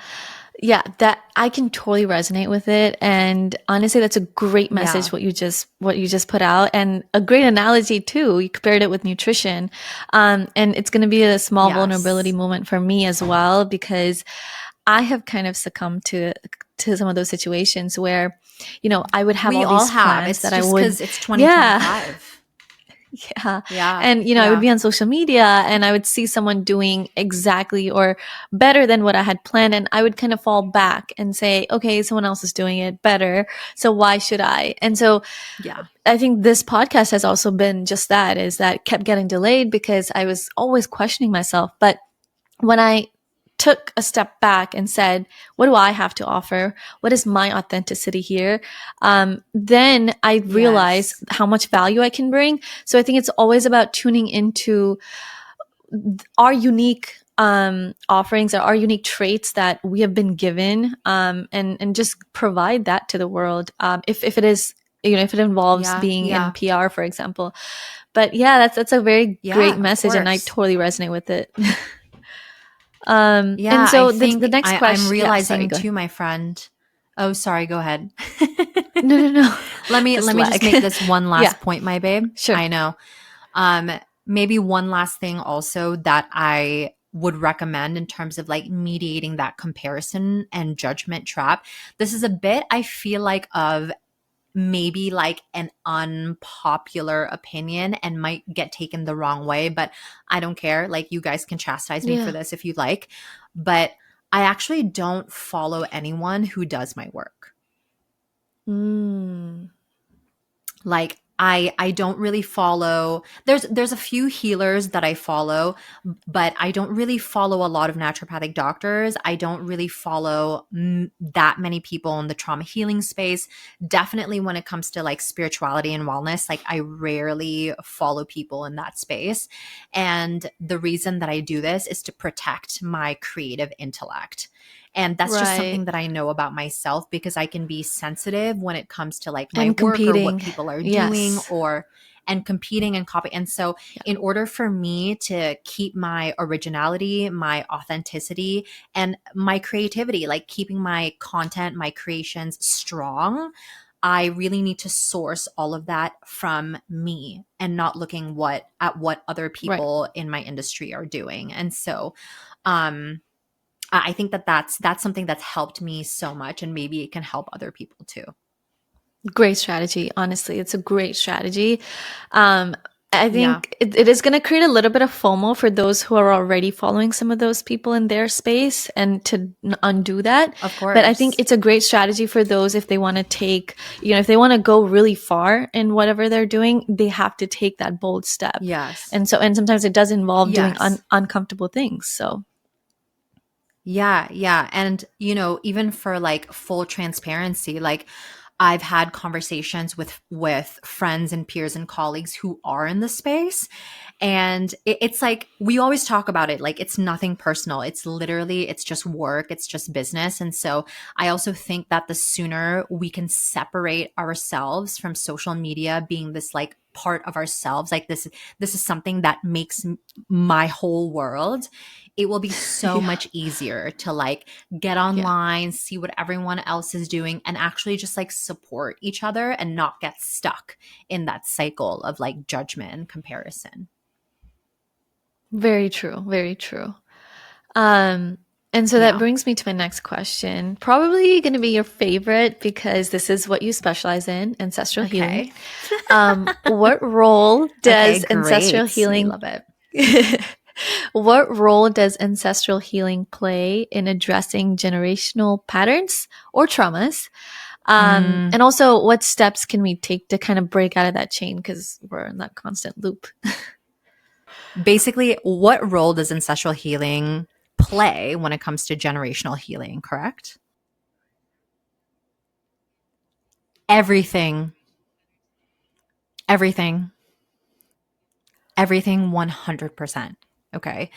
Yeah, that I can totally resonate with it. And honestly, that's a great Yeah. message what you just put out, and a great analogy too. You compared it with nutrition. And it's gonna be a small vulnerability Yes. moment for me as well, because I have kind of succumbed to some of those situations where, I would have We all all these have. plans It's that I just would, because it's yeah. 2025. Yeah. Yeah. And, I would Yeah. be on social media and I would see someone doing exactly or better than what I had planned. And I would kind of fall back and say, okay, someone else is doing it better. So why should I? And so Yeah. I think this podcast has also been just that, is that kept getting delayed because I was always questioning myself. But when I took a step back and said, what do I have to offer? What is my authenticity here? Then I realized Yes. how much value I can bring. So I think it's always about tuning into our unique offerings or our unique traits that we have been given, and just provide that to the world. If it is, if it involves Yeah. being in Yeah. PR, for example. But yeah, that's a very great Yeah. Of message, and I course. totally resonate with it. And Yeah. I so the think next I'm question, yeah, sorry, realizing go ahead. too, my friend. Oh, sorry. Go ahead. No, no, no, let me just let me just lag. make this one Yeah, last point, my babe. sure. I know. Um, Maybe one last thing also that I would recommend in terms of like mediating that comparison and judgment trap. This is a bit, I feel like, of maybe like an unpopular opinion and might get taken the wrong way, but I don't care. Like, you guys can chastise me for Yeah. this if you like. But I actually don't follow anyone who does my work. Mm, Like, I don't really follow. There's a few healers that I follow, but I don't really follow a lot of naturopathic doctors. I don't really follow that many people in the trauma healing space. Definitely when it comes to like spirituality and wellness, like I rarely follow people in that space. And the reason that I do this is to protect my creative intellect. And that's just right. something that I know about myself, because I can be sensitive when it comes to like my And work or what competing. people are doing, Yes. or and competing and copy. And so Yeah. in order for me to keep my originality, my authenticity, and my creativity, like keeping my content, my creations strong, I really need to source all of that from me and not looking at what other Right. people in my industry are doing. And so I think that that's something that's helped me so much, and maybe it can help other people too. Great strategy. Honestly, it's a great strategy. Um, I Yeah, think it is going to create a little bit of FOMO for those who are already following some of those people in their space, and to undo that. of But I think course. it's a great strategy for those if they want to take, if they want to go really far in whatever they're doing, they have to take that bold step. Yes. And sometimes it does involve doing Yes. uncomfortable things. So, Yeah, yeah. And, even for like full transparency, like I've had conversations with friends and peers and colleagues who are in the space, and it's like we always talk about it like it's nothing personal. It's literally, it's just work, it's just business. And so I also think that the sooner we can separate ourselves from social media being this like part of ourselves, like this is something that makes my whole world, it will be so yeah. much easier to like get Yeah. online, see what everyone else is doing, and actually just like support each other and not get stuck in that cycle of like judgment and comparison. Very true. Very true. Um, and so that Yeah. brings me to my next question. Probably going to be your favorite because this is what you specialize in, ancestral healing. Okay. What role Okay, does ancestral great. We healing love it. what role does ancestral healing play in addressing generational patterns or traumas? Mm, And also, what steps can we take to kind of break out of that chain, because we're in that constant loop? Basically, what role does ancestral healing play when it comes to generational healing, correct? Everything, everything, everything 100%. Okay.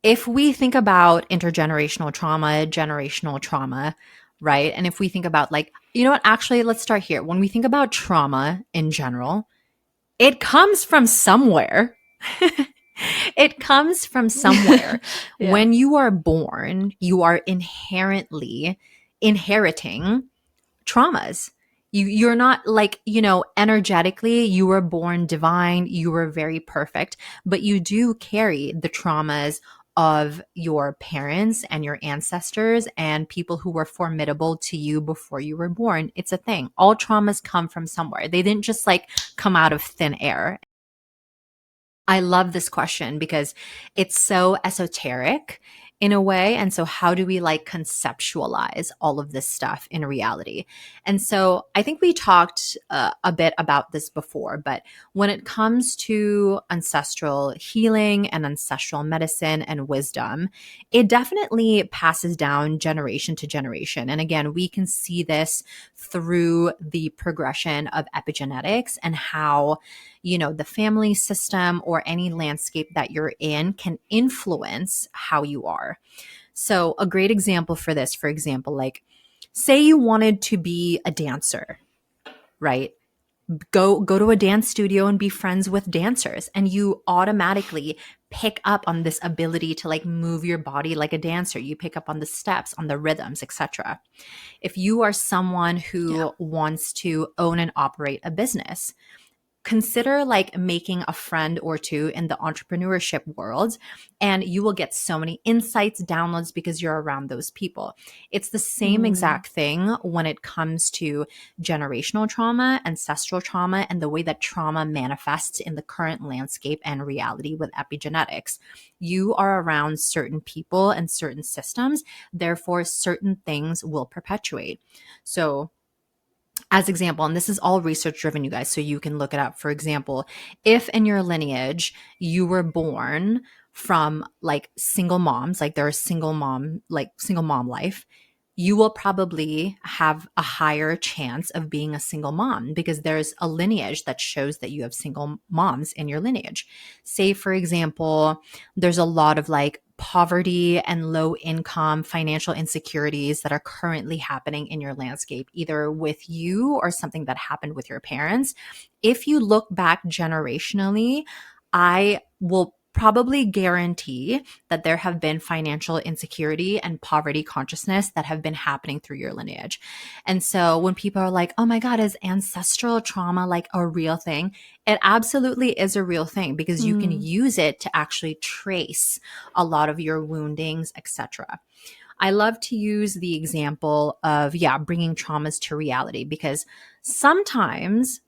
If we think about intergenerational trauma, generational trauma, right? And if we think about like, you know what, actually, let's start here. When we think about trauma in general, it comes from somewhere. It comes from somewhere. Yeah. When you are born, you are inherently inheriting traumas. You're not like, energetically you were born divine, you were very perfect, but you do carry the traumas of your parents and your ancestors and people who were formidable to you before you were born. It's a thing. All traumas come from somewhere. They didn't just like come out of thin air. I love this question because it's so esoteric in a way. And so, how do we like conceptualize all of this stuff in reality? And so, I think we talked a bit about this before, but when it comes to ancestral healing and ancestral medicine and wisdom, it definitely passes down generation to generation. And again, we can see this through the progression of epigenetics and how the family system or any landscape that you're in can influence how you are. So, a great example for this, for example, like say you wanted to be a dancer, right? Go to a dance studio and be friends with dancers, and you automatically pick up on this ability to like move your body like a dancer. You pick up on the steps, on the rhythms, etc. If you are someone Yeah. who wants to own and operate a business, consider like making a friend or two in the entrepreneurship world, and you will get so many insights, downloads, because you're around those people. It's the same Mm. exact thing when it comes to generational trauma, ancestral trauma, and the way that trauma manifests in the current landscape and reality with epigenetics. You are around certain people and certain systems, therefore certain things will perpetuate. So as example, and this is all research driven, you guys, so you can look it up. For example, if in your lineage you were born from like single moms, like there are single mom life, you will probably have a higher chance of being a single mom because there's a lineage that shows that you have single moms in your lineage. Say, for example, there's a lot of like poverty and low income financial insecurities that are currently happening in your landscape, either with you or something that happened with your parents. If you look back generationally, I will probably guarantee that there have been financial insecurity and poverty consciousness that have been happening through your lineage. And so when people are like, oh my God, is ancestral trauma like a real thing? It absolutely is a real thing because you can Mm. use it to actually trace a lot of your woundings, etc. I love to use the example of, bringing traumas to reality because sometimes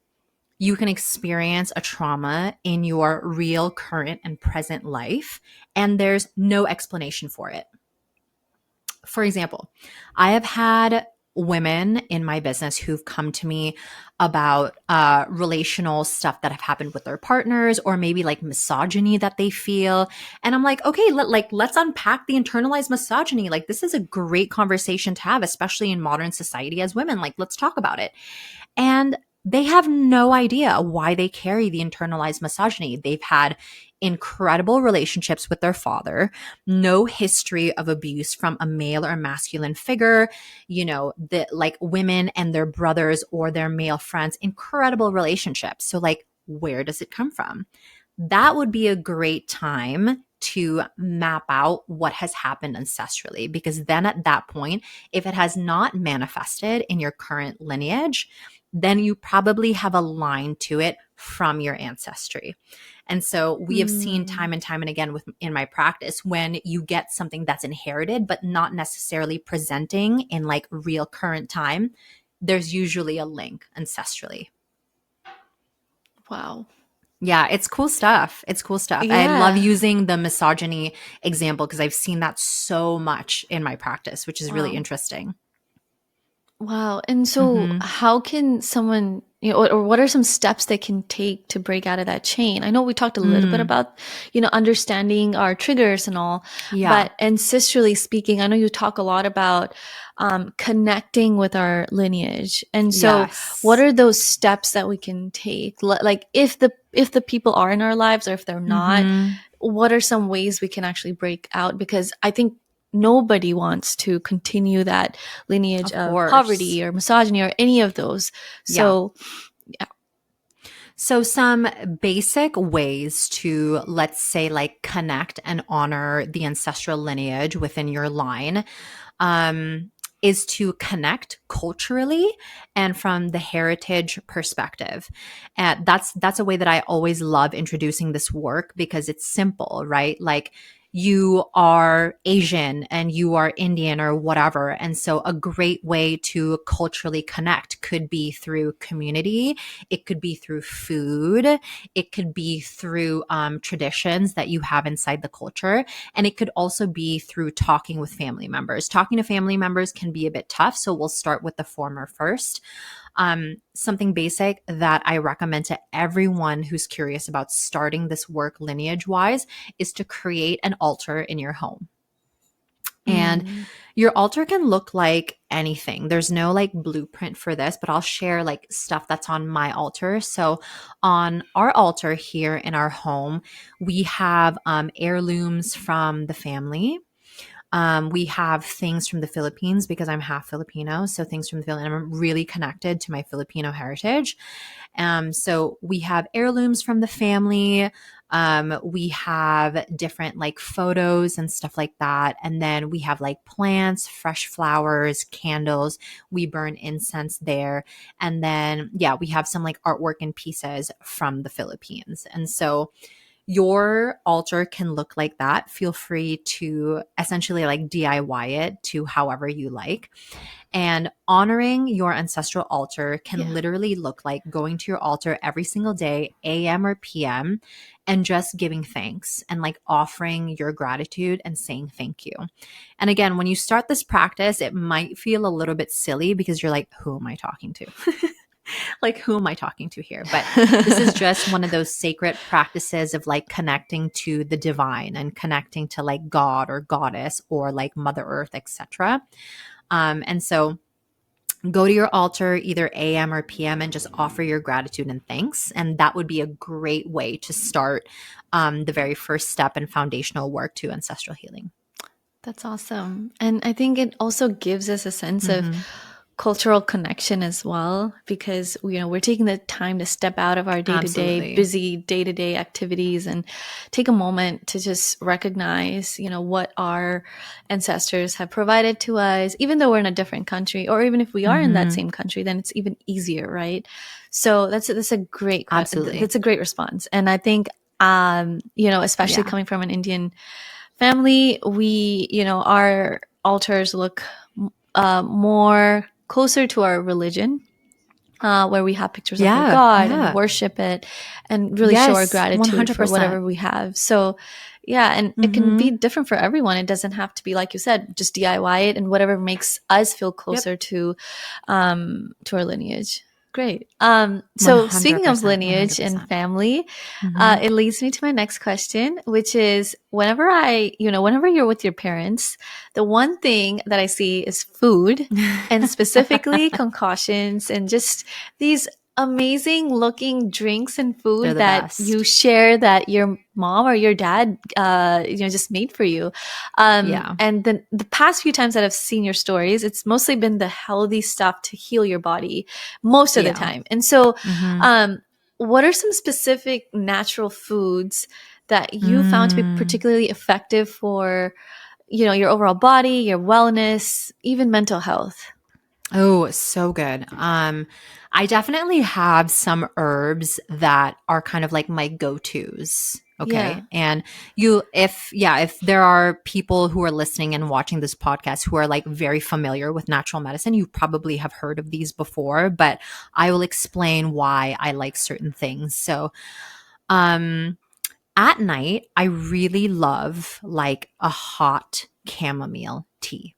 you can experience a trauma in your real, current, and present life, and there's no explanation for it. For example, I have had women in my business who've come to me about relational stuff that have happened with their partners, or maybe like misogyny that they feel. And I'm like, okay, let's unpack the internalized misogyny. Like, this is a great conversation to have, especially in modern society as women. Like, let's talk about it. And they have no idea why they carry the internalized misogyny. They've had incredible relationships with their father, no history of abuse from a male or masculine figure, the like women and their brothers or their male friends, incredible relationships. So like, where does it come from? That would be a great time to map out what has happened ancestrally, because then at that point, if it has not manifested in your current lineage, then you probably have a line to it from your ancestry. And so we have seen Mm. time and time and again in my practice, when you get something that's inherited but not necessarily presenting in like real current time, there's usually a link ancestrally. Wow. Yeah, it's cool stuff. It's cool stuff. I love Yeah. using the misogyny example because I've seen that so much in my practice, which is really Wow. interesting. Wow. And so, Hmm. how can someone, or what are some steps they can take to break out of that chain? I know we talked a little bit Mm, about, understanding our triggers and all, yeah. but ancestrally speaking, I know you talk a lot about connecting with our lineage. And so, what Yes. are those steps that we can take? Like, if the people are in our lives, or if they're not, Hmm. what are some ways we can actually break out? Because I think nobody wants to continue that lineage Of of course. poverty or misogyny or any of those. Yeah. So, yeah. So some basic ways to, let's say, like connect and honor the ancestral lineage within your line is to connect culturally and from the heritage perspective. And that's a way that I always love introducing this work because it's simple, right? Like you are Asian and you are Indian or whatever. And so a great way to culturally connect could be through community. It could be through food. It could be through traditions that you have inside the culture. And it could also be through talking with family members. Talking to family members can be a bit tough. So we'll start with the former first. Something basic that I recommend to everyone who's curious about starting this work lineage wise is to create an altar in your home. And your altar can look like anything. There's no like blueprint for this, but I'll share like stuff that's on my altar. So on our altar here in our home, we have heirlooms from the family. We have things from the Philippines because I'm half Filipino. So things from the Philippines, I'm really connected to my Filipino heritage. So we have heirlooms from the family. We have different like photos and stuff like that. And then we have like plants, fresh flowers, candles. We burn incense there. And then, yeah, we have some like artwork and pieces from the Philippines. And so your altar can look like that. Feel free to essentially like DIY it to however you like. And honoring your ancestral altar can literally look like going to your altar every single day, AM or PM, and just giving thanks and like offering your gratitude and saying thank you. And again, when you start this practice, it might feel a little bit silly because you're like, who am I talking to? Like, who am I talking to here? But this is just one of those sacred practices of like connecting to the divine and connecting to like God or goddess or like Mother Earth, etc. And so go to your altar either AM or PM and just offer your gratitude and thanks. And that would be a great way to start the very first step in foundational work to ancestral healing. That's awesome. And I think it also gives us a sense of Mm-hmm. cultural connection as well, because we're taking the time to step out of our Absolutely. busy day-to-day activities and take a moment to just recognize what our ancestors have provided to us, even though we're in a different country, or even if we are in that same country, then it's even easier, right? So that's a great Absolutely. that's a great response. And I think especially coming from an Indian family, our altars look more closer to our religion, where we have pictures of our God and worship it and really show our gratitude 100%. For whatever we have. So yeah, and it can be different for everyone. It doesn't have to be, like you said, just DIY it and whatever makes us feel closer to our lineage. Great. So speaking of lineage 100%. And family, it leads me to my next question, which is whenever you're with your parents, the one thing that I see is food and specifically concoctions and just these amazing looking drinks and food that best. You share that your mom or your dad, just made for you. And the past few times that I've seen your stories, it's mostly been the healthy stuff to heal your body most of the time. And so, what are some specific natural foods that you found to be particularly effective for, your overall body, your wellness, even mental health? Oh, so good. I definitely have some herbs that are kind of like my go-tos. Okay. Yeah. And if there are people who are listening and watching this podcast who are like very familiar with natural medicine, you probably have heard of these before, but I will explain why I like certain things. So, at night, I really love like a hot chamomile tea.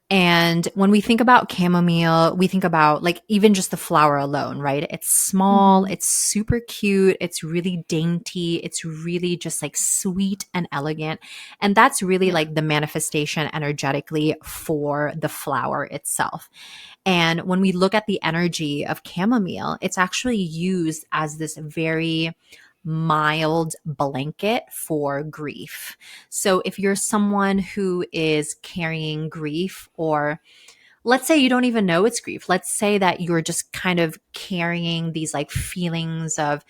And when we think about chamomile, we think about like even just the flower alone, right? It's small, it's super cute, it's really dainty, it's really just like sweet and elegant. And that's really like the manifestation energetically for the flower itself. And when we look at the energy of chamomile, it's actually used as this very mild blanket for grief. So if you're someone who is carrying grief, or let's say you don't even know it's grief. Let's say that you're just kind of carrying these like feelings of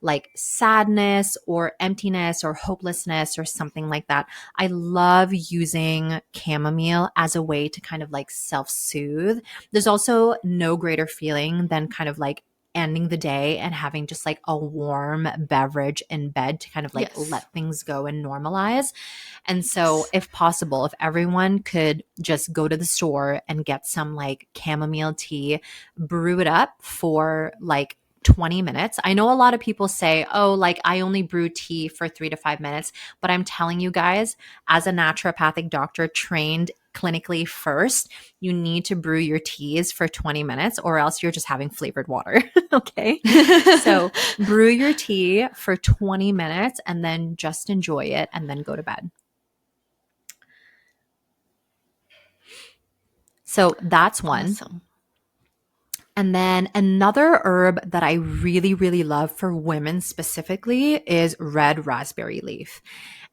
like sadness or emptiness or hopelessness or something like that. I love using chamomile as a way to kind of like self-soothe. There's also no greater feeling than kind of like ending the day and having just like a warm beverage in bed to kind of like Yes. let things go and normalize. And so, if possible, if everyone could just go to the store and get some like chamomile tea, brew it up for like 20 minutes. I know a lot of people say, oh, like I only brew tea for 3 to 5 minutes, but I'm telling you guys, as a naturopathic doctor trained clinically first, you need to brew your teas for 20 minutes or else you're just having flavored water. Okay. So brew your tea for 20 minutes and then just enjoy it and then go to bed. So that's one. Awesome. And then another herb that I really, really love for women specifically is red raspberry leaf.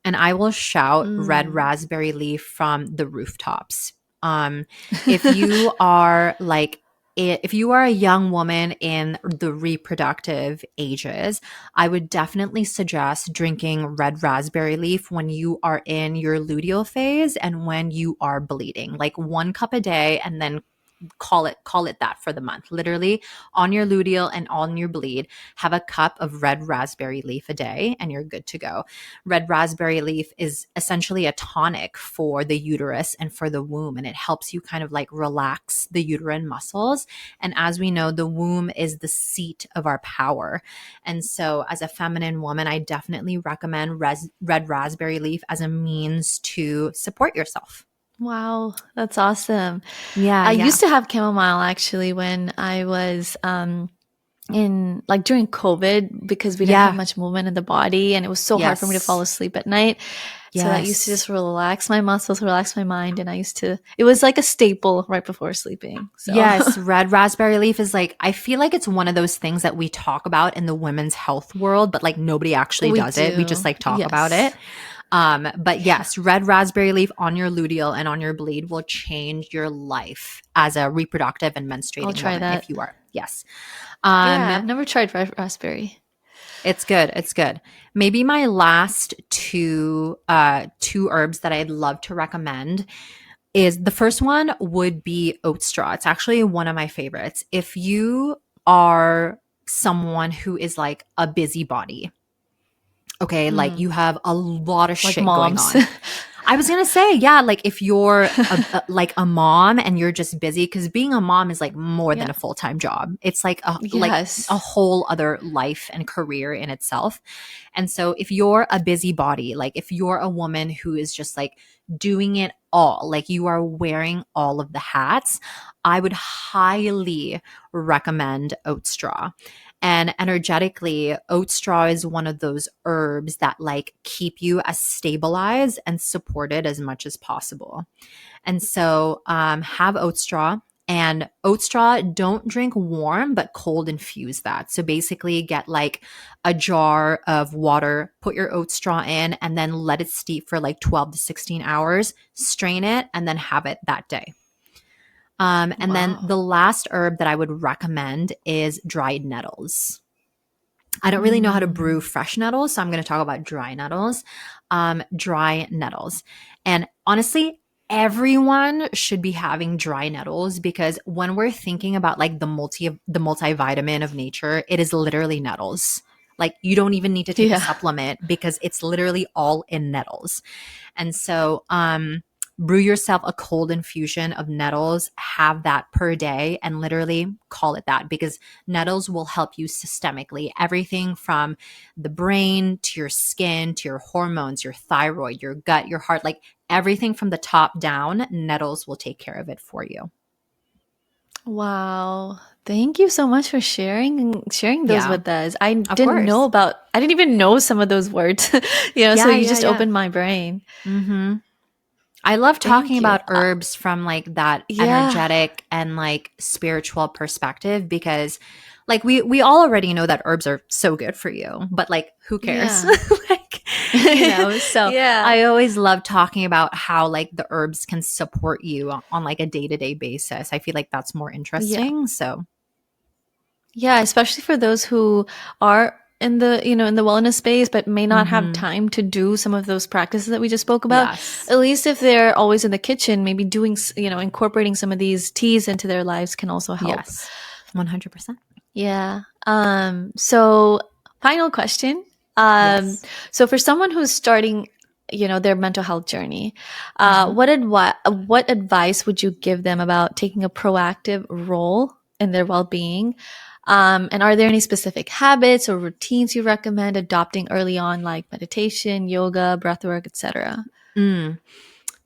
And I will shout red raspberry leaf from the rooftops. If you are like, if you are a young woman in the reproductive ages, I would definitely suggest drinking red raspberry leaf when you are in your luteal phase and when you are bleeding, like 1 cup a day, and then call it that for the month. Literally on your luteal and on your bleed, have a cup of red raspberry leaf a day and you're good to go. Red raspberry leaf is essentially a tonic for the uterus and for the womb, and it helps you kind of like relax the uterine muscles. And as we know, the womb is the seat of our power. And so as a feminine woman, I definitely recommend red raspberry leaf as a means to support yourself. Wow, that's awesome. Yeah, I yeah. used to have chamomile actually when I was in like during COVID, because we didn't have Yeah. much movement in the body and it was so hard for me to fall Yes. asleep at night. So that used to Yes. just relax my muscles, relax my mind. And it was like a staple right before sleeping. So Yes, red raspberry leaf is like, I feel like it's one of those things that we talk about in the women's health world, but like nobody actually we does it. We just do. like talk about Yes. it. But yes, red raspberry leaf on your luteal and on your bleed will change your life as a reproductive and I'll menstruating try woman if that. you are. Yes. Yeah, I've Um, never tried raspberry. it's good. It's good. Maybe my last two herbs that I'd love to recommend is the first one would be oat straw. It's actually one of my favorites. If you are someone who is like a busybody, okay, like you have a lot of Like shit going moms. on. I was gonna say, yeah, like if you're like a mom and you're just busy, because being a mom is like more than Yeah. a full-time job. It's like Yes. a whole other life and career in itself. And so if you're a busybody, like if you're a woman who is just like doing it all, like you are wearing all of the hats, I would highly recommend oat straw. And energetically, oat straw is one of those herbs that like keep you as stabilized and supported as much as possible. And so have oat straw. And oat straw, don't drink warm, but cold infuse that. So basically, get like a jar of water, put your oat straw in, and then let it steep for like 12 to 16 hours, strain it, and then have it that day. And then Wow. the last herb that I would recommend is dried nettles. I don't really know how to brew Mm. fresh nettles, so I'm going to talk about dry nettles. Dry nettles. And honestly, everyone should be having dry nettles because when we're thinking about like the multivitamin of nature, it is literally nettles. Like you don't even need to take a Yeah. supplement because it's literally all in nettles. And so, brew yourself a cold infusion of nettles, have that per day, and literally call it that because nettles will help you systemically. Everything from the brain to your skin to your hormones, your thyroid, your gut, your heart, like everything from the top down, nettles will take care of it for you. Wow. Thank you so much for sharing those Yeah, with us. of course. I didn't even know some of those words, so Yeah, you yeah, just yeah. opened my brain. Mm-hmm. I love talking Thank you. about herbs from like that Yeah. energetic and like spiritual perspective because like we all already know that herbs are so good for you, but like who cares? Yeah. Like, so Yeah. I always love talking about how like the herbs can support you on like a day-to-day basis. I feel like that's more Yeah. interesting. So, Yeah, especially for those who are in the, in the wellness space, but may not have mhm. time to do some of those practices that we just spoke about. Yes. At least if they're always in the kitchen, maybe doing, incorporating some of these teas into their lives can also help. Yes. 100%. Yeah. So final question. Yes. So for someone who's starting, their mental health journey, Mhm. what advice would you give them about taking a proactive role in their well-being? And are there any specific habits or routines you recommend adopting early on, like meditation, yoga, breathwork, etc.? Mm.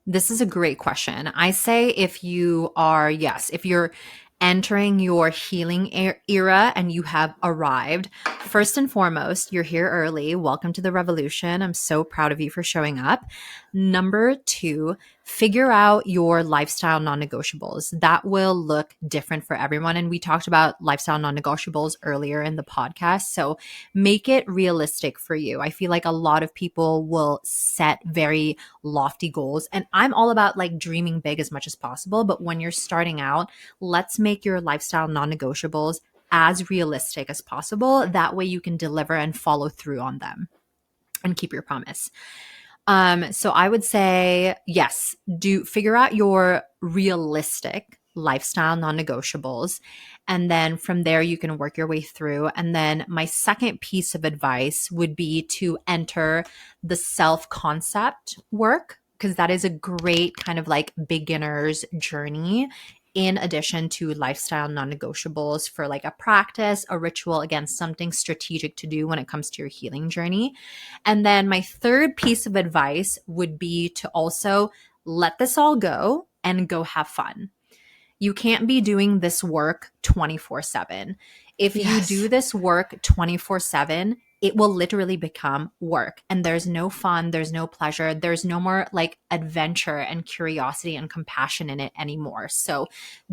This is a great question. I say if you're entering your healing era and you have arrived, first and foremost, you're here early. Welcome to the revolution. I'm so proud of you for showing up. Number two, figure out your lifestyle non negotiables. That will look different for everyone. And we talked about lifestyle non negotiables earlier in the podcast. So make it realistic for you. I feel like a lot of people will set very lofty goals. And I'm all about like dreaming big as much as possible. But when you're starting out, let's make your lifestyle non negotiables as realistic as possible. That way you can deliver and follow through on them and keep your promise. So I would say, yes, do figure out your realistic lifestyle non-negotiables. And then from there, you can work your way through. And then my second piece of advice would be to enter the self-concept work, because that is a great kind of like beginner's journey in addition to lifestyle non-negotiables for like a practice, a ritual, again, something strategic to do when it comes to your healing journey. And then my third piece of advice would be to also let this all go and go have fun. You can't be doing this work 24/7. If you do Yes. this work 24/7, it will literally become work. And there's no fun, there's no pleasure, there's no more like adventure and curiosity and compassion in it anymore. So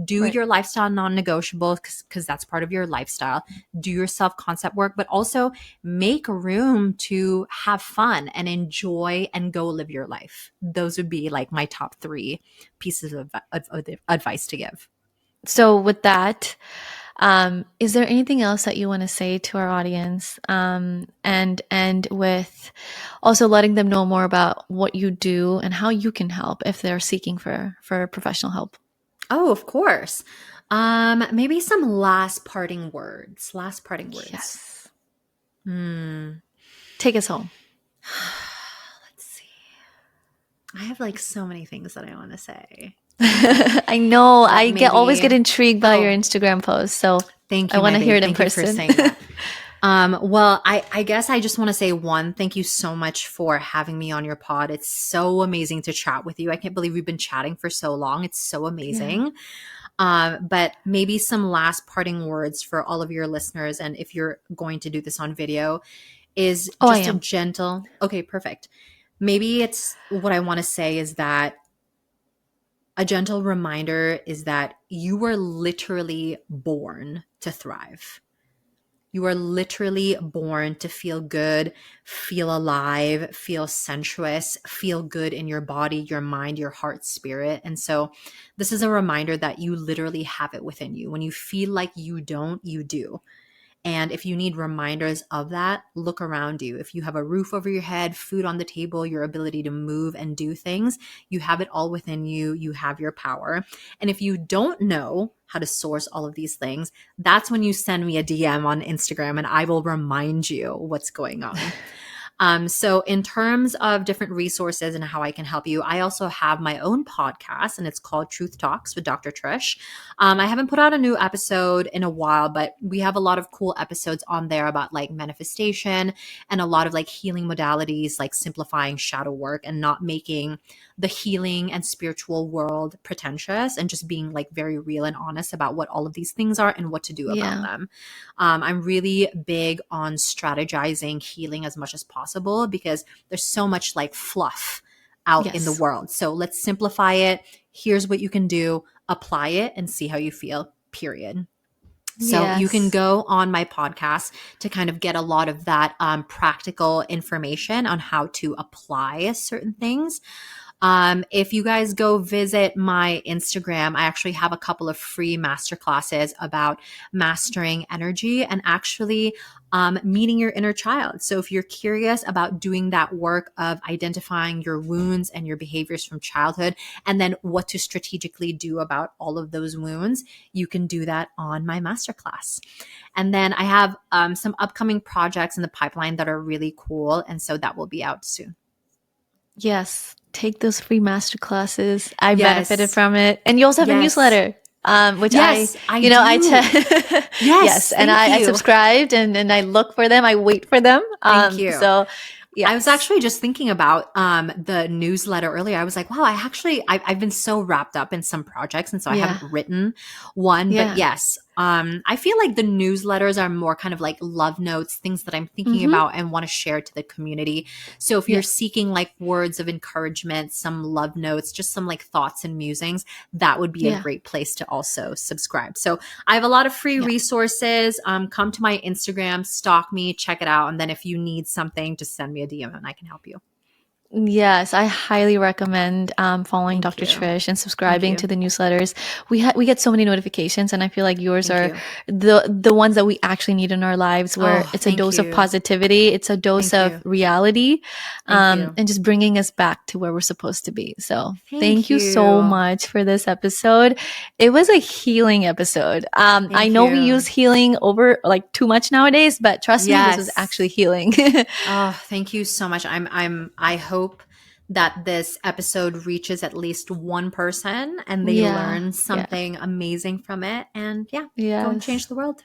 do Right. your lifestyle non negotiable because that's part of your lifestyle. Do your self concept work, but also make room to have fun and enjoy and go live your life. Those would be like my top three pieces of advice to give. So with that, is there anything else that you want to say to our audience? And with also letting them know more about what you do and how you can help if they're seeking for professional help. Oh, of course. Maybe some last parting words. Last parting words. Yes. Hmm. Take us home. Let's see. I have like so many things that I want to say. I know. But I always get maybe, intrigued by your oh, Instagram posts, so thank I you, want my to hear babe. it in Thank you for person. saying that. Well, I guess I just want to say one, thank you so much for having me on your pod. It's so amazing to chat with you. I can't believe we've been chatting for so long. It's so Yeah. amazing. But maybe some last parting words for all of your listeners. And if you're going to do this on video, is Oh, I just a am. gentle, okay, perfect. Maybe it's what I want to say is that a gentle reminder is that you were literally born to thrive. You are literally born to feel good, feel alive, feel sensuous, feel good in your body, your mind, your heart, spirit. And so, this is a reminder that you literally have it within you. When you feel like you don't, you do. And if you need reminders of that, look around you. If you have a roof over your head, food on the table, your ability to move and do things, you have it all within you. You have your power. And if you don't know how to source all of these things, that's when you send me a DM on Instagram and I will remind you what's going on. So, in terms of different resources and how I can help you, I also have my own podcast and it's called Truth Talks with Dr. Trish. I haven't put out a new episode in a while, but we have a lot of cool episodes on there about like manifestation and a lot of like healing modalities, like simplifying shadow work and not making the healing and spiritual world pretentious and just being like very real and honest about what all of these things are and what to do about Yeah. them. I'm really big on strategizing healing as much as possible because there's so much like fluff out in the Yes. world. So let's simplify it. Here's what you can do, apply it, and see how you feel, period. So you can Yes. go on my podcast to kind of get a lot of that practical information on how to apply certain things. If you guys go visit my Instagram, I actually have a couple of free masterclasses about mastering energy and actually meeting your inner child. So if you're curious about doing that work of identifying your wounds and your behaviors from childhood, and then what to strategically do about all of those wounds, you can do that on my masterclass. And then I have some upcoming projects in the pipeline that are really cool. And so that will be out soon. Yes. Take those free masterclasses. I benefited Yes. from it. And you also have a Yes. newsletter, which Yes, I I do. Yes, yes. And thank I you. subscribed and I look for them. I wait for them. Thank you. So I was yes. actually just thinking about the newsletter earlier. I was like, wow, I've been so wrapped up in some projects, and so I Yeah. haven't written one. But Yeah. yes, I feel like the newsletters are more kind of like love notes, things that I'm thinking Mm-hmm. about and want to share to the community. So if you're Yeah. seeking like words of encouragement, some love notes, just some like thoughts and musings, that would be a Yeah. great place to also subscribe. So I have a lot of free Yeah. resources. Come to my Instagram, stalk me, check it out. And then if you need something, just send me a DM and I can help you. Yes, I highly recommend following Thank Dr. you. Trish and Thank subscribing you. to the newsletters. We get so many notifications, and I feel like yours Thank are you. the ones that we actually need in our lives, where Oh, it's a thank dose of you. positivity, it's a dose Thank of you. reality, Thank you. and just bringing us back to where we're supposed to be. So Thank thank you so you. much for this episode. It was a healing episode. I Thank know we you. use healing over like too much nowadays, but trust me, this was actually Yes. healing. Oh, thank you so much. I hope that this episode reaches at least one person and they Yeah. learn Yeah. something amazing from it. And yeah, go and Yes. change the world.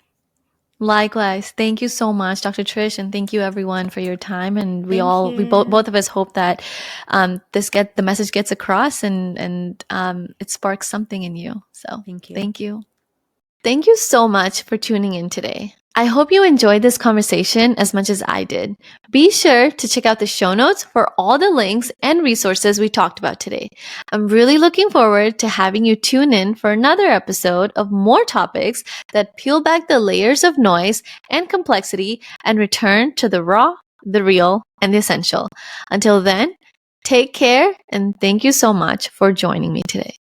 Likewise. Thank you so much, Dr. Trish, and thank you everyone for your time. And Thank we you. both of us hope that the message gets across and it sparks something in you. So Thank you. thank you. Thank you so much for tuning in today. I hope you enjoyed this conversation as much as I did. Be sure to check out the show notes for all the links and resources we talked about today. I'm really looking forward to having you tune in for another episode of more topics that peel back the layers of noise and complexity and return to the raw, the real, and the essential. Until then, take care and thank you so much for joining me today.